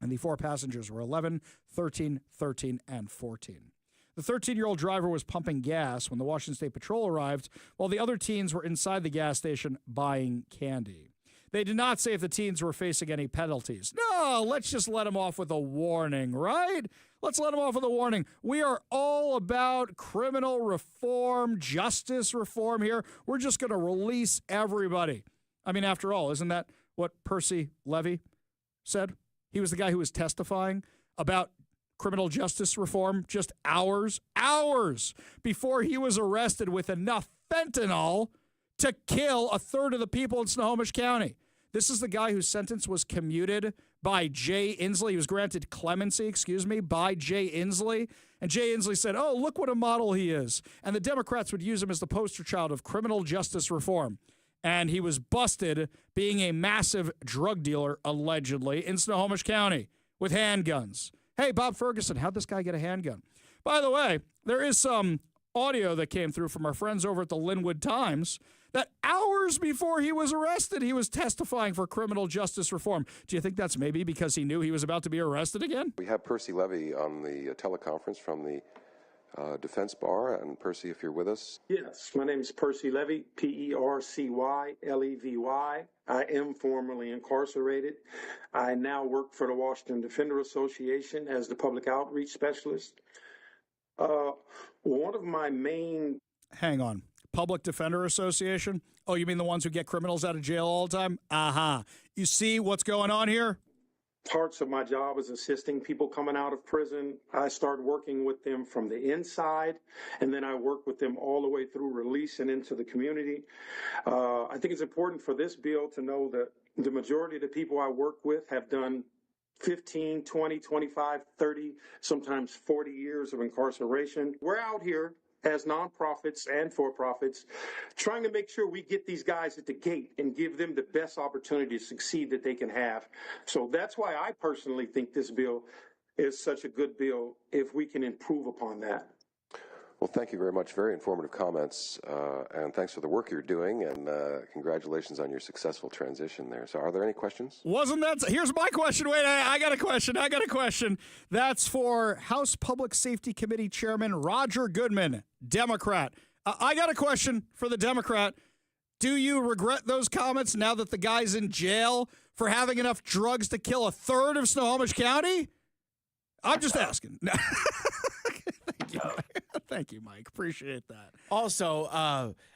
Speaker 1: And the four passengers were 11, 13, 13, and 14. The 13-year-old driver was pumping gas when the Washington State Patrol arrived, while the other teens were inside the gas station buying candy. They did not say if the teens were facing any penalties. No, let's just let them off with a warning, right? Let's let them off with a warning. We are all about criminal reform, justice reform here. We're just going to release everybody. I mean, after all, isn't that what Percy Levy said? He was the guy who was testifying about criminal justice reform just hours before he was arrested with enough fentanyl to kill a third of the people in Snohomish County. This is the guy whose sentence was commuted by Jay Inslee. He was granted clemency, by Jay Inslee. And Jay Inslee said, oh, look what a model he is. And the Democrats would use him as the poster child of criminal justice reform. And he was busted being a massive drug dealer, allegedly, in Snohomish County with handguns. Hey, Bob Ferguson, how'd this guy get a handgun? By the way, there is some audio that came through from our friends over at the Linwood Times that hours before he was arrested, he was testifying for criminal justice reform. Do you think that's maybe because he knew he was about to be arrested again?
Speaker 20: We have Percy Levy on the teleconference from the defense bar. And Percy, if you're with us.
Speaker 11: Yes, my name is Percy Levy, Percylevy. I am formerly incarcerated. I now work for the Washington Defender Association as the public outreach specialist. One of my main...
Speaker 1: Hang on. Public Defender Association? Oh, you mean the ones who get criminals out of jail all the time? Aha. You see what's going on here?
Speaker 11: parts of my job is assisting people coming out of prison. I start working with them from the inside, and then I work with them all the way through release and into the community. I think it's important for this bill to know that the majority of the people I work with have done 15, 20, 25, 30, sometimes 40 years of incarceration. We're out here as nonprofits and for-profits, trying to make sure we get these guys at the gate and give them the best opportunity to succeed that they can have. So that's why I personally think this bill is such a good bill if we can improve upon that.
Speaker 14: Well, thank you very much. Very informative comments, and thanks for the work you're doing, and congratulations on your successful transition there. So are there any questions?
Speaker 1: Here's my question. Wait, I got a question. That's for House Public Safety Committee Chairman Roger Goodman, Democrat. I got a question for the Democrat. Do you regret those comments now that the guy's in jail for having enough drugs to kill a third of Snohomish County? I'm just asking. Thank you. Thank you, Mike. Appreciate that.
Speaker 5: Also,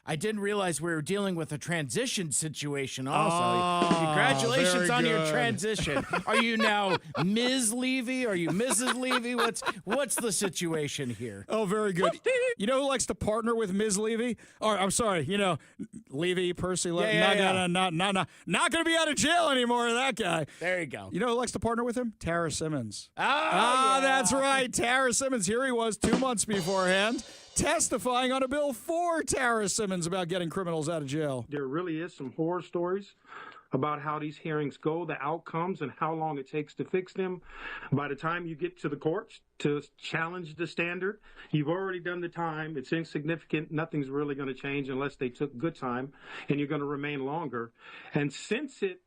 Speaker 5: I didn't realize we were dealing with a transition situation also. Congratulations on your transition. Are you now Ms. Levy? Are you Mrs. Levy? What's the situation here?
Speaker 1: Oh, very good. You know who likes to partner with Ms. Levy? Or I'm sorry, Levy, Percy Levy. Not going to be out of jail anymore, that guy.
Speaker 5: There you go.
Speaker 1: You know who likes to partner with him? Tara Simmons.
Speaker 5: Yeah.
Speaker 1: That's right. Tara Simmons. Here he was 2 months beforehand, testifying on a bill for Tara Simmons about getting criminals out of jail.
Speaker 11: There really is some horror stories about how these hearings go, the outcomes, and how long it takes to fix them. By the time you get to the courts to challenge the standard, you've already done the time. It's insignificant. Nothing's really going to change unless they took good time, and you're going to remain longer. And since it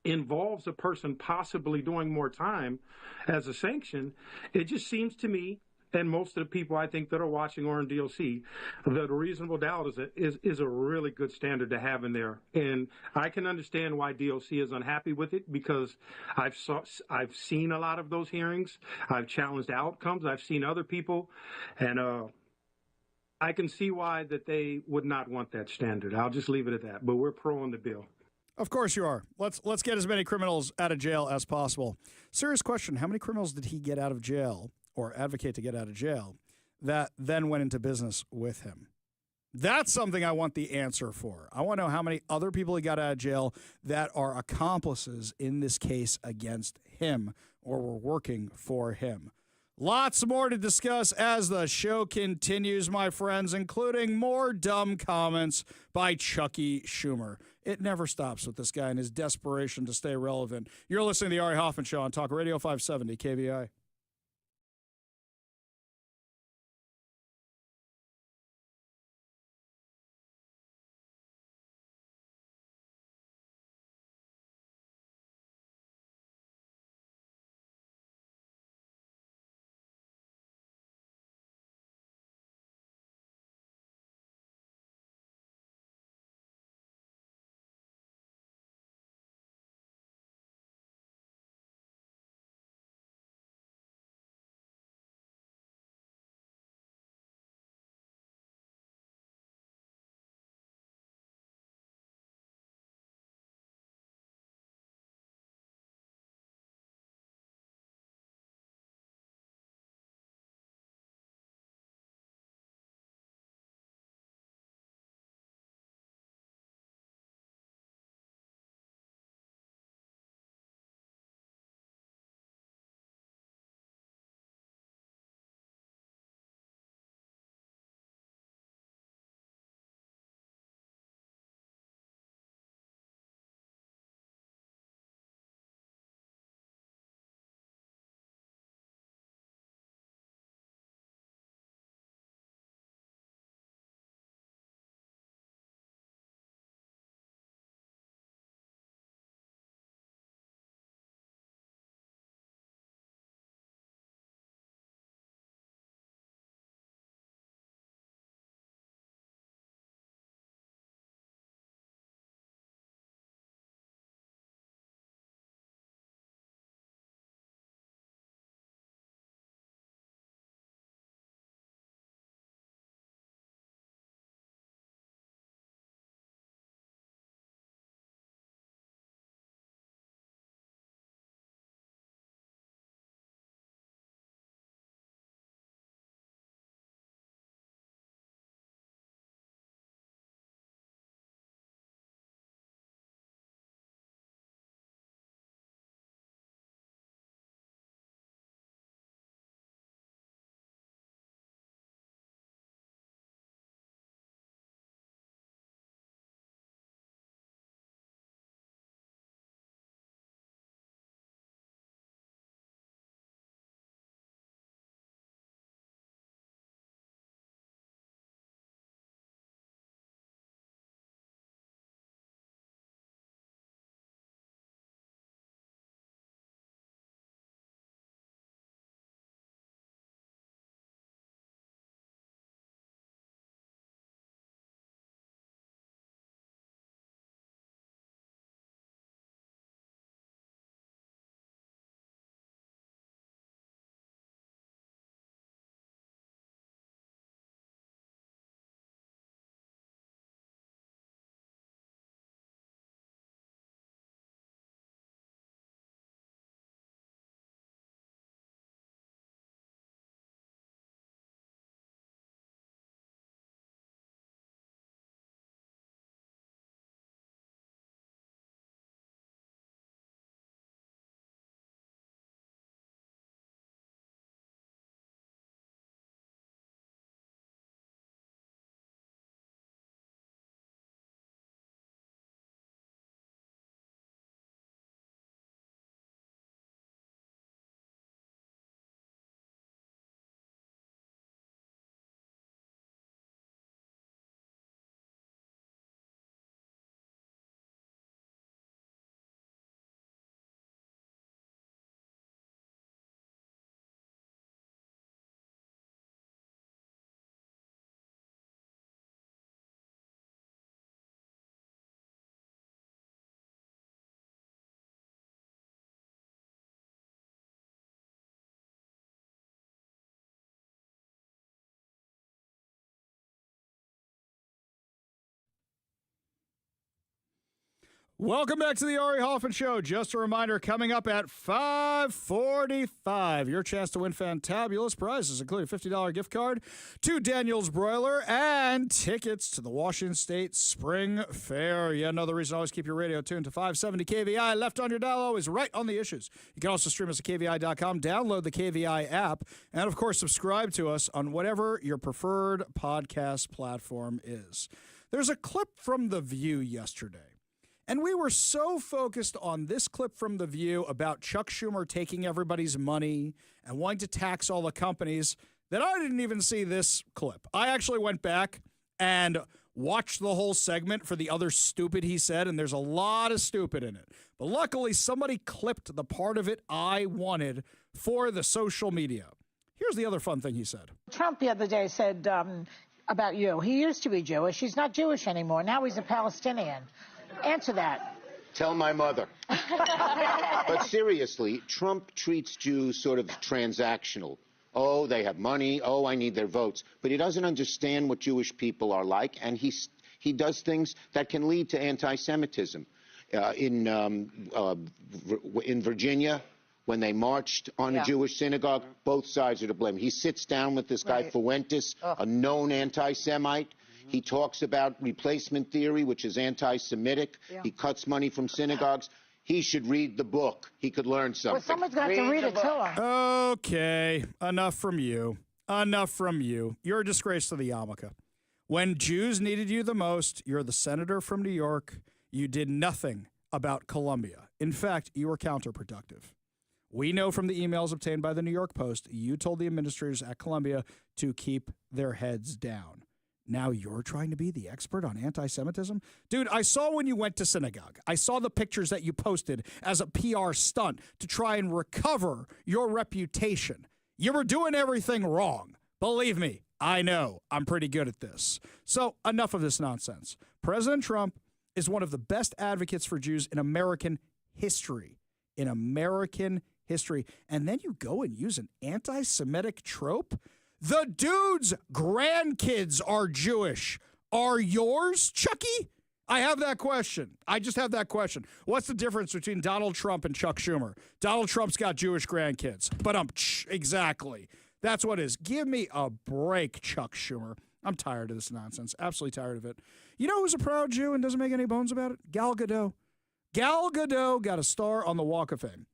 Speaker 11: involves a person possibly doing more time as a sanction, it just seems to me, and most of the people I think that are watching or in DLC, that a reasonable doubt is a really good standard to have in there. And I can understand why DOC is unhappy with it, because I've seen a lot of those hearings. I've challenged outcomes. I've seen other people, and I can see why that they would not want that standard. I'll just leave it at that. But we're pro on the bill.
Speaker 1: Of course you are. Let's get as many criminals out of jail as possible. Serious question. How many criminals did he get out of jail or advocate to get out of jail that then went into business with him? That's something I want the answer for. I want to know how many other people he got out of jail that are accomplices in this case against him or were working for him. Lots more to discuss as the show continues, my friends, including more dumb comments by Chucky Schumer. It never stops with this guy and his desperation to stay relevant. You're listening to the Ari Hoffman Show on Talk Radio 570 KVI. Welcome back to the Ari Hoffman Show. Just a reminder, coming up at 5:45, your chance to win fantabulous prizes, including a $50 gift card to Daniel's Broiler and tickets to the Washington State Spring Fair. Yeah, another reason to always keep your radio tuned to 570 KVI. Left on your dial, always right on the issues. You can also stream us at KVI.com, download the KVI app, and, of course, subscribe to us on whatever your preferred podcast platform is. There's a clip from The View yesterday. And we were so focused on this clip from The View about Chuck Schumer taking everybody's money and wanting to tax all the companies that I didn't even see this clip. I actually went back and watched the whole segment for the other stupid he said, and there's a lot of stupid in it. But luckily, somebody clipped the part of it I wanted for the social media. Here's the other fun thing he said.
Speaker 15: Trump the other day said about you, he used to be Jewish. He's not Jewish anymore. Now he's a Palestinian. Answer that.
Speaker 17: Tell my mother. But seriously, Trump treats Jews sort of transactional. Oh, they have money. Oh, I need their votes. But he doesn't understand what Jewish people are like, and he does things that can lead to anti-Semitism. In Virginia, when they marched on a Jewish synagogue, both sides are to blame. He sits down with this guy Fuentes, a known anti-Semite. He talks about replacement theory, which is anti-Semitic. He cuts money from synagogues. He should read the book. He could learn something.
Speaker 15: Well, someone's got to read it to him.
Speaker 1: Okay, enough from you. Enough from you. You're a disgrace to the yarmulke. When Jews needed you the most, you're the senator from New York. You did nothing about Columbia. In fact, you were counterproductive. We know from the emails obtained by the New York Post, you told the administrators at Columbia to keep their heads down. Now you're trying to be the expert on anti-Semitism? Dude, I saw when you went to synagogue. I saw the pictures that you posted as a PR stunt to try and recover your reputation. You were doing everything wrong. Believe me, I know. I'm pretty good at this. So enough of this nonsense. President Trump is one of the best advocates for Jews in American history. In American history. And then you go and use an anti-Semitic trope? The dude's grandkids are Jewish. Are yours, Chucky? I have that question. I just have that question. What's the difference between Donald Trump and Chuck Schumer? Donald Trump's got Jewish grandkids. But exactly. That's what it is. Give me a break, Chuck Schumer. I'm tired of this nonsense. Absolutely tired of it. You know who's a proud Jew and doesn't make any bones about it? Gal Gadot. Gal Gadot got a star on the Walk of Fame.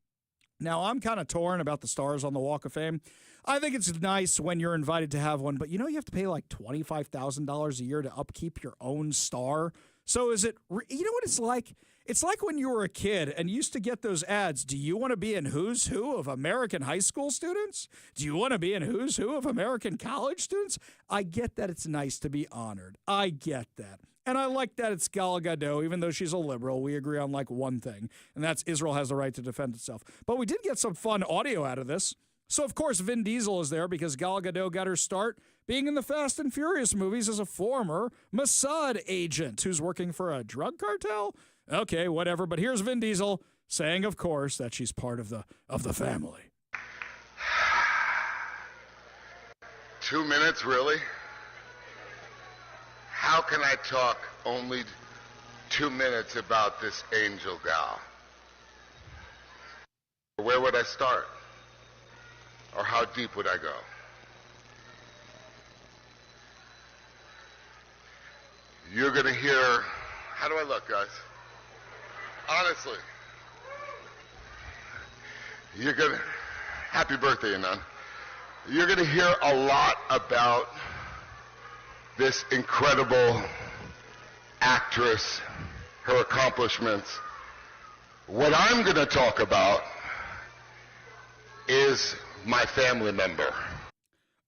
Speaker 1: Now, I'm kind of torn about the stars on the Walk of Fame. I think it's nice when you're invited to have one, but you know you have to pay like $25,000 a year to upkeep your own star. So is it, you know what it's like? It's like when you were a kid and used to get those ads. Do you want to be in Who's Who of American high school students? Do you want to be in Who's Who of American college students? I get that it's nice to be honored. I get that. And I like that it's Gal Gadot, even though she's a liberal. We agree on like one thing, and that's Israel has the right to defend itself. But we did get some fun audio out of this. So, of course, Vin Diesel is there because Gal Gadot got her start being in the Fast and Furious movies as a former Mossad agent who's working for a drug cartel. Okay, whatever. But here's Vin Diesel saying, of course, that she's part of the family.
Speaker 18: 2 minutes, really? How can I talk only 2 minutes about this angel gal? Where would I start? Or how deep would I go? You're gonna hear, how do I look, guys? Honestly. You're gonna, happy birthday, Anon. You're gonna hear a lot about this incredible actress, her accomplishments. What I'm gonna talk about is my family member.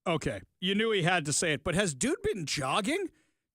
Speaker 1: Okay, you knew he had to say it, but has dude been jogging?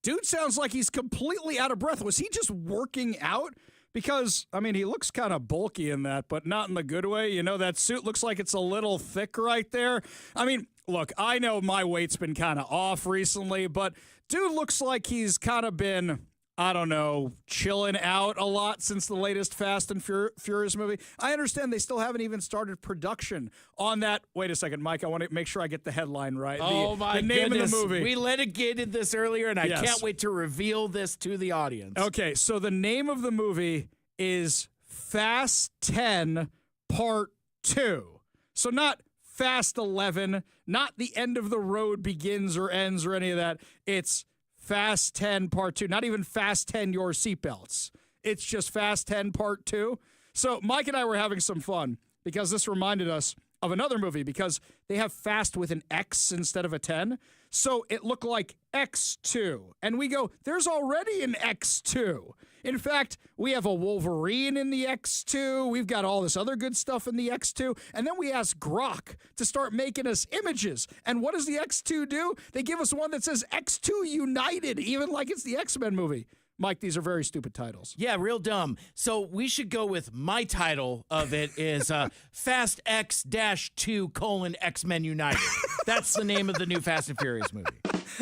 Speaker 1: Dude sounds like he's completely out of breath. Was he just working out? Because, I mean, he looks kind of bulky in that, but not in the good way. You know, that suit looks like it's a little thick right there. I mean, look, I know my weight's been kind of off recently, but dude looks like he's kind of been, I don't know, chilling out a lot since the latest Fast and Furious movie. I understand they still haven't even started production on that. Wait a second, Mike, I want to make sure I get the headline right.
Speaker 5: My
Speaker 1: the name
Speaker 5: goodness.
Speaker 1: of the movie.
Speaker 5: We litigated this earlier, and I can't wait to reveal this to the audience.
Speaker 1: Okay, so the name of the movie is Fast 10 Part 2. So not Fast 11, not the end of the road begins or ends or any of that. It's Fast 10 Part 2, not even Fast 10 Your Seatbelts. It's just Fast 10 Part 2. So Mike and I were having some fun because this reminded us of another movie because they have Fast with an X instead of a 10. So it looked like X2. And we go, there's already an X2. In fact, we have a Wolverine in the X2. We've got all this other good stuff in the X2. And then we ask Grok to start making us images. And what does the X2 do? They give us one that says X2 United, even like it's the X-Men movie. Mike, these are very stupid titles.
Speaker 5: Yeah, real dumb. So we should go with my title of it is Fast X-2: X-Men United. That's the name of the new Fast and Furious movie.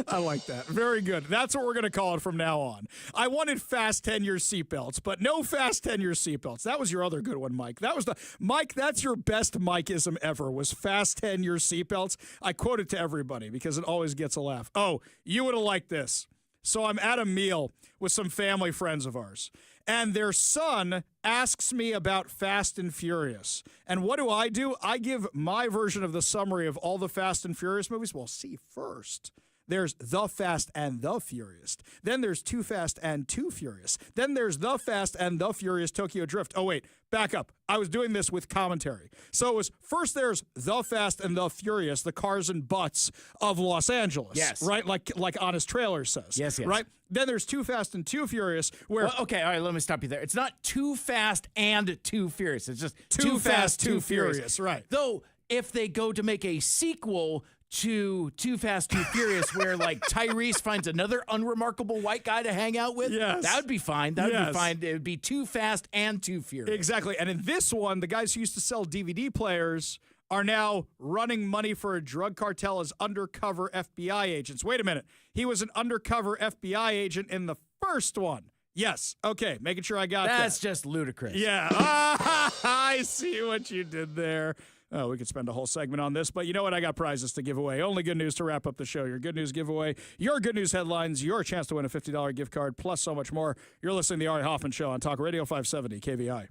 Speaker 1: I like that. Very good. That's what we're going to call it from now on. I wanted Fast 10 Your Seatbelts, but no Fast 10 Your Seatbelts. That was your other good one, Mike. Mike, that's your best Mikeism ever, was Fast 10 Your Seatbelts. I quote it to everybody because it always gets a laugh. Oh, you would have liked this. So I'm at a meal with some family friends of ours, and their son asks me about Fast and Furious. And what do? I give my version of the summary of all the Fast and Furious movies. Well, see, first, there's The Fast and the Furious. Then there's Too Fast and Too Furious. Then there's The Fast and the Furious Tokyo Drift. Oh, wait, back up. I was doing this with commentary. So it was first there's The Fast and the Furious, the cars and butts of Los Angeles.
Speaker 5: Yes.
Speaker 1: Right? Like Honest Trailer says.
Speaker 5: Yes.
Speaker 1: Right? Then there's Too Fast and Too Furious where...
Speaker 5: Well, okay, all right, let me stop you there. It's not Too Fast and Too Furious. It's just
Speaker 1: Too Fast, Too Furious. Right.
Speaker 5: Though, if they go to make a sequel to Too Fast, Too Furious, where like Tyrese finds another unremarkable white guy to hang out with,
Speaker 1: yes,
Speaker 5: that would be fine. That would be fine. It would be Too Fast and Too Furious.
Speaker 1: Exactly. And in this one, the guys who used to sell DVD players are now running money for a drug cartel as undercover FBI agents. Wait a minute. He was an undercover FBI agent in the first one. Yes. Okay. Making sure I got that.
Speaker 5: That's just ludicrous.
Speaker 1: Yeah. I see what you did there. Oh, we could spend a whole segment on this, but you know what? I got prizes to give away. Only good news to wrap up the show. Your good news giveaway, your good news headlines, your chance to win a $50 gift card, plus so much more. You're listening to the Ari Hoffman Show on Talk Radio 570 KVI.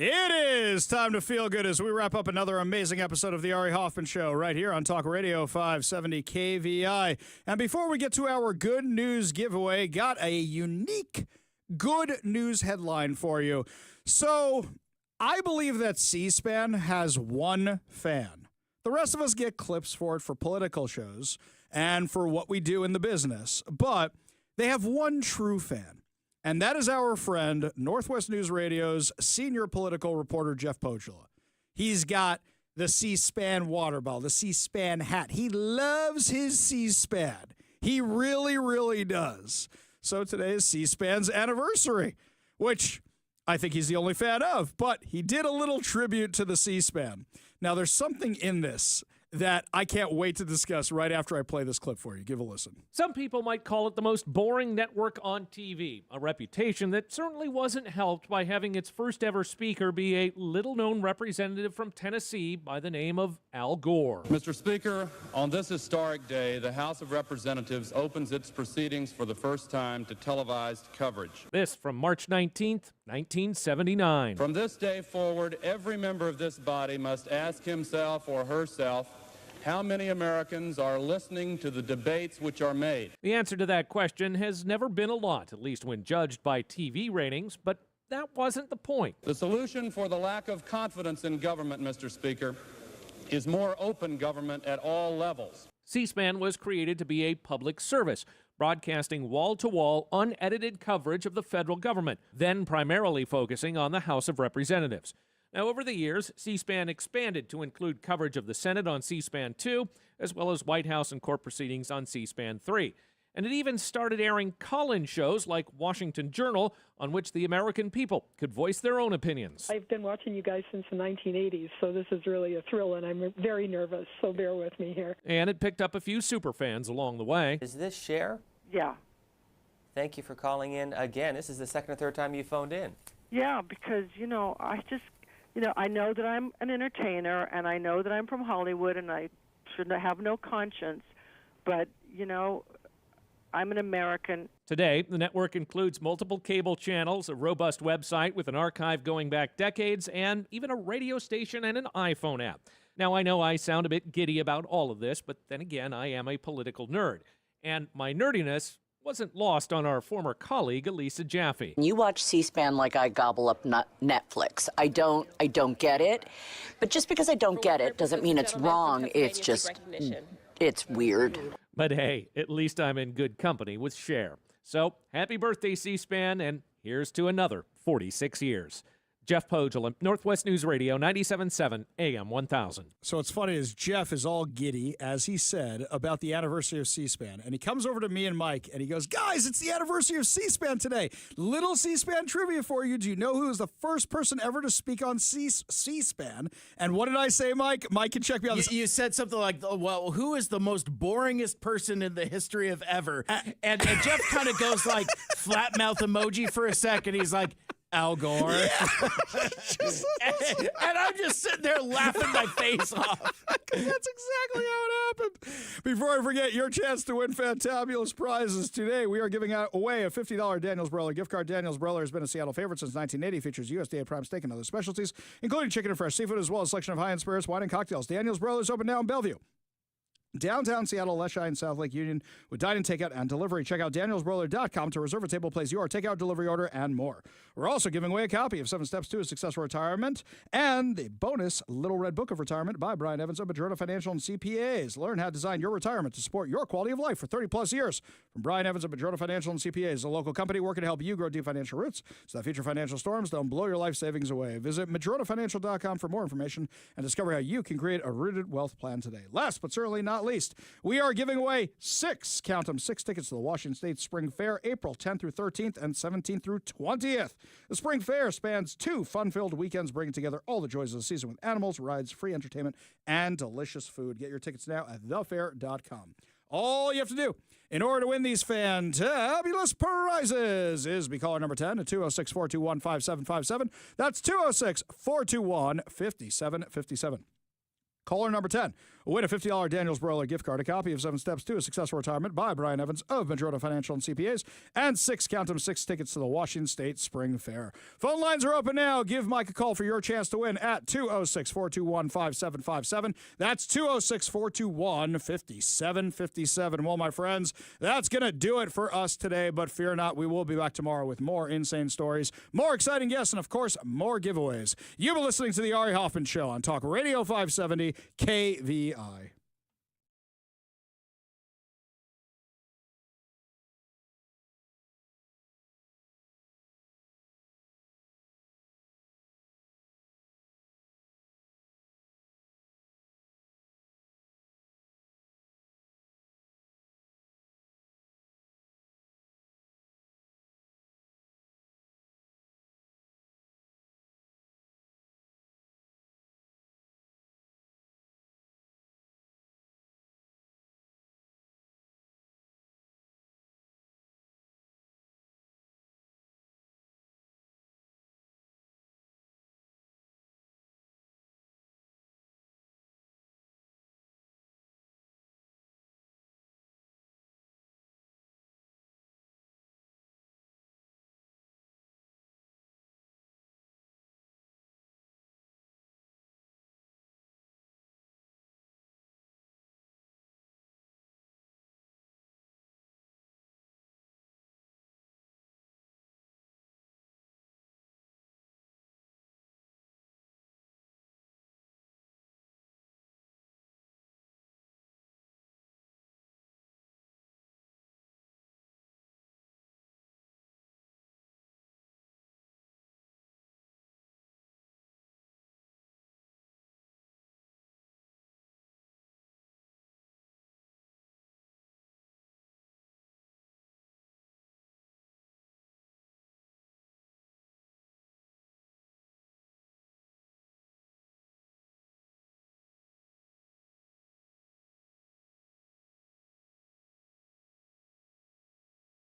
Speaker 1: It is time to feel good as we wrap up another amazing episode of the Ari Hoffman Show right here on Talk Radio 570 KVI. And before we get to our good news giveaway, got a unique good news headline for you. So I believe that C-SPAN has one fan. The rest of us get clips for it for political shows and for what we do in the business. But they have one true fan. And that is our friend, Northwest News Radio's senior political reporter, Jeff Pojola. He's got the C-SPAN water bottle, the C-SPAN hat. He loves his C-SPAN. He really, really does. So today is C-SPAN's anniversary, which I think he's the only fan of. But he did a little tribute to the C-SPAN. Now, there's something in this that I can't wait to discuss right after I play this clip for you. Give a listen.
Speaker 12: Some people might call it the most boring network on TV, a reputation that certainly wasn't helped by having its first ever speaker be a little-known representative from Tennessee by the name of Al Gore.
Speaker 13: Mr. Speaker, on this historic day, the House of Representatives opens its proceedings for the first time to televised coverage.
Speaker 12: This from March 19th, 1979.
Speaker 13: From this day forward, every member of this body must ask himself or herself, how many Americans are listening to the debates which are made?
Speaker 12: The answer to that question has never been a lot, at least when judged by TV ratings, but that wasn't the point.
Speaker 13: The solution for the lack of confidence in government, Mr. Speaker, is more open government at all levels.
Speaker 12: C-SPAN was created to be a public service, broadcasting wall-to-wall, unedited coverage of the federal government, then primarily focusing on the House of Representatives. Now, over the years, C-SPAN expanded to include coverage of the Senate on C-SPAN 2, as well as White House and court proceedings on C-SPAN 3. And it even started airing call-in shows like Washington Journal, on which the American people could voice their own opinions.
Speaker 19: I've been watching you guys since the 1980s, so this is really a thrill, and I'm very nervous, so bear with me here.
Speaker 12: And it picked up a few superfans along the way.
Speaker 21: Is this Cher?
Speaker 19: Yeah.
Speaker 21: Thank you for calling in again. This is the second or third time you phoned in.
Speaker 19: Yeah, because, I know that I'm an entertainer, and I know that I'm from Hollywood, and I should have no conscience, but, I'm an American.
Speaker 12: Today, the network includes multiple cable channels, a robust website with an archive going back decades, and even a radio station and an iPhone app. Now, I know I sound a bit giddy about all of this, but then again, I am a political nerd. And my nerdiness wasn't lost on our former colleague, Elisa Jaffe.
Speaker 25: You watch C-SPAN like I gobble up Netflix. I don't get it. But just because I don't get it doesn't mean it's wrong. It's just, it's weird.
Speaker 12: But hey, at least I'm in good company with Cher. So, happy birthday, C-SPAN, and here's to another 46 years. Jeff Pojola, Northwest News Radio, 97.7 AM 1000.
Speaker 1: So what's funny is Jeff is all giddy, as he said, about the anniversary of C-SPAN. And he comes over to me and Mike, and he goes, guys, it's the anniversary of C-SPAN today. Little C-SPAN trivia for you. Do you know who was the first person ever to speak on C-SPAN? And what did I say, Mike? Mike can check me on this.
Speaker 5: You said something like, well, who is the most boringest person in the history of ever? And Jeff kind of goes like flat mouth emoji for a second. He's like, Al Gore.
Speaker 1: Yeah.
Speaker 5: and I'm just sitting there laughing my face off.
Speaker 1: That's exactly how it happened. Before I forget, your chance to win fantabulous prizes today. We are giving away a $50 Daniels Broiler gift card. Daniels Broiler has been a Seattle favorite since 1980. Features USDA prime steak and other specialties, including chicken and fresh seafood, as well as a selection of high-end spirits, wine, and cocktails. Daniels Broiler is open now in Bellevue, downtown Seattle, Leschi, and South Lake Union with dine-in, takeout, and delivery. Check out danielsbroiler.com to reserve a table, place your takeout, delivery order, and more. We're also giving away a copy of 7 Steps to a Successful Retirement and the bonus Little Red Book of Retirement by Brian Evans of Madrona Financial and CPAs. Learn how to design your retirement to support your quality of life for 30-plus years. From Brian Evans of Madrona Financial and CPAs, a local company working to help you grow deep financial roots so that future financial storms don't blow your life savings away. Visit madronafinancial.com for more information and discover how you can create a rooted wealth plan today. Last but certainly not least, we are giving away 6 tickets to the Washington State Spring Fair, April 10th through 13th and 17th through 20th. The Spring Fair spans 2 fun-filled weekends, bringing together all the joys of the season with animals, rides, free entertainment, and delicious food. Get your tickets now at thefair.com. All you have to do in order to win these fantabulous prizes is be caller number 10 at 206-421-5757. That's 206-421-5757. Caller number 10 will win a $50 Daniels Broiler gift card, a copy of 7 Steps to a Successful Retirement by Brian Evans of Madrona Financial and CPAs, and 6 tickets to the Washington State Spring Fair. Phone lines are open now. Give Mike a call for your chance to win at 206-421-5757. That's 206-421-5757. Well, my friends, that's going to do it for us today, but fear not, we will be back tomorrow with more insane stories, more exciting guests, and, of course, more giveaways. You've been listening to The Ari Hoffman Show on Talk Radio 570 KVI.